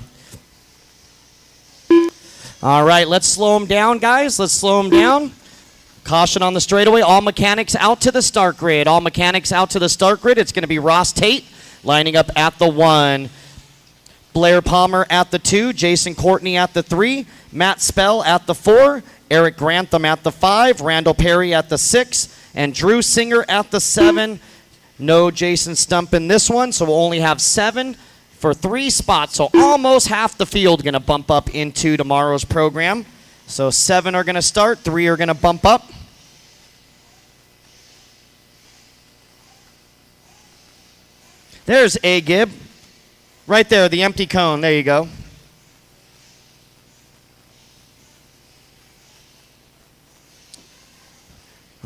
All right, let's slow him down, guys. Let's slow him down. Caution on the straightaway. All mechanics out to the start grid. All mechanics out to the start grid. It's going to be Ross Tate lining up at the 1. Blair Palmer at the 2. Jason Courtney at the 3. Matt Spell at the 4. Eric Grantham at the 5. Randall Perry at the 6. And Drew Singer at the 7. No Jason Stump in this one, so we'll only have 7 for 3 spots. So almost half the field going to bump up into tomorrow's program. So 7 are going to start. 3 are going to bump up. There's A. Gibb. Right there, the empty cone. There you go.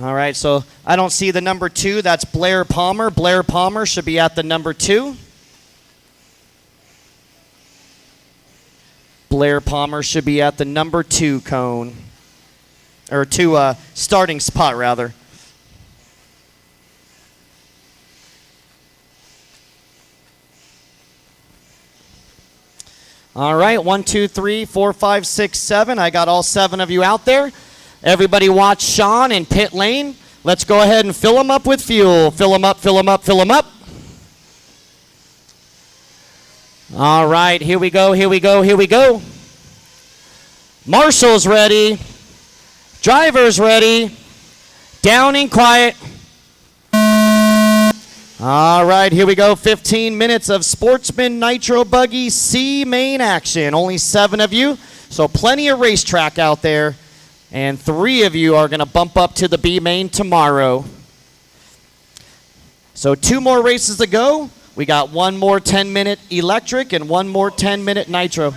All right, so I don't see the number 2. That's Blair Palmer. Blair Palmer should be at the number 2. Blair Palmer should be at the number 2 cone. Or 2 starting spot, rather. All right, 1, 2, 3, 4, 5, 6, 7. I got all 7 of you out there. Everybody watch Sean in pit lane. Let's go ahead and fill them up with fuel. Fill them up, fill them up, fill them up. All right, here we go, here we go, here we go. Marshall's ready. Driver's ready. Down and quiet. All right, here we go. 15 minutes of Sportsman Nitro Buggy C main action. Only 7 of you, so plenty of racetrack out there. And 3 of you are going to bump up to the B main tomorrow. So 2 more races to go. We got 1 more 10-minute electric and 1 more 10-minute nitro.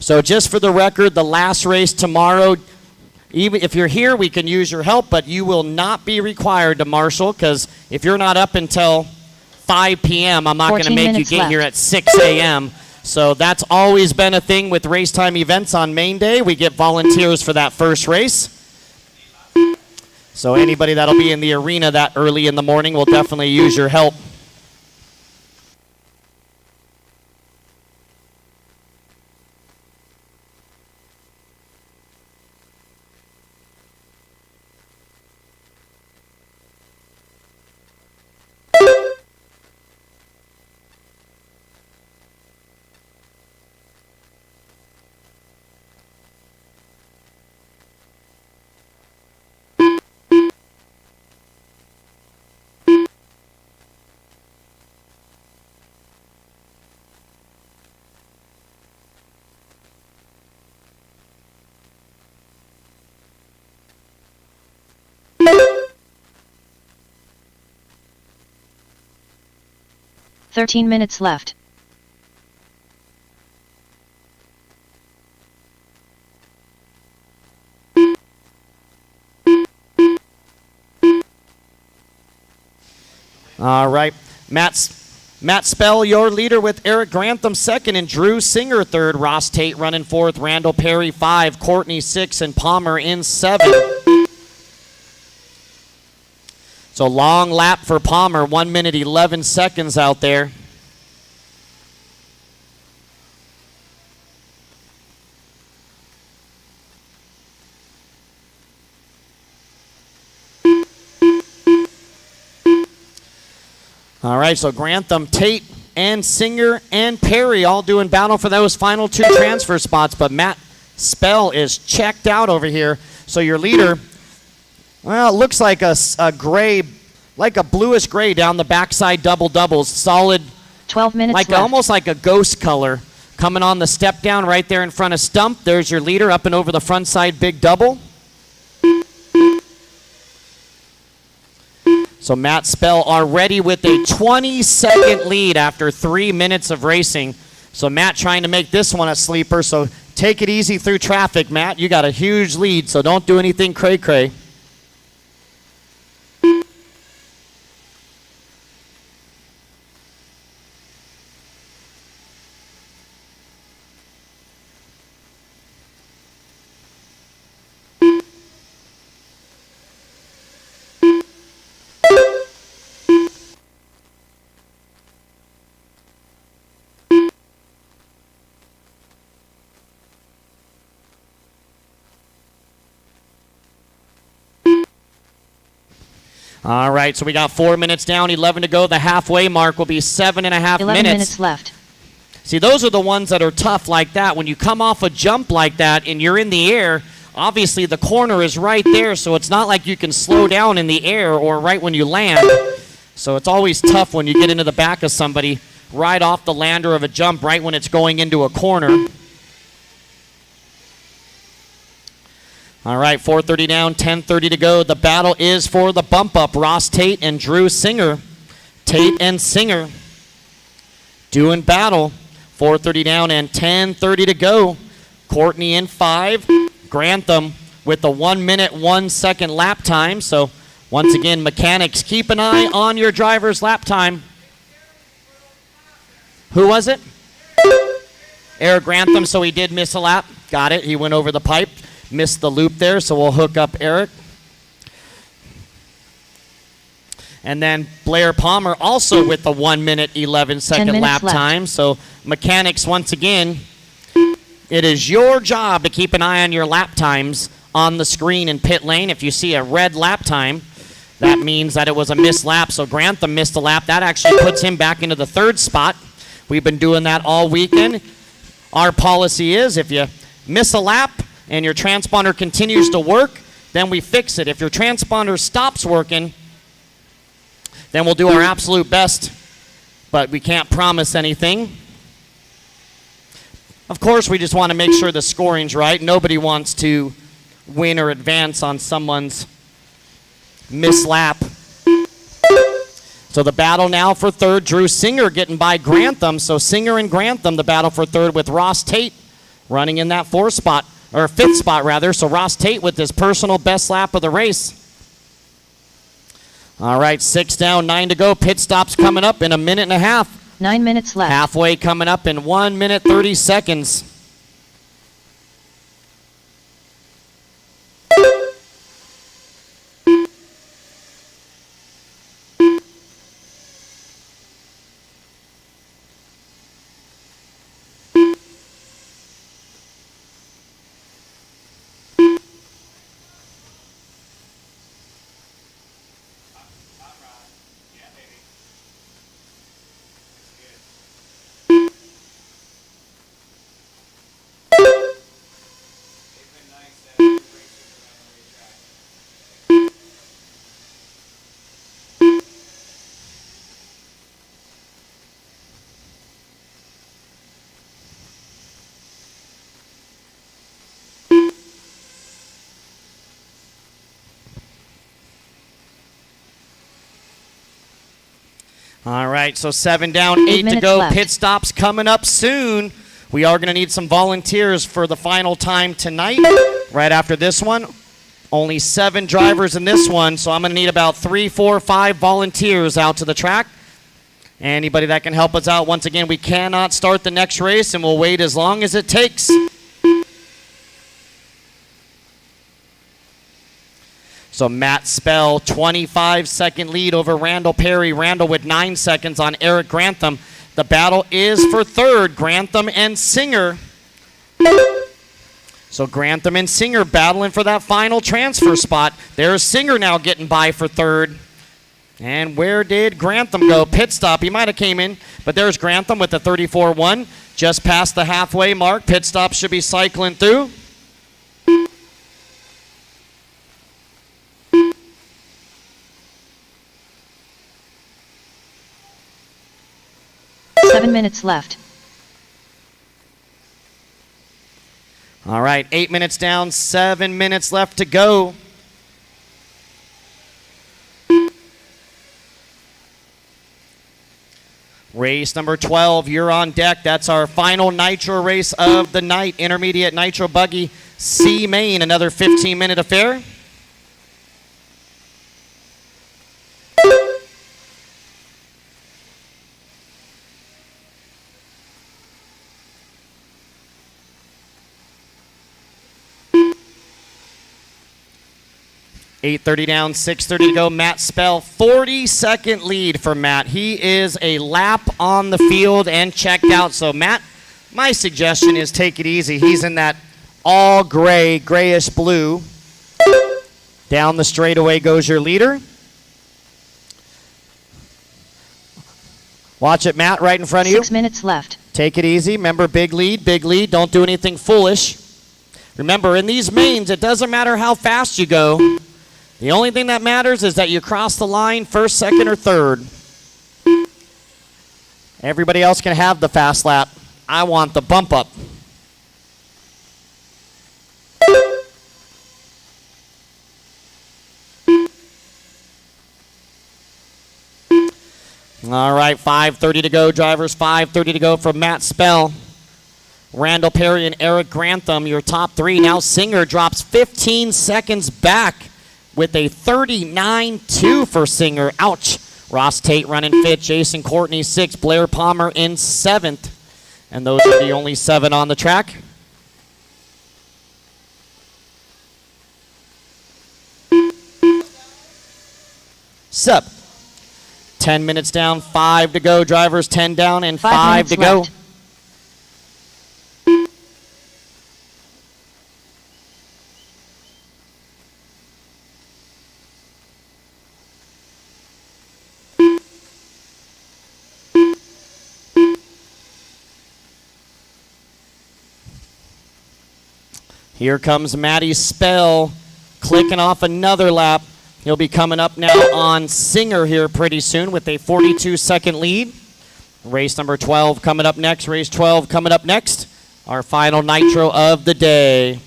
So just for the record, the last race tomorrow, even if you're here, we can use your help, but you will not be required to marshal, because if you're not up until 5 p.m. I'm not going to 14 make you minutes get here left. at 6 a.m. So that's always been a thing with race time events on main day. We get volunteers for that first race. So anybody that'll be in the arena that early in the morning will definitely use your help. Thirteen minutes left. All right. Matt Spell, your leader with Eric Grantham second and Drew Singer third. Ross Tate running fourth. Randall Perry 5. Courtney 6 and Palmer in 7. So long lap for Palmer. 1 minute 11 seconds out there. All right, so Grantham, Tate, and Singer, and Perry all doing battle for those final 2 transfer spots, but Matt Spell is checked out over here. So your leader, well, it looks like a gray, like a bluish gray down the backside doubles, solid, 12 minutes like left. almost like a ghost color. Coming on the step down right there in front of Stump. There's your leader up and over the front side big double. So Matt Spell already with a 20-second lead after 3 minutes of racing. So Matt trying to make this one a sleeper. So take it easy through traffic, Matt. You got a huge lead, so don't do anything cray-cray. All right, so we got 4 minutes down, 11 to go. The halfway mark will be 7.5 11 minutes. minutes left. See, those are the ones that are tough like that. When you come off a jump like that and you're in the air, obviously the corner is right there, so it's not like you can slow down in the air or right when you land. So it's always tough when you get into the back of somebody right off the lander of a jump right when it's going into a corner. All right, 4:30 down, 10:30 to go. The battle is for the bump up. Ross Tate and Drew Singer. Tate and Singer doing battle. 4:30 down and 10:30 to go. Courtney in 5. Grantham with the 1 minute, 1 second lap time. So once again, mechanics, keep an eye on your driver's lap time. Who was it? Eric Grantham, so he did miss a lap. Got it, he went over the pipe. Missed the loop there, so we'll hook up Eric. And then Blair Palmer also with the 1 minute, 11 second lap left. time. So mechanics, once again, it is your job to keep an eye on your lap times on the screen in pit lane. If you see a red lap time, that means that it was a missed lap. So Grantham missed a lap. That actually puts him back into the 3rd spot. We've been doing that all weekend. Our policy is if you miss a lap and your transponder continues to work, then we fix it. If your transponder stops working, then we'll do our absolute best, but we can't promise anything. Of course, we just want to make sure the scoring's right. Nobody wants to win or advance on someone's missed lap. So the battle now for 3rd, Drew Singer getting by Grantham. So Singer and Grantham, the battle for 3rd with Ross Tate running in that 4th spot. Or 5th spot, rather. So Ross Tate with his personal best lap of the race. All right, 6 down, 9 to go. Pit stop's coming up in a minute and a half. 9 minutes left. Halfway coming up in 1 minute, 30 seconds. All right, so 7 down, 8 to minutes go. left. Pit stops coming up soon. We are going to need some volunteers for the final time tonight. Right after this one, only 7 drivers in this one, so I'm going to need about 3, 4, 5 volunteers out to the track. Anybody that can help us out. Once again, we cannot start the next race, and we'll wait as long as it takes. So Matt Spell, 25-second lead over Randall Perry. Randall with 9 seconds on Eric Grantham. The battle is for third, Grantham and Singer. So Grantham and Singer battling for that final transfer spot. There's Singer now getting by for third. And where did Grantham go? Pit stop. He might have came in, but there's Grantham with the 34-1. Just past the halfway mark. Pit stop should be cycling through. Seven minutes left. All right, 8 minutes down, 7 minutes left to go. Race number 12, you're on deck. That's our final nitro race of the night. Intermediate nitro buggy, C Main, another 15-minute affair. .830 down, 6:30 to go. Matt Spell, 40-second lead for Matt. He is a lap on the field and checked out. So, Matt, my suggestion is take it easy. He's in that all gray, grayish blue. Down the straightaway goes your leader. Watch it, Matt, right in front of you. 6 minutes left. Take it easy. Remember, big lead, big lead. Don't do anything foolish. Remember, in these mains, it doesn't matter how fast you go. The only thing that matters is that you cross the line first, second, or third. Everybody else can have the fast lap. I want the bump up. All right, 5:30 to go, drivers. 5:30 to go from Matt Spell. Randall Perry and Eric Grantham, your top three. Now Singer drops 15 seconds back with a 39-2 for Singer. Ouch. Ross Tate running fifth. Jason Courtney sixth. Blair Palmer in seventh. And those are the only 7 on the track. Sup. 10 minutes down, 5 to go. Drivers 10 down and 5 to go. Left. Here comes Matty Spell clicking off another lap. He'll be coming up now on Singer here pretty soon with a 42-second lead. Race number 12 coming up next. Race 12 coming up next. Our final nitro of the day.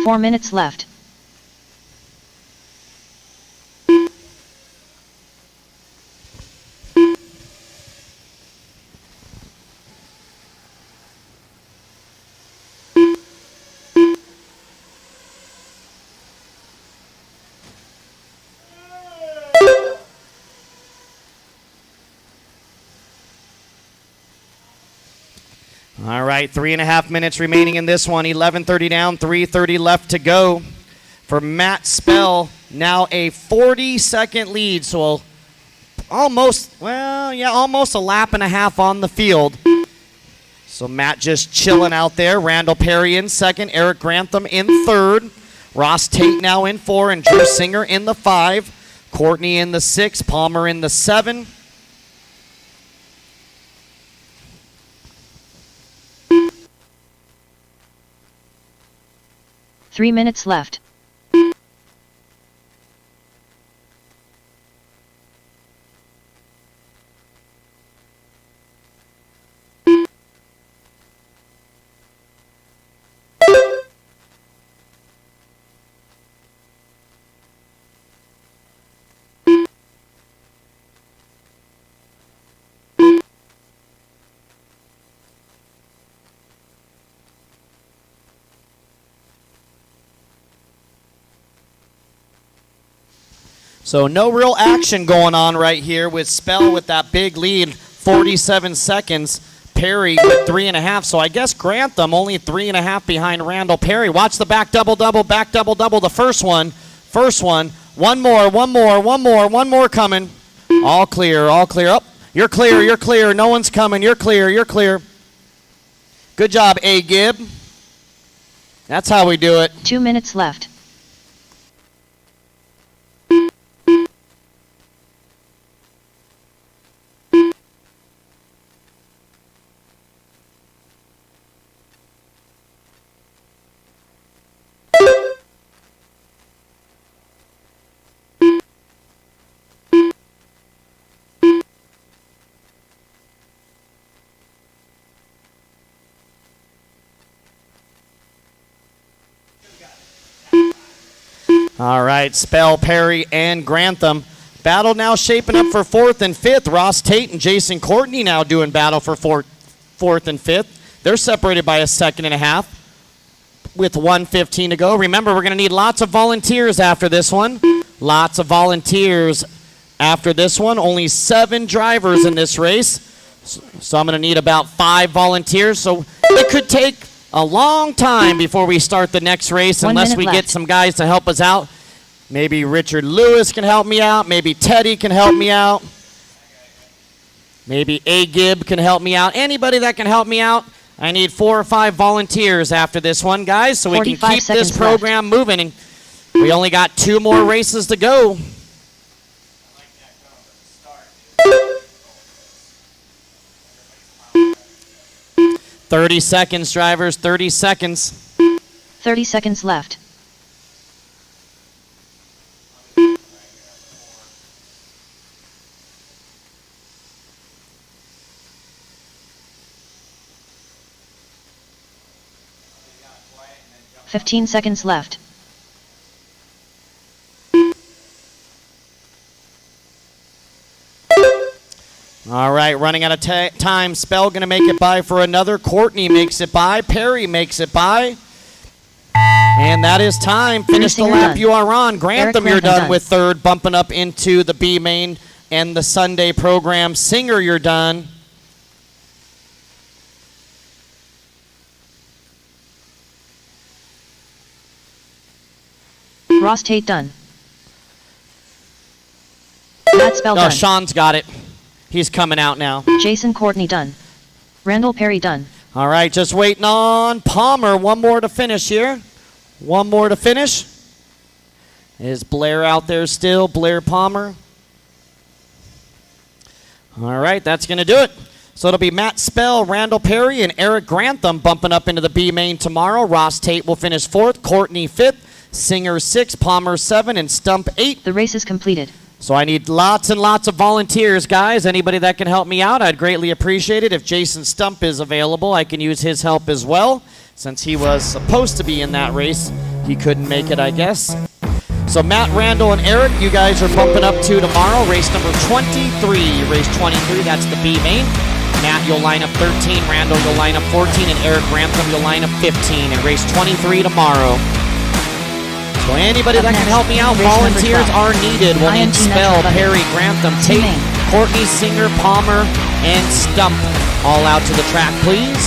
4 minutes left. All right, 3.5 minutes remaining in this one. 11:30 down, 3:30 left to go. For Matt Spell, now a 40-second lead, so almost a lap and a half on the field. So Matt just chilling out there. Randall Perry in second, Eric Grantham in third. Ross Tate now in 4, and Drew Singer in the 5. Courtney in the 6, Palmer in the 7. Three minutes left. So no real action going on right here with Spell with that big lead, 47 seconds. Perry with 3.5. So I guess Grantham only 3.5 behind Randall Perry. Watch the back double, back double. The first one. One more coming. All clear. Oh, you're clear. No one's coming. You're clear. Good job, A. Gibb. That's how we do it. 2 minutes left. All right, Spell, Perry, and Grantham. Battle now shaping up for 4th and 5th. Ross Tate and Jason Courtney now doing battle for 4th and 5th. They're separated by a 2.5 with 1:15 to go. Remember, we're going to need lots of volunteers after this one. Only 7 drivers in this race. So I'm going to need about 5 volunteers. So it could take a long time before we start the next race unless we get some guys to help us out. Maybe Richard Lewis can help me out. Maybe Teddy can help me out. Maybe A. Gibb can help me out. Anybody that can help me out. I need 4 or 5 volunteers afafter this one, guys, so we can keep this program moving. And we only got 2 more races to go. 30 seconds, drivers, 30 seconds. 30 seconds left. Fifteen seconds left. All right, running out of time. Spell going to make it by for another. Courtney makes it by. Perry makes it by. And that is time. Finish the lap you are on. Grantham, you're done with 3rd, bumping up into the B main and the Sunday program. Singer, you're done. Ross Tate done. Matt Spell done. Sean's got it. He's coming out now. Jason Courtney done. Randall Perry done. All right, just waiting on Palmer. One more to finish here. One more to finish. Is Blair out there still? Blair Palmer. All right, that's going to do it. So it'll be Matt Spell, Randall Perry, and Eric Grantham bumping up into the B main tomorrow. Ross Tate will finish 4th, Courtney 5th, Singer 6, Palmer 7, and Stump 8. The race is completed. So I need lots and lots of volunteers, guys. Anybody that can help me out, I'd greatly appreciate it. If Jason Stump is available, I can use his help as well, since he was supposed to be in that race He couldn't make it, I guess. So Matt, Randall, and Eric, you guys are bumping up to tomorrow. Race number 23. Race 23, that's the B main. Matt, you'll line up 13. Randall, you'll line up 14. And Eric Grantham, you'll line up 15. And race 23 tomorrow. So anybody that can help me out, volunteers are needed. We'll need Spell, Perry, Grantham, Tate, Courtney, Singer, Palmer, and Stump. All out to the track, please.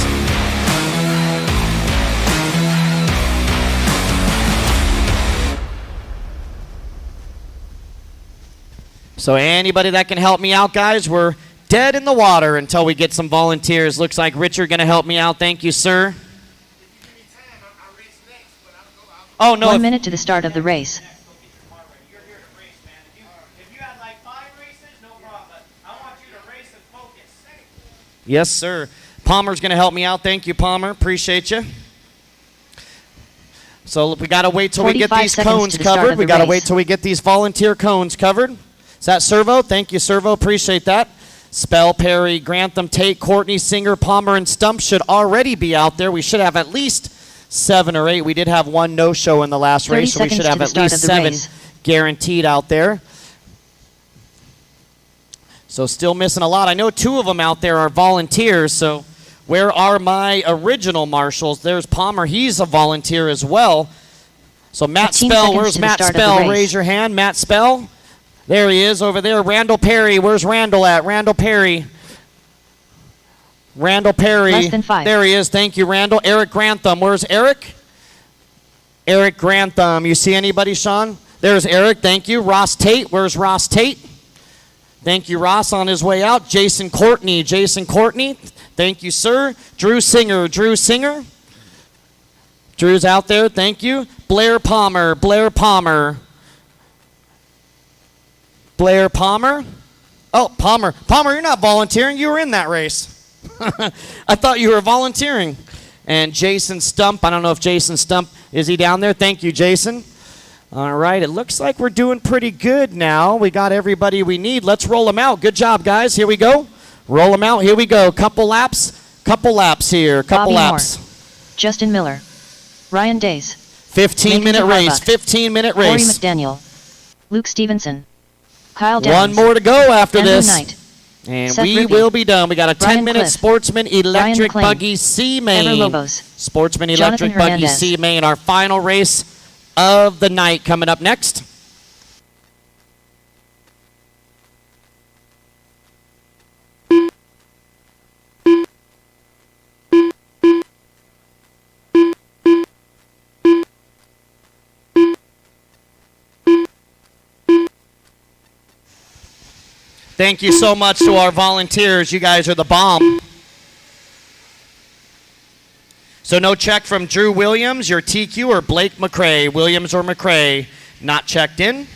So anybody that can help me out, guys, we're dead in the water until we get some volunteers. Looks like Richard going to help me out. Thank you, sir. Oh, no. 1 minute to the start of the race. Yes, sir. Palmer's going to help me out. Thank you, Palmer. Appreciate you. So we got to wait till we get these cones covered. We got to wait till we get these volunteer cones covered. Is that Servo? Thank you, Servo. Appreciate that. Spell, Perry, Grantham, Tate, Courtney, Singer, Palmer, and Stump should already be out there. We should have at least 7 or 8. We did have one no-show in the last race, so we should have at least 7 guaranteed out there. So still missing a lot. I know 2 of them out there are volunteers, so where are my original marshals? There's Palmer. He's a volunteer as well. So Matt Spell, where's Matt Spell? Raise your hand. Matt Spell. There he is over there. Randall Perry. Where's Randall at? Randall Perry. Randall Perry. Less than 5. There he is. Thank you, Randall. Eric Grantham. Where's Eric? Eric Grantham. You see anybody, Sean? There's Eric. Thank you. Ross Tate. Where's Ross Tate? Thank you, Ross, on his way out. Jason Courtney. Jason Courtney. Thank you, sir. Drew Singer. Drew Singer. Drew's out there. Thank you. Blair Palmer. Blair Palmer. Blair Palmer. Oh, Palmer. Palmer, you're not volunteering. You were in that race. I thought you were volunteering. And Jason Stump. I don't know if Jason Stump, is he down there? Thank you, Jason. All right, it looks like we're doing pretty good now. We got everybody we need. Let's roll them out. Good job, guys. Here we go. Roll them out. Here we go. Couple laps here. Couple laps. Moore, Justin Miller. Ryan Days. 15-minute race. 15-minute race. Corey McDaniel. Luke Stevenson. Kyle Downs. One more to go after Andrew this. Knight. And Seth we Ruby. will be done. We got a Brian 10-minute Cliff. Sportsman Electric McLean. Buggy C main. Ever Lobos. Sportsman Jonathan Electric Buggy Hernandez. C main. Our final race of the night coming up next. Thank you so much to our volunteers. You guys are the bomb. So no check from Drew Williams, your TQ, or Blake McCrae. Williams or McCrae not checked in.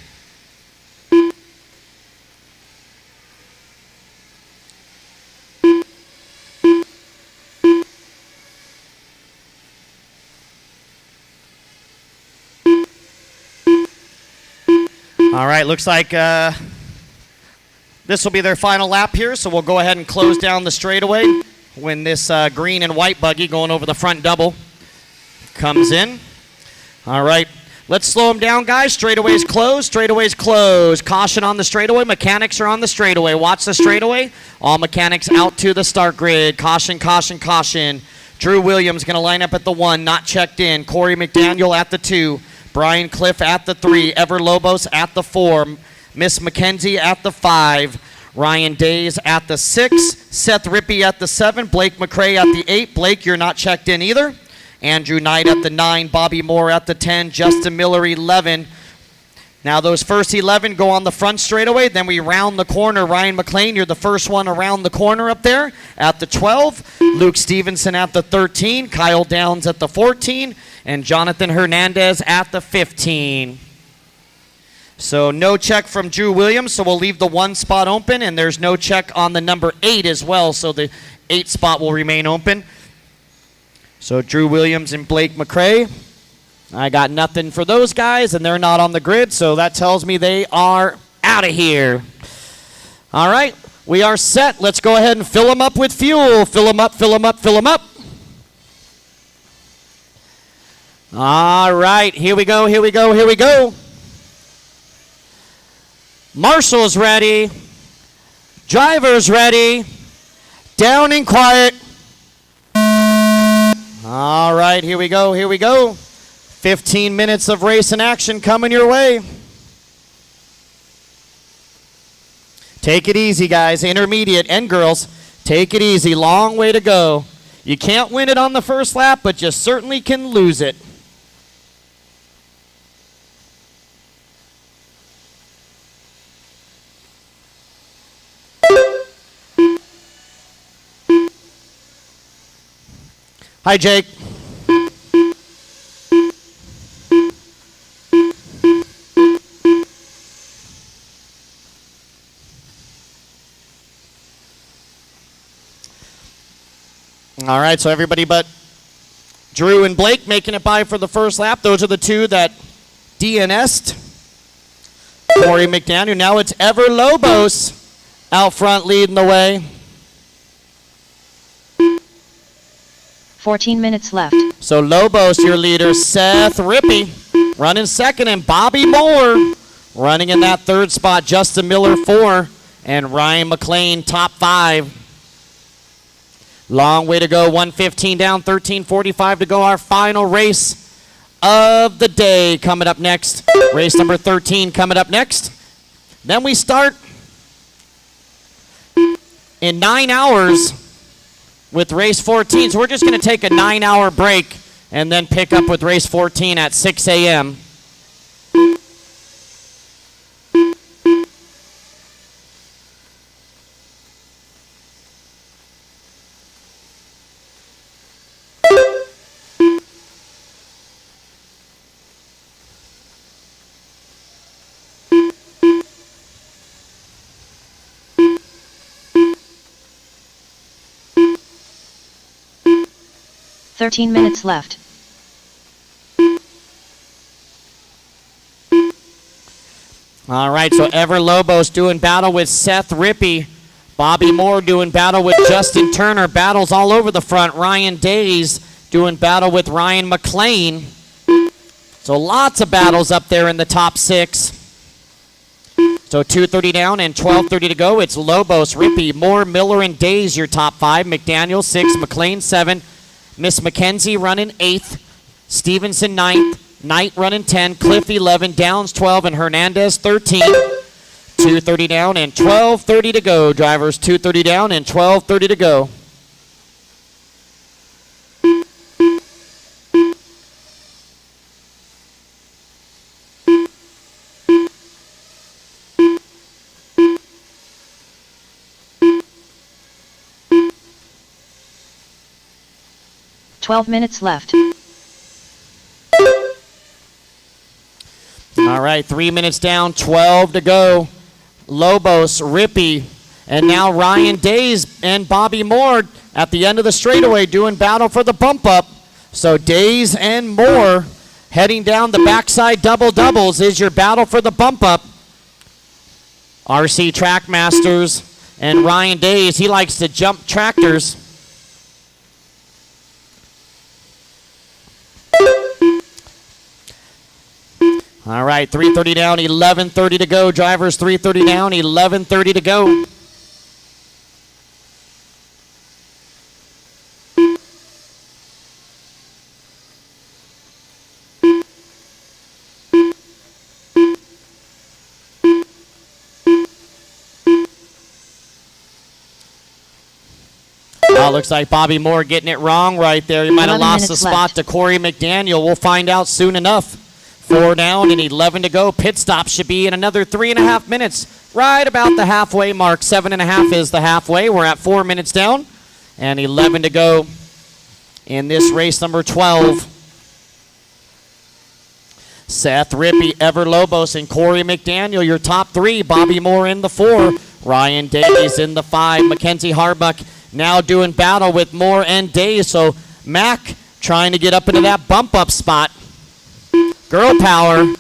All right, looks like this will be their final lap here, so we'll go ahead and close down the straightaway when this green and white buggy going over the front double comes in. All right, let's slow them down, guys. Straightaway's closed. Straightaway's closed. Caution on the straightaway. Mechanics are on the straightaway. Watch the straightaway. All mechanics out to the start grid. Caution, caution, caution. Drew Williams going to line up at the 1, not checked in. Corey McDaniel at the 2. Brian Cliff at the 3. Ever Lobos at the 4. Miss McKenzie at the 5. Ryan Days at the 6. Seth Rippey at the 7. Blake McCrae at the 8. Blake, you're not checked in either. Andrew Knight at the 9. Bobby Moore at the 10. Justin Miller 11. Now those first 11 go on the front straightaway. Then we round the corner. Ryan McLean, you're the first one around the corner up there at the 12. Luke Stevenson at the 13. Kyle Downs at the 14. And Jonathan Hernandez at the 15. So no check from Drew Williams, so we'll leave the 1 spot open, and there's no check on the number 8 as well, so the 8 spot will remain open. So Drew Williams and Blake McCrae, I got nothing for those guys, and they're not on the grid, so that tells me they are out of here. All right, we are set. Let's go ahead and fill them up with fuel. Fill them up, fill them up, fill them up. All right, here we go, here we go, here we go. Marshall's ready. Driver's ready. Down and quiet. All right, here we go, here we go. 15 minutes of racing action coming your way. Take it easy, guys. Intermediate and girls, take it easy. Long way to go. You can't win it on the first lap, but you certainly can lose it. Hi, Jake. All right, so everybody but Drew and Blake making it by for the first lap. Those are the two that DNS'd. Corey McDaniel. Now it's Ever Lobos out front leading the way. 14 minutes left. So Lobos, your leader. Seth Rippey running second, and Bobby Moore running in that third spot. Justin Miller 4, and Ryan McLean top 5. Long way to go. 1:15 down, 13:45 to go. Our final race of the day coming up next. Race number 13 coming up next. Then we start in 9 hours with race 14. So we're just going to take a 9-hour break and then pick up with race 14 at 6 a.m. Thirteen minutes left. All right, so Ever Lobos doing battle with Seth Rippey. Bobby Moore doing battle with Justin Turner. Battles all over the front. Ryan Days doing battle with Ryan McLean. So lots of battles up there in the top 6. So 2:30 down and 12:30 to go. It's Lobos, Rippey, Moore, Miller, and Days your top 5. McDaniel 6, McLean 7. Miss McKenzie running 8th. Stevenson 9th. Knight running 10. Cliff 11. Downs 12. And Hernandez 13. 2:30 down and 12:30 to go. Drivers 2:30 down and 12:30 to go. Twelve minutes left. All right, 3 minutes down, 12 to go. Lobos, Rippey, and now Ryan Days and Bobby Moore at the end of the straightaway doing battle for the bump up. So Days and Moore heading down the backside doubles is your battle for the bump up. RC Trackmasters and Ryan Days, he likes to jump tractors. All right, 3:30 down, 11:30 to go. Drivers 3:30 down, 11:30 to go. Looks like Bobby Moore getting it wrong right there. He might have lost the spot to Corey McDaniel. We'll find out soon enough. 4 down and 11 to go. Pit stop should be in another 3.5 minutes. Right about the halfway mark. 7.5 is the halfway. We're at 4 minutes down and 11 to go in this race number 12. Seth Rippey, Ever Lobos, and Corey McDaniel, your top 3. Bobby Moore in the 4. Ryan Days in the 5. Mackenzie Harbuck now doing battle with Moore and Days. So Mac trying to get up into that bump up spot. Girl power.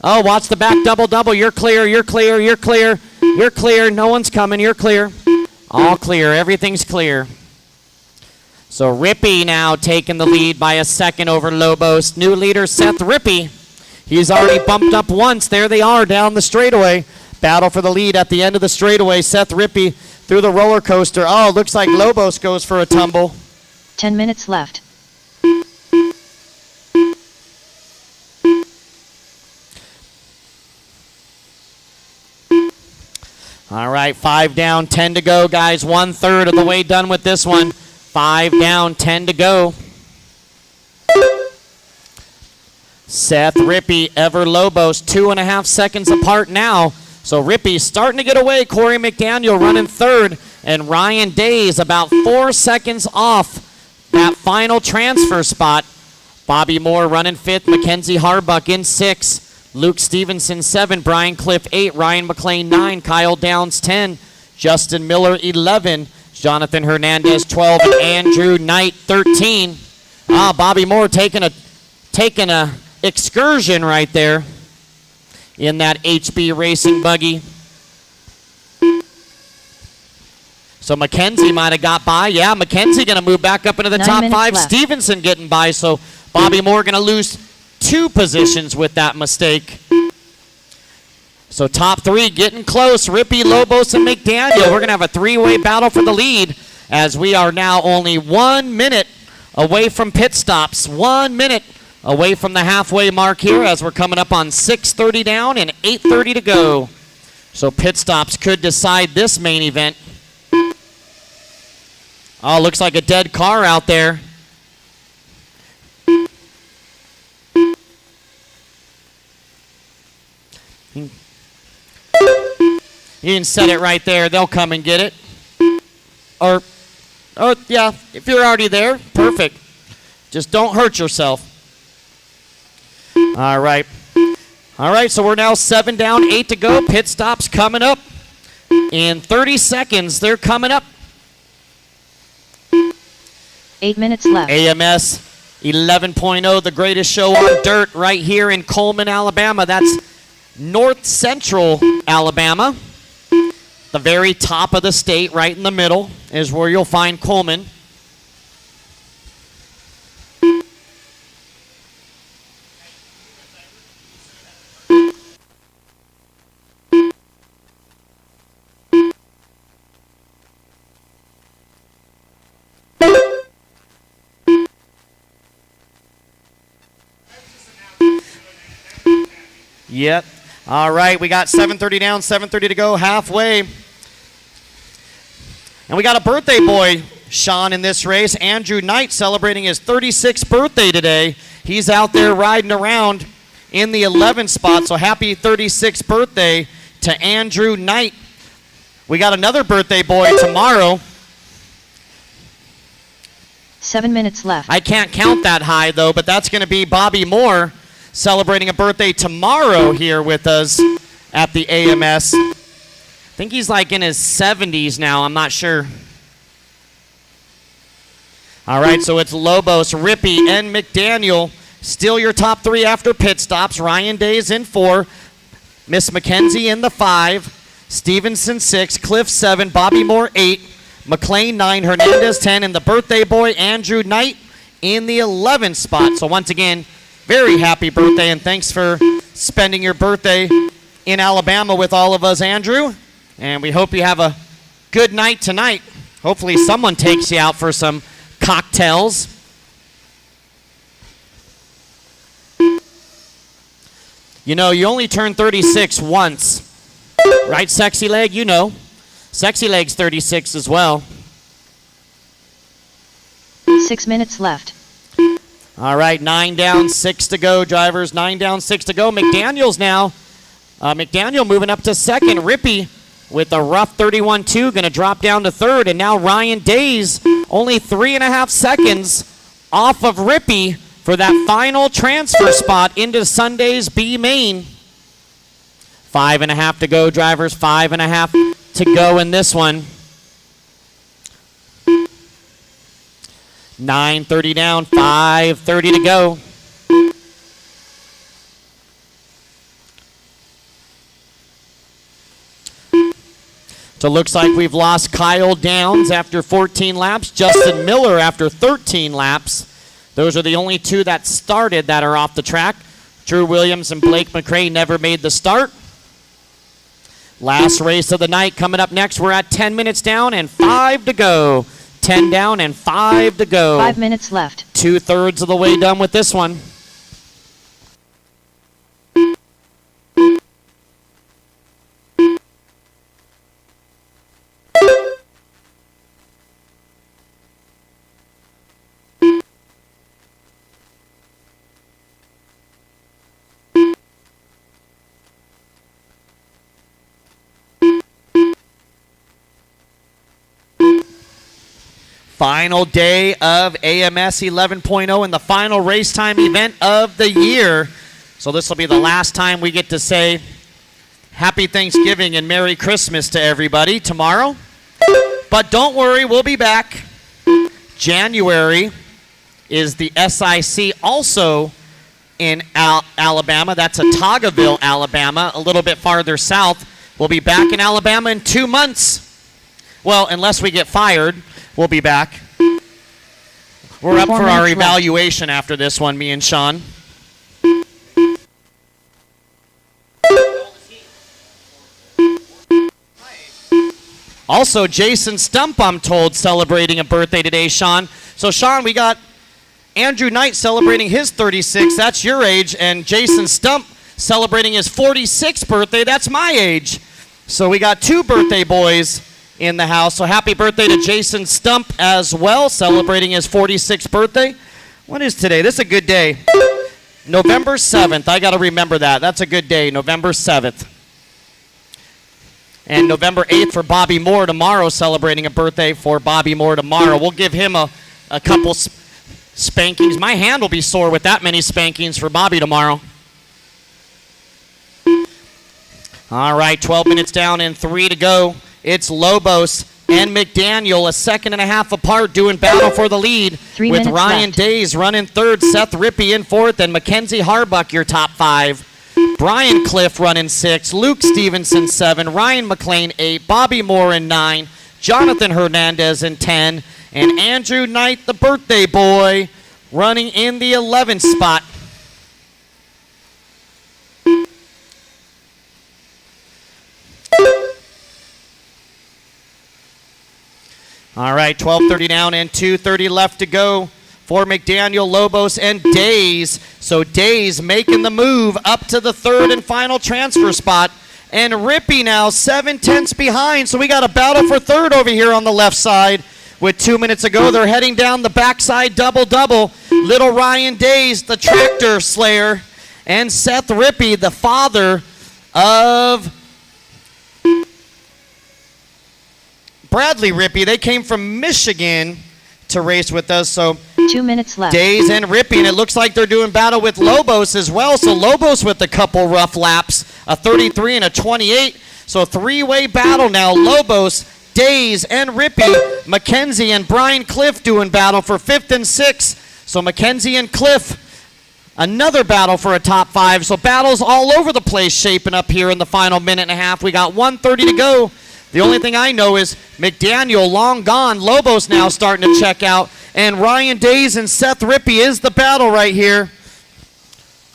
Oh, watch the back double. You're clear, you're clear, you're clear. You're clear. No one's coming. You're clear. All clear. Everything's clear. So Rippey now taking the lead by a second over Lobos. New leader Seth Rippey. He's already bumped up once. There they are down the straightaway. Battle for the lead at the end of the straightaway. Seth Rippey through the roller coaster. Oh, looks like Lobos goes for a tumble. 10 minutes left. All right, 5 down, 10 to go, guys. 1/3 of the way done with this one. 5 down, 10 to go. Seth Rippey, Ever Lobos, 2.5 seconds apart now. So Rippey starting to get away. Corey McDaniel running third. And Ryan Days about 4 seconds off that final transfer spot. Bobby Moore running fifth. Mackenzie Harbuck in sixth. Luke Stevenson 7. Brian Cliff 8. Ryan McLean 9. Kyle Downs 10. Justin Miller 11. Jonathan Hernandez 12. And Andrew Knight 13. Bobby Moore taking a excursion right there in that HB Racing buggy. So Mackenzie might have got by. Yeah, Mackenzie going to move back up into the 9 top minutes 5. left. Stevenson getting by. So Bobby Moore going to lose 2 positions with that mistake. So top 3 getting close. Rippey, Lobos, and McDaniel. We're going to have a 3-way battle for the lead as we are now only 1 minute away from pit stops. 1 minute away from the halfway mark here as we're coming up on 6:30 down and 8:30 to go. So pit stops could decide this main event. Oh, looks like a dead car out there. You can set it right there. They'll come and get it. Or yeah, if you're already there, perfect. Just don't hurt yourself. All right. All right, so we're now 7 down, 8 to go. Pit stops coming up. In 30 seconds, they're coming up. 8 minutes left. AMS 11.0, the greatest show on dirt right here in Coleman, Alabama. That's north central Alabama. The very top of the state, right in the middle, is where you'll find Coleman. Yep. All right, we got 7:30 down, 7:30 to go, halfway. And we got a birthday boy, Sean, in this race. Andrew Knight celebrating his 36th birthday today. He's out there riding around in the 11th spot, so happy 36th birthday to Andrew Knight. We got another birthday boy tomorrow. 7 minutes left. I can't count that high, though, but that's going to be Bobby Moore celebrating a birthday tomorrow here with us at the AMS. I think he's like in his 70s now. I'm not sure. All right, so it's Lobos, Rippey, and McDaniel. Still your top 3 after pit stops. Ryan Days in 4. Miss McKenzie in the 5. Stevenson 6. Cliff 7. Bobby Moore 8. McLean 9. Hernandez 10. And the birthday boy, Andrew Knight, in the 11th spot. So once again, very happy birthday, and thanks for spending your birthday in Alabama with all of us, Andrew. And we hope you have a good night tonight. Hopefully someone takes you out for some cocktails. You know, you only turn 36 once. Right, Sexy Leg? You know. Sexy Leg's 36 as well. 6 minutes left. All right, 9 down, 6 to go, drivers. 9 down, 6 to go. McDaniel's now. McDaniel moving up to second. Rippey with a rough 31.2, going to drop down to third. And now Ryan Days only 3.5 seconds off of Rippey for that final transfer spot into Sunday's B main. 5.5 to go, drivers. 5.5 to go in this one. 9:30 down, 5:30 to go. So it looks like we've lost Kyle Downs after 14 laps, Justin Miller after 13 laps. Those are the only two that started that are off the track. Drew Williams and Blake McRae never made the start. Last race of the night coming up next. We're at 10 minutes down and 5 to go. 10 down and 5 to go. 5 minutes left. 2/3 of the way done with this one. Final day of AMS 11.0 and the final race time event of the year. So this will be the last time we get to say Happy Thanksgiving and Merry Christmas to everybody tomorrow. But don't worry, we'll be back. January is the SIC also in Alabama. That's Ottaville, Alabama, a little bit farther south. We'll be back in Alabama in 2 months. Well, unless we get fired. We'll be back. We're up for our evaluation after this one, me and Sean. Also, Jason Stump, I'm told, celebrating a birthday today, Sean. So, Sean, we got Andrew Knight celebrating his 36. That's your age. And Jason Stump celebrating his 46th birthday. That's my age. So we got 2 birthday boys in the house. So happy birthday to Jason Stump as well, celebrating his 46th birthday. What is today? This is a good day. November 7th. I got to remember that. That's a good day, November 7th. And November 8th for Bobby Moore tomorrow, celebrating a birthday for Bobby Moore tomorrow. We'll give him a couple spankings. My hand will be sore with that many spankings for Bobby tomorrow. All right, 12 minutes down and 3 to go. It's Lobos and McDaniel, a 1.5 seconds apart, doing battle for the lead. 3 with minutes Ryan left. Days running third, Seth Rippey in fourth, and Mackenzie Harbuck your top 5. Brian Cliff running 6, Luke Stevenson 7, Ryan McLean 8, Bobby Moore in 9, Jonathan Hernandez in 10, and Andrew Knight, the birthday boy, running in the 11th spot. All right, 12:30 down and 2:30 left to go for McDaniel, Lobos, and Days. So Days making the move up to the 3rd and final transfer spot. And Rippey now 7/10 behind. So we got a battle for 3rd over here on the left side. With 2 minutes ago, they're heading down the backside double-double. Little Ryan Days, the tractor slayer, and Seth Rippey, the father of Bradley Rippey. They came from Michigan to race with us. So 2 minutes left. Days and Rippey, and it looks like they're doing battle with Lobos as well. So Lobos with a couple rough laps, a 33 and a 28. So 3-way battle now. Lobos, Days, and Rippey. Mackenzie and Brian Cliff doing battle for 5th and 6th. So Mackenzie and Cliff, another battle for a top 5. So battles all over the place shaping up here in the final minute and a half. We got 1:30 to go. The only thing I know is McDaniel long gone. Lobos now starting to check out. And Ryan Days and Seth Rippey is the battle right here.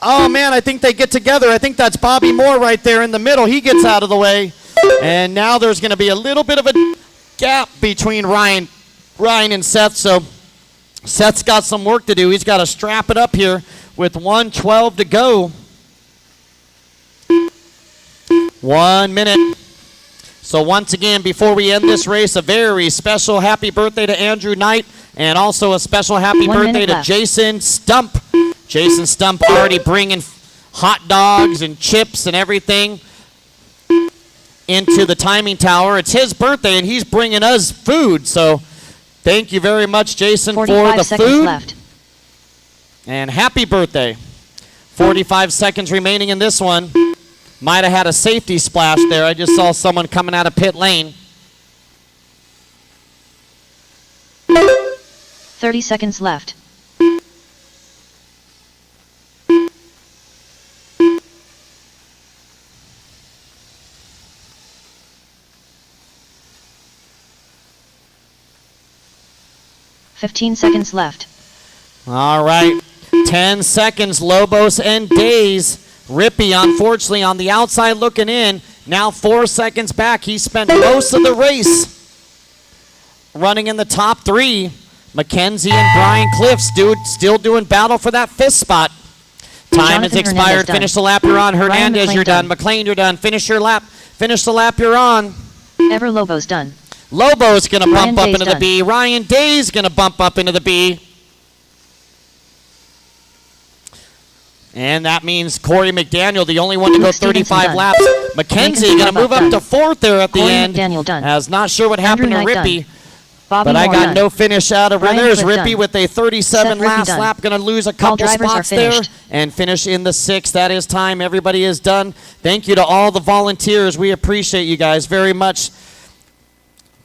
Oh, man, I think they get together. I think that's Bobby Moore right there in the middle. He gets out of the way. And now there's going to be a little bit of a gap between Ryan and Seth. So Seth's got some work to do. He's got to strap it up here with 1:12 to go. 1 minute. So once again, before we end this race, a very special happy birthday to Andrew Knight, and also a special happy 1 birthday minute to left. Jason Stump. Jason Stump already bringing hot dogs and chips and everything into the timing tower. It's his birthday, and he's bringing us food. So thank you very much, Jason, for 45 the seconds food. left. And happy birthday. 45 seconds remaining in this one. Might have had a safety splash there. I just saw someone coming out of pit lane. 30 seconds left. 15 seconds left. All right. 10 seconds. Lobos and Days. Rippy, unfortunately, on the outside looking in. Now 4 seconds back. He spent most of the race running in the top 3. Mackenzie and Brian Cliff still doing battle for that 5th spot. Time has expired. Finish the lap you're on. Hernandez, you're done. McLean, you're done. Finish your lap. Finish the lap you're on. Ever Lobo's done. Lobo's going to bump up Day's into the done. B. Ryan Day's going to bump up into the B. And that means Corey McDaniel, the only one to go Luke Stevenson 35 done. laps. Mackenzie going to move up to 4th there at the Corey end. McDaniel done. I was not sure what happened to Andrew Knight Rippy. Bobby But I Moore got done. no finish out of her. Ryan There's Cliff Rippy done. with a 37 Seth Rippy last done. lap. Going to lose a All couple drivers are spots there finished. and finish in the 6th. That is time. Everybody is done. Thank you to all the volunteers. We appreciate you guys very much.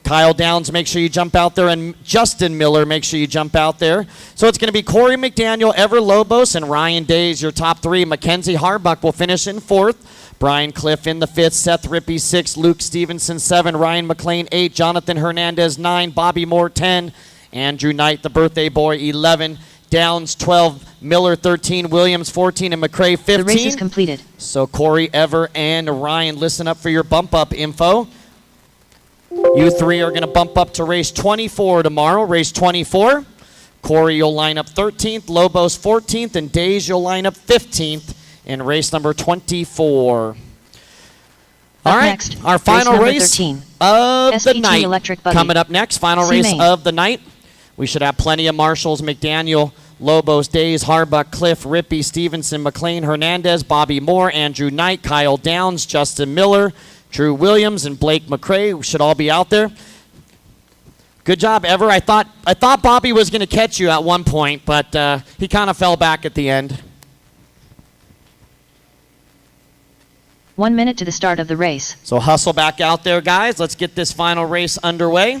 Kyle Downs, make sure you jump out there. And Justin Miller, make sure you jump out there. So it's going to be Corey McDaniel, Ever Lobos, and Ryan Days, your top 3. Mackenzie Harbuck will finish in 4th. Brian Cliff in the 5th. Seth Rippey 6th. Luke Stevenson 7. Ryan McLean 8. Jonathan Hernandez 9. Bobby Moore 10. Andrew Knight, the birthday boy, 11. Downs 12. Miller 13. Williams 14. And McCrae 15. The race is completed. So Corey, Ever, and Ryan, listen up for your bump up info. You 3 are going to bump up to race 24 tomorrow. Race 24. Corey, you'll line up 13th. Lobos 14th. And Days, you'll line up 15th in race number 24. All right, next, our race final number race 13. of the SPT night. Electric Buggy. Coming up next, final C race main. of the night. We should have plenty of marshals. McDaniel, Lobos, Days, Harbuck, Cliff, Rippey, Stevenson, McLean, Hernandez, Bobby Moore, Andrew Knight, Kyle Downs, Justin Miller, Drew Williams, and Blake McCrae should all be out there. Good job, Ever. I thought Bobby was going to catch you at one point, but he kind of fell back at the end. 1 minute to the start of the race. So hustle back out there, guys. Let's get this final race underway.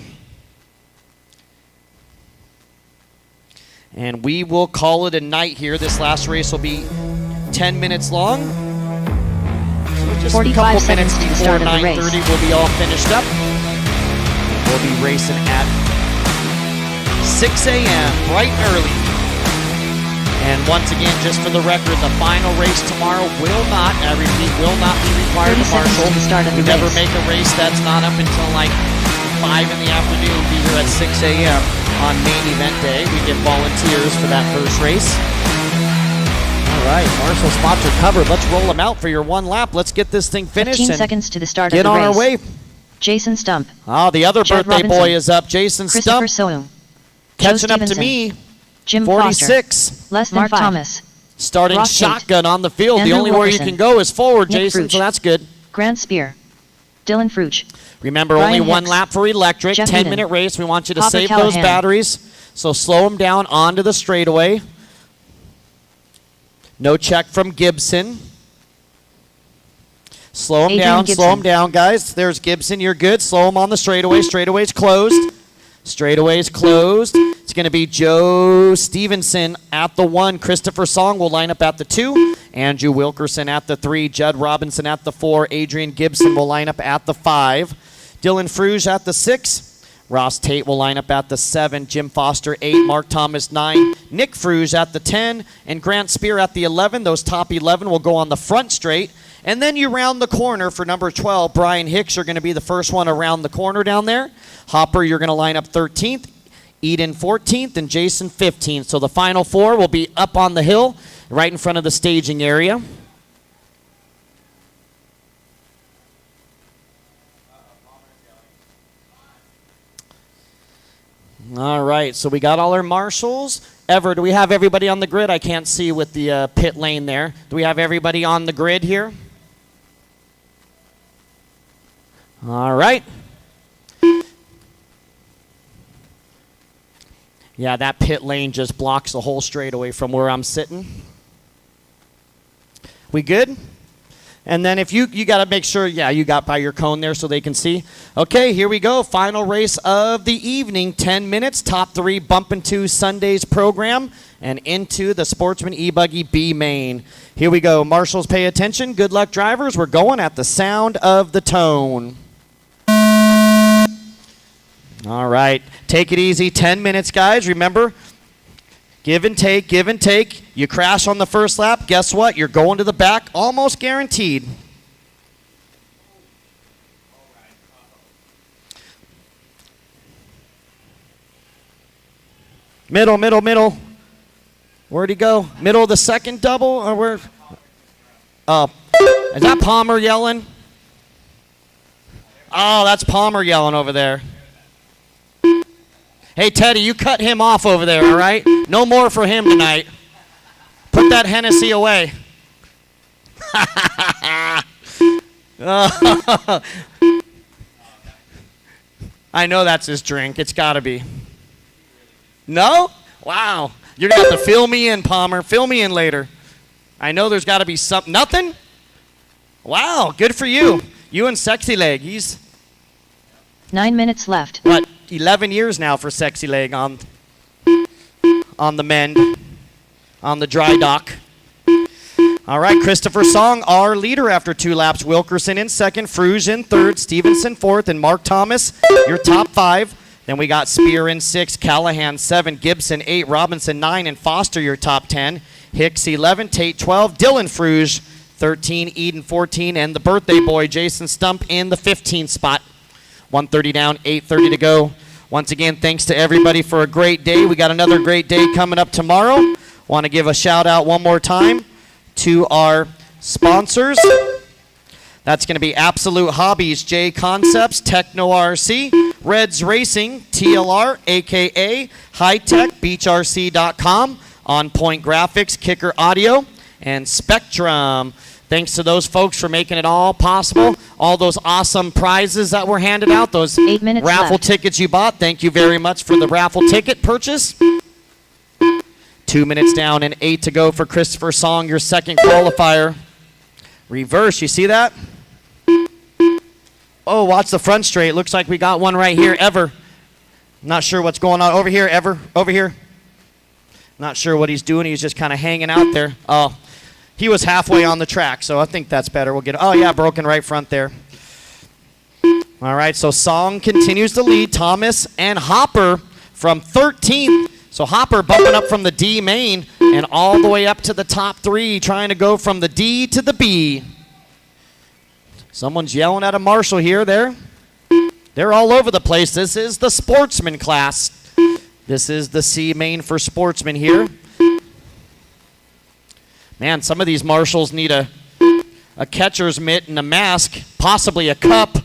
And we will call it a night here. This last race will be 10 minutes long. So just a 45 couple seconds minutes to the before start of the race. 9:30, we'll be all finished up. We'll be racing at 6 a.m. bright and early. And once again, just for the record, the final race tomorrow will not, I repeat, will not be required 30 to seconds marshal. to the start of We the never race. make a race that's not up until like 5 in the afternoon. Be here at 6 a.m. on main event day. We get volunteers for that first race. All right, marshal spots are covered. Let's roll them out for your 1 lap. Let's get this thing finished 15 and seconds to the start get of the on race. our way. Jason Stump. Oh, the other Judd birthday Robinson. boy is up. Jason Christopher Stump Soum. Joe catching up to Stevenson. me. Jim Foster. 46. Less than Mark 5. Thomas. Starting Ross Tate. shotgun on the field. Andrew The only where you Wilkerson. can go is forward, Nick Jason, Fruch. so that's good. Grant Spear. Dylan Fruch. Remember, Brian only 1 Hicks. lap for electric. Jeff 10-minute Eden. race. We want you to Hopper save those Callahan. batteries. So slow them down onto the straightaway. No check from Gibson. Slow them Adrian down, Gibson. slow them down, guys. There's Gibson, you're good. Slow them on the straightaway. Straightaway's closed. Straightaway's closed. It's going to be Joe Stevenson at the 1. Christopher Song will line up at the 2. Andrew Wilkerson at the 3. Judd Robinson at the 4. Adrian Gibson will line up at the 5. Dylan Fruge at the 6. Ross Tate will line up at the 7. Jim Foster 8. Mark Thomas 9. Nick Fruge at the 10. And Grant Spear at the 11. Those top 11 will go on the front straight. And then you round the corner for number 12. Brian Hicks, you're going to be the first one around the corner down there. Hopper, you're going to line up 13th. Eden 14th and Jason 15th. So the final 4 will be up on the hill right in front of the staging area. All right, so we got all our marshals. Ever, do we have everybody on the grid? I can't see with the pit lane there. Do we have everybody on the grid here? All right. Yeah, that pit lane just blocks the whole straightaway from where I'm sitting. We good? And then if you got to make sure, yeah, you got by your cone there so they can see. Okay, here we go. Final race of the evening, 10 minutes. Top 3 bump into Sunday's program and into the Sportsman E-Buggy B main. Here we go. Marshals, pay attention. Good luck, drivers. We're going at the sound of the tone. All right. Take it easy. 10 minutes, guys. Remember, give and take, give and take. You crash on the first lap, guess what? You're going to the back, almost guaranteed. Middle, middle, middle. Where'd he go? Middle of the second double, or where? Oh, is that Palmer yelling? Oh, that's Palmer yelling over there. Hey, Teddy, you cut him off over there, all right? No more for him tonight. Put that Hennessy away. I know that's his drink. It's got to be. No? Wow. You're going to have to fill me in, Palmer. Fill me in later. I know there's got to be something. Nothing? Wow. Good for you. You and Sexy Leg. He's 9 minutes left. what, 11 years now for Sexy Leg on the mend, on the dry dock. All right, Christopher Song, our leader after 2 laps. Wilkerson in second, Fruge in third, Stevenson fourth, and Mark Thomas, your top 5. Then we got Spear in 6, Callahan 7, Gibson 8, Robinson 9, and Foster your top 10. Hicks 11, Tate 12, Dylan Fruge 13, Eden 14, and the birthday boy Jason Stump in the 15th spot. 1:30 down, 8:30 to go. Once again, thanks to everybody for a great day. We got another great day coming up tomorrow. Want to give a shout out one more time to our sponsors. That's going to be Absolute Hobbies, J Concepts, Techno RC, Reds Racing, TLR, aka High Tech, BeachRC.com, On Point Graphics, Kicker Audio, and Spectrum. Thanks to those folks for making it all possible. All those awesome prizes that were handed out, those 8 minutes raffle left. tickets you bought. Thank you very much for the raffle ticket purchase. 2 minutes down and 8 to go for Christopher Song, your second qualifier. Reverse, you see that? Oh, watch the front straight. Looks like we got one right here, Ever. Not sure what's going on. Over here, Ever. Over here. Not sure what he's doing. He's just kind of hanging out there. Oh, he was halfway on the track, so I think that's better. We'll get it. Oh, yeah, broken right front there. All right, so Song continues to lead. Thomas and Hopper from 13th. So Hopper bumping up from the D main and all the way up to the top 3, trying to go from the D to the B. Someone's yelling at a marshal here. They're all over the place. This is the sportsman class. This is the C main for sportsmen here. Man, some of these marshals need a catcher's mitt and a mask, possibly a cup.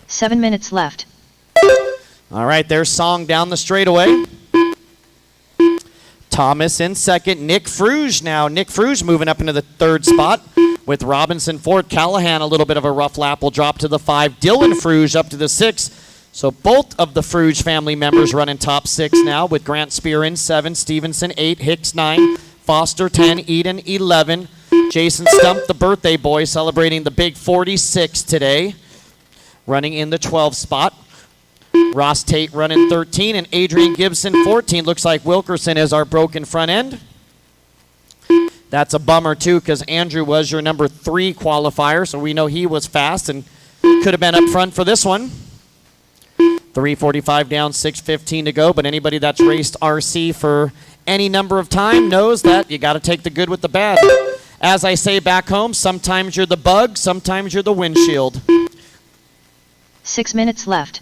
7 minutes left. All right, there's Song down the straightaway. Thomas in second. Nick Fruge now. Nick Fruge moving up into the 3rd spot with Robinson fourth. Callahan, a little bit of a rough lap, will drop to the 5. Dylan Fruge up to the 6. So both of the Fruge family members running top 6 now with Grant Spear in 7, Stevenson 8, Hicks 9, Foster 10, Eden 11. Jason Stump, the birthday boy, celebrating the big 46 today, running in the 12th spot. Ross Tate running 13 and Adrian Gibson 14. Looks like Wilkerson is our broken front end. That's a bummer too, because Andrew was your number 3 qualifier, so we know he was fast and could have been up front for this one. 3:45 down, 6:15 to go, but anybody that's raced RC for any number of time knows that you got to take the good with the bad. As I say back home, sometimes you're the bug, sometimes you're the windshield. 6 minutes left.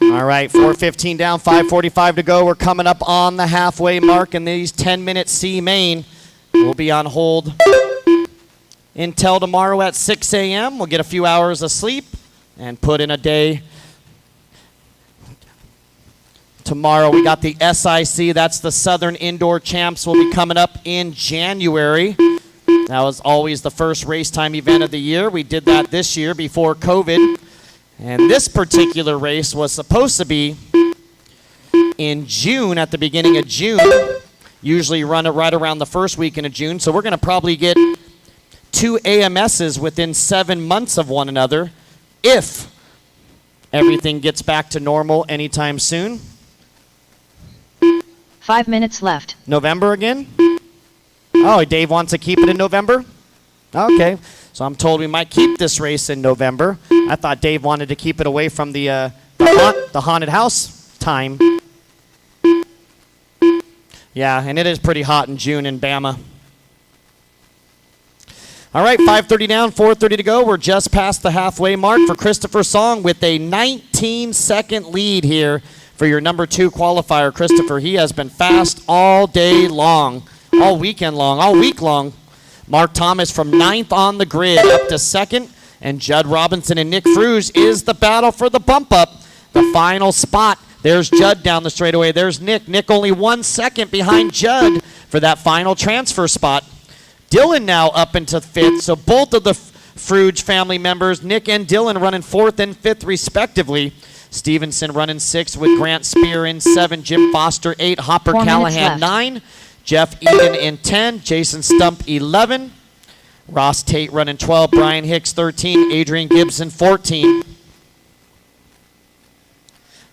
All right, 4:15 down, 5:45 to go. We're coming up on the halfway mark, and these 10-minute C main will be on hold until tomorrow at 6 a.m. We'll get a few hours of sleep and put in a day. Tomorrow we got the SIC, that's the Southern Indoor Champs, will be coming up in January. That was always the first race time event of the year. We did that this year before COVID. And this particular race was supposed to be in June, at the beginning of June. Usually run it right around the first weekend of June. So we're going to probably get 2 AMSs within 7 months of one another if everything gets back to normal anytime soon. 5 minutes left. November again? Oh, Dave wants to keep it in November? Okay. So I'm told we might keep this race in November. I thought Dave wanted to keep it away from the haunted house time. Yeah, and it is pretty hot in June in Bama. All right, 5:30 down, 4:30 to go. We're just past the halfway mark for Christopher Song with a 19-second lead here for your number 2 qualifier, Christopher. He has been fast all day long, all weekend long, all week long. Mark Thomas from 9th on the grid up to 2nd, and Judd Robinson and Nick Fruge is the battle for the bump up. The final spot. There's Judd down the straightaway. There's Nick. Nick only 1 second behind Judd for that final transfer spot. Dylan now up into 5th, so both of the Fruge family members, Nick and Dylan, running 4th and 5th respectively. Stevenson running 6th with Grant Spear in 7, Jim Foster 8, Hopper 4 Callahan 9, Jeff Eden in 10, Jason Stump 11, Ross Tate running 12, Brian Hicks 13, Adrian Gibson 14.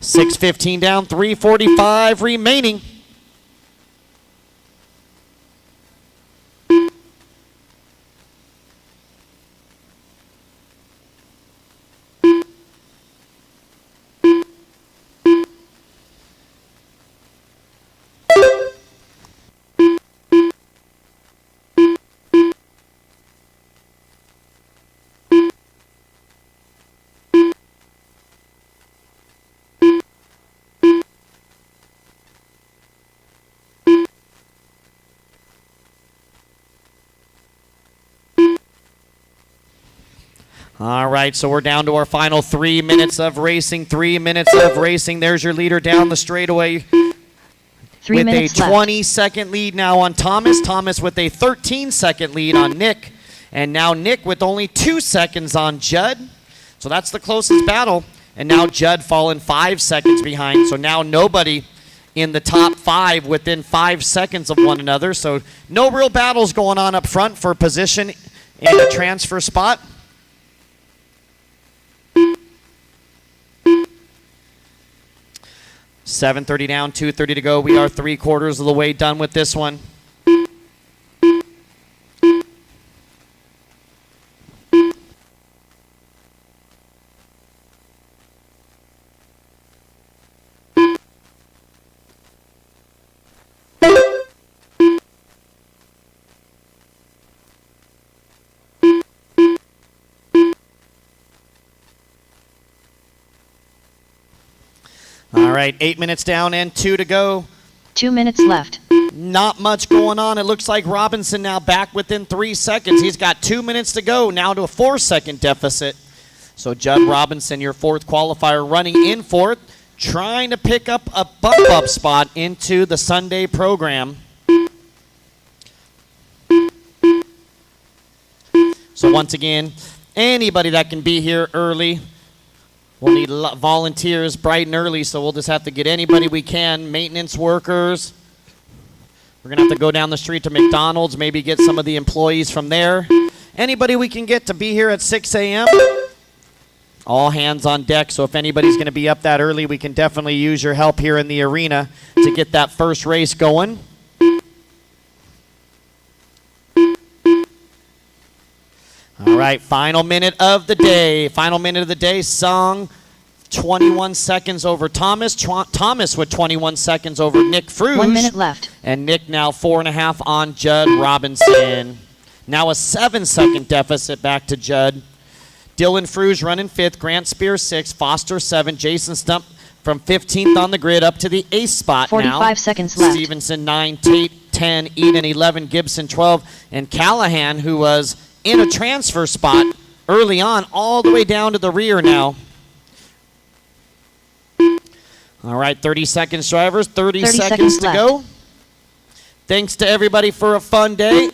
6:15 down, 3:45 remaining. All right, so we're down to our final 3 minutes of racing. 3 minutes of racing. There's your leader down the straightaway. 3 with minutes a left. 20-second lead now on Thomas. Thomas with a 13-second lead on Nick. And now Nick with only 2 seconds on Judd. So that's the closest battle. And now Judd falling 5 seconds behind. So now nobody in the top 5 within 5 seconds of one another. So no real battles going on up front for position in a transfer spot. $7:30 down, 2:30 to go. We are 3/4 of the way done with this one. All right, 8 minutes down and 2 to go. 2 minutes left. Not much going on. It looks like Robinson now back within 3 seconds. He's got 2 minutes to go, now to a 4-second deficit. So Judd Robinson, your 4th qualifier, running in 4th, trying to pick up a bump-up spot into the Sunday program. So once again, anybody that can be here early. We'll need volunteers bright and early, so we'll just have to get anybody we can. Maintenance workers. We're going to have to go down the street to McDonald's, maybe get some of the employees from there. Anybody we can get to be here at 6 a.m. All hands on deck, so if anybody's going to be up that early, we can definitely use your help here in the arena to get that first race going. All right, final minute of the day. Final minute of the day. Song, 21 seconds over Thomas. Thomas with 21 seconds over Nick Fruge. 1 minute left. And Nick now 4.5 on Judd Robinson. Now a 7-second deficit back to Judd. Dylan Fruge running 5th. Grant Spear 6th. Foster 7. Jason Stump from 15th on the grid up to the 8th spot 45 now. seconds left. Stevenson 9. Tate 10. Eden 11. Gibson 12. And Callahan, who was in a transfer spot early on, all the way down to the rear now. All right, 30 seconds, drivers. 30 seconds to go. Thanks to everybody for a fun day.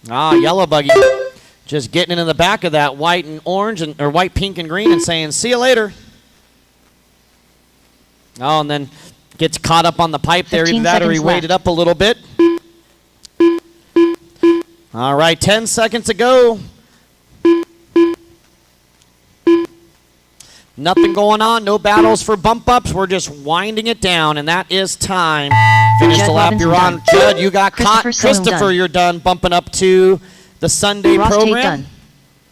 Yellow buggy. Just getting into the back of that white and orange, or white, pink, and green and saying, see you later. Oh, and then gets caught up on the pipe there. Either that or he waited up a little bit. All right, 10 seconds to go. Nothing going on, no battles for bump ups. We're just winding it down, and that is time. Finish Judd the lap Robinson you're on. done. Judd, you got caught. Christopher Soane Christopher, done. you're done. Bumping up to the Sunday Ross Tate program. done.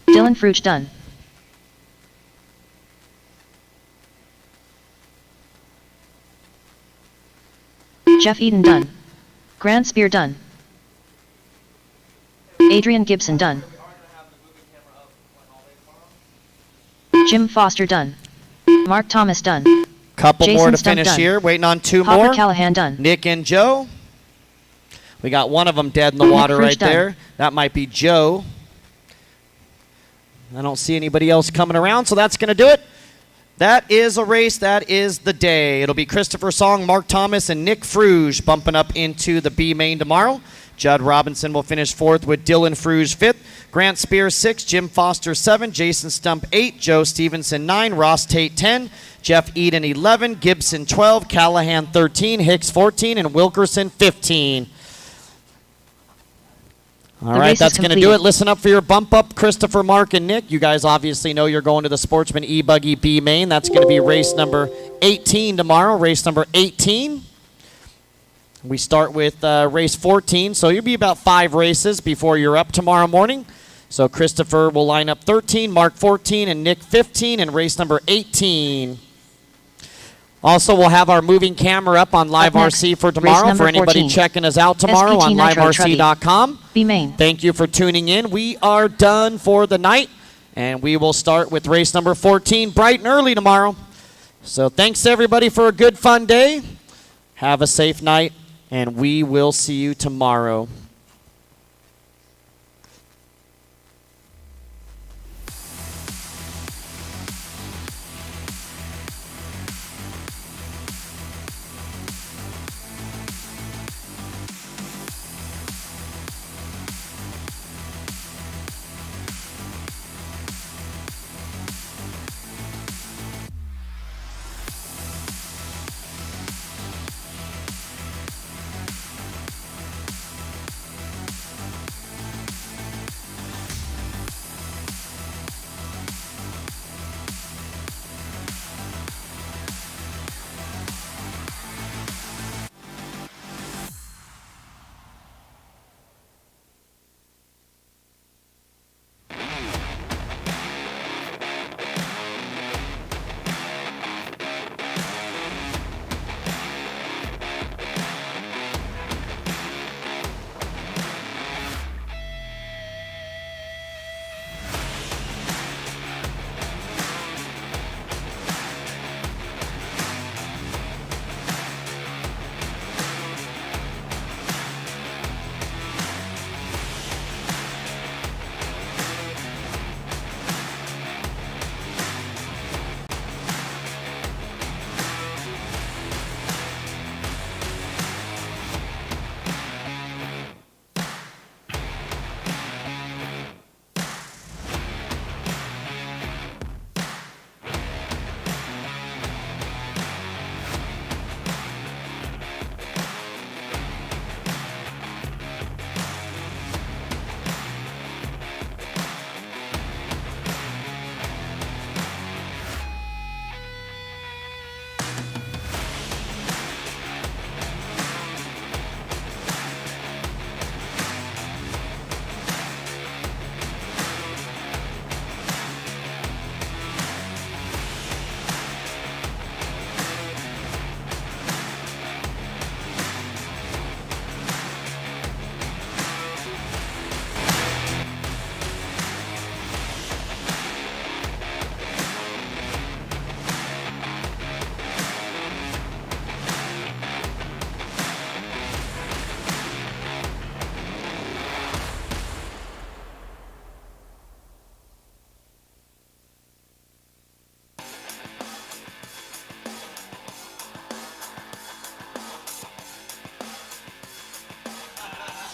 Dylan Fruge done. Jeff Eden done. Grant Spear done. Adrian Gibson done. Jim Foster done. Mark Thomas done. Couple Jason more to Stump finish done. here. Waiting on two Hopper more. Callahan done. Nick and Joe. We got one of them dead in the Nick water Fruge right done. there. That might be Joe. I don't see anybody else coming around, so that's going to do it. That is a race. That is the day. It'll be Christopher Song, Mark Thomas, and Nick Fruge bumping up into the B main tomorrow. Judd Robinson will finish 4th with Dylan Fruge 5th. Grant Spear 6, Jim Foster 7, Jason Stump 8, Joe Stevenson 9, Ross Tate 10, Jeff Eden 11, Gibson 12, Callahan 13, Hicks 14, and Wilkerson 15. All The right, race that's is going to do completed. it. Listen up for your bump up, Christopher, Mark, and Nick. You guys obviously know you're going to the Sportsman E-Buggy B main. That's going to be race number 18 tomorrow, race number 18. We start with race 14, so you'll be about 5 races before you're up tomorrow morning. So Christopher will line up 13, Mark 14, and Nick 15 in race number 18. Also, we'll have our moving camera up on Live next, RC for race tomorrow number for anybody 14. checking us out tomorrow SPT on Nitro liverc.com. B main. Thank you for tuning in. We are done for the night, and we will start with race number 14 bright and early tomorrow. So thanks, everybody, for a good, fun day. Have a safe night, and we will see you tomorrow.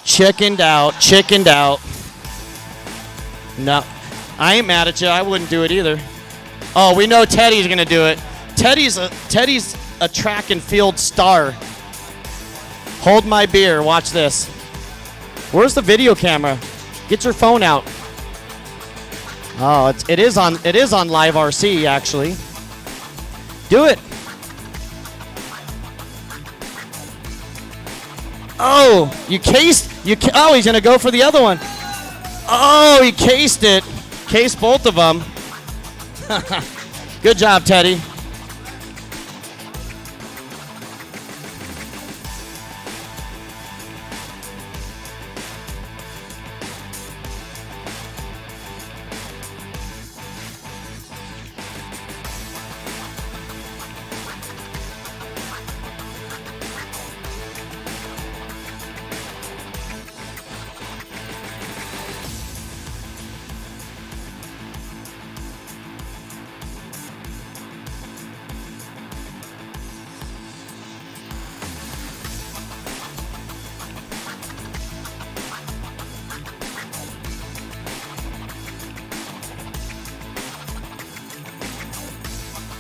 Chickened out. No, I ain't mad at you. I wouldn't do it either. Oh, we know Teddy's gonna do it. Teddy's a track and field star. Hold my beer. Watch this. Where's the video camera? Get your phone out. Oh, it is on Live RC actually. Do it. Oh, you cased. Oh, he's gonna go for the other one. Oh, he cased it. Cased both of them. Good job, Teddy.